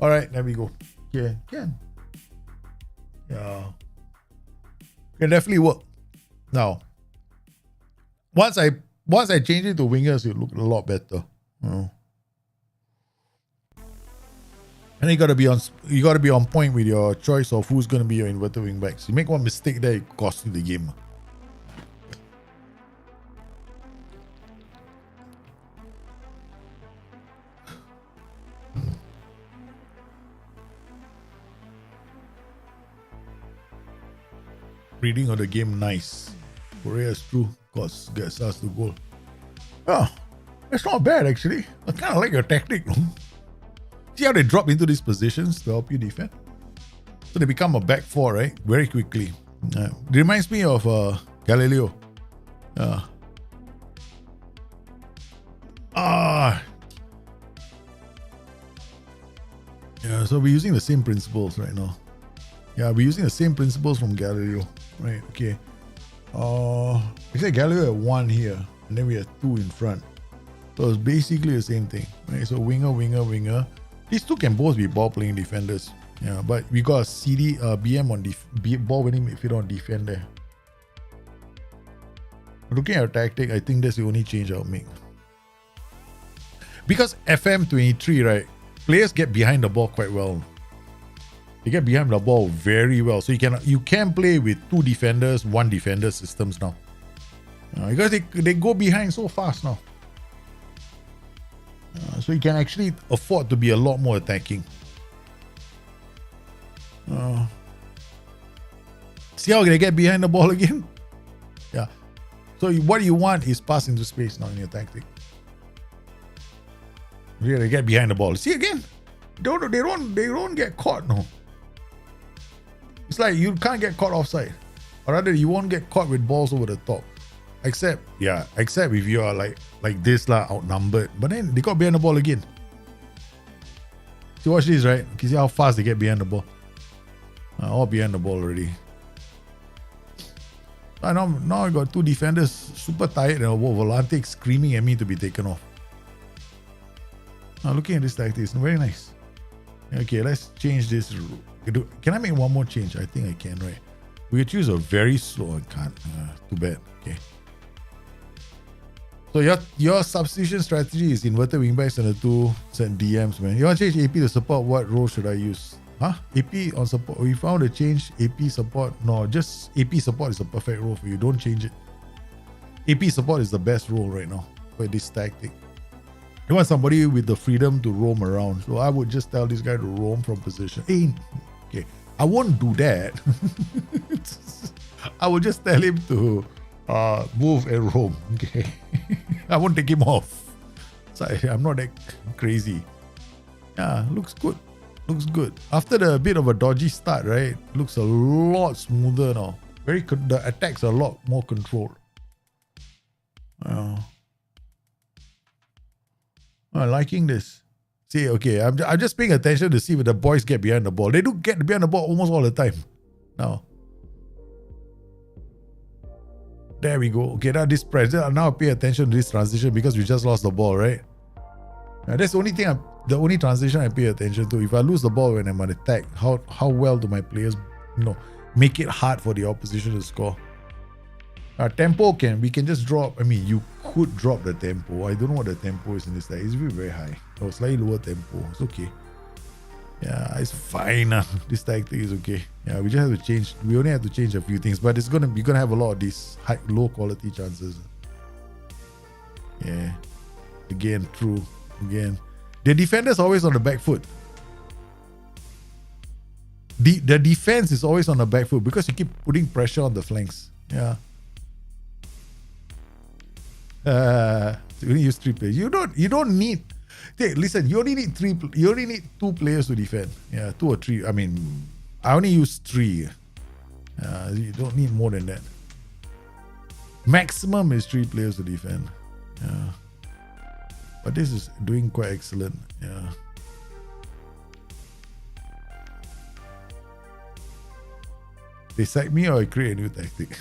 [SPEAKER 1] Alright, there we go. Yeah, can. Yeah. Can definitely work. Now, once I change it to wingers, it look a lot better. And you gotta be on point with your choice of who's gonna be your inverted wing backs. You make one mistake there, it costs you the game. Reading of the game, nice. Korea is true, cause gets us the goal. Oh, it's not bad actually. I kind of like your tactic. See how they drop into these positions to help you defend? So they become a back four, right? Very quickly. It reminds me of Galileo. Yeah, so we're using the same principles right now. Yeah, we're using the same principles from Galileo. Right, okay. We said Galileo at 1 here, and then we have 2 in front. So it's basically the same thing. Right? So winger, winger, winger. These two can both be ball playing defenders. Yeah, but we got a CD, BM on ball winning midfielder on defend there. Looking at our tactic, I think that's the only change I'll make. Because FM23, right? Players get behind the ball quite well. They get behind the ball very well. So you can play with 2 defenders, 1 defender systems now. Because they go behind so fast now. So you can actually afford to be a lot more attacking. See how they get behind the ball again? Yeah. So what you want is pass into space now in your tactic. Really get behind the ball. See again? They don't get caught now. It's like you can't get caught offside. Or rather, you won't get caught with balls over the top. Except if you are like this lah, outnumbered. But then they got behind the ball again. So watch this, right? You see how fast they get behind the ball. All behind the ball already. Now I got 2 defenders super tired and Volante screaming at me to be taken off. Now looking at this tactic, it's very nice. Okay, let's change this. Can I make one more change? I think I can, right? We could choose a very slow. I can't. Too bad. Okay. So your substitution strategy is inverted wingbacks and the 2 set DMs, man. You want to change AP to support? What role should I use? AP on support. We found a change AP support. No, just AP support is the perfect role for you. Don't change it. AP support is the best role right now for this tactic. You want somebody with the freedom to roam around. So I would just tell this guy to roam from position. Hey, okay, I won't do that. I would just tell him to move and roam. Okay, I won't take him off. So I'm not that crazy. Yeah, looks good. Looks good. After the bit of a dodgy start, right? Looks a lot smoother now. The attacks are a lot more controlled. I'm liking this. See, okay, I'm just paying attention to see if the boys get behind the ball. They do get behind the ball almost all the time. Now, there we go. Okay, now this press. Now pay attention to this transition because we just lost the ball, right? Now, that's the only transition I pay attention to. If I lose the ball when I'm on attack, how well do my players, make it hard for the opposition to score? Tempo we can just drop. I mean, you could drop the tempo. I don't know what the tempo is in this deck. It's very, very high. Or slightly lower tempo. It's okay. Yeah, it's fine. This tactic is okay. Yeah, we just have to change. We only have to change a few things, but it's gonna have a lot of these low quality chances. Yeah. Again, true. Again, the defender's always on the back foot. The defense is always on the back foot because you keep putting pressure on the flanks. Yeah. You only use 3 players. You don't need. Hey, listen, you only need 2 players to defend. Yeah, 2 or 3. I mean, I only use 3. You don't need more than that. Maximum is 3 players to defend. Yeah. But this is doing quite excellent. Yeah. They sack me or I create a new tactic?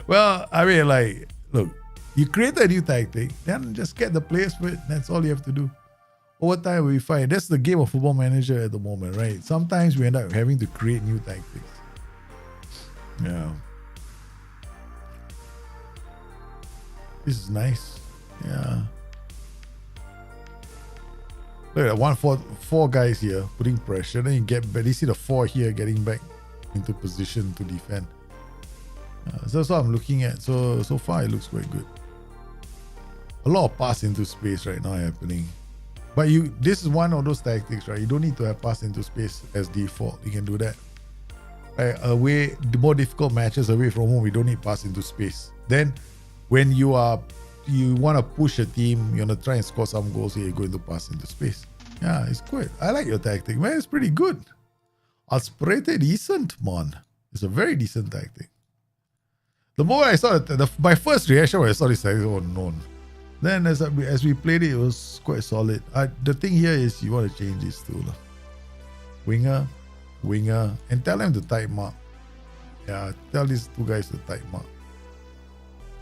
[SPEAKER 1] Well, I mean, like, look, you create a new tactic, then just get the players for it. That's all you have to do. Over time, we find that's the game of Football Manager at the moment, right? Sometimes we end up having to create new tactics. Yeah. This is nice. Yeah. Look at that, 4 guys here putting pressure. Then you get back. You see the 4 here getting back into position to defend. So that's what I'm looking at. So far it looks quite good. A lot of pass into space right now happening. But this is one of those tactics, right? You don't need to have pass into space as default. You can do that. Right? Away, the more difficult matches away from home, we don't need pass into space. Then when you want to push a team, you want to try and score some goals here, you're going to pass into space. Yeah, it's good. I like your tactic, man. It's pretty good. Als pretty decent, man. It's a very decent tactic. The more I saw it, my first reaction when I saw this tactic, oh no. Then as we played it, it was quite solid. The thing here is you want to change this too. Winger, and tell them to tight mark. Yeah, tell these 2 guys to tight mark.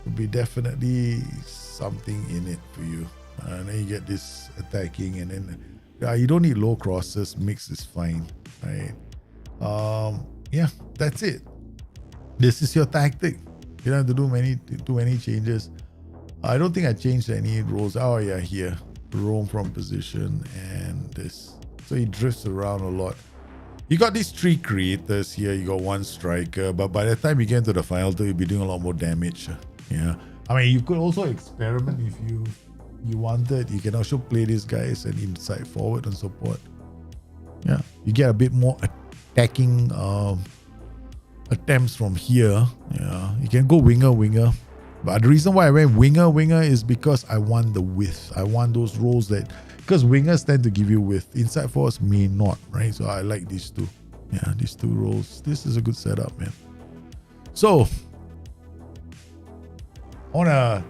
[SPEAKER 1] Will be definitely something in it for you. And then you get this attacking, and then you don't need low crosses. Mix is fine, right? Yeah, that's it. This is your tactic. You don't have to do too many changes. I don't think I changed any roles. Oh yeah, here, roam from position and this. So he drifts around a lot. You got these 3 creators here. You got 1 striker, but by the time you get into the final 2, you'll be doing a lot more damage. Yeah, I mean, you could also experiment if you wanted. You can also play these guys and inside forward and support. Yeah, you get a bit more attacking attempts from here. Yeah, you can go winger. But the reason why I went winger is because I want the width. I want those roles because wingers tend to give you width. Inside forwards may not, right? So I like these 2. Yeah, these 2 roles. This is a good setup, man. So I want to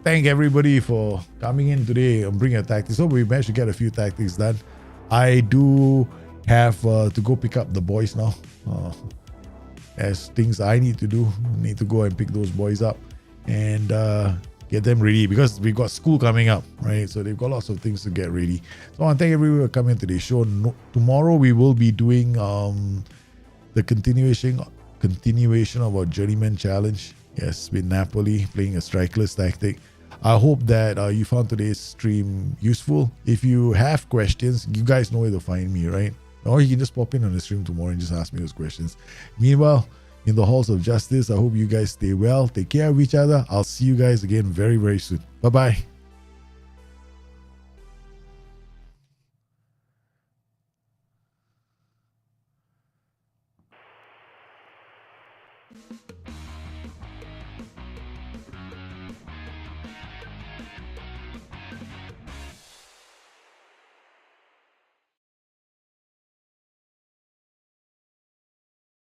[SPEAKER 1] thank everybody for coming in today and bringing a tactics. So we managed to get a few tactics done. I do have to go pick up the boys now. As things I need to do. Need to go and pick those boys up and get them ready because we've got school coming up, right? So they've got lots of things to get ready. So I want to thank everyone for coming to today's show. Tomorrow we will be doing the continuation of our Journeyman Challenge. Yes, with Napoli playing a strikerless tactic. I hope that you found today's stream useful. If you have questions, you guys know where to find me, right? Or you can just pop in on the stream tomorrow and just ask me those questions. Meanwhile, in the halls of justice, I hope you guys stay well. Take care of each other. I'll see you guys again very, very soon. Bye-bye.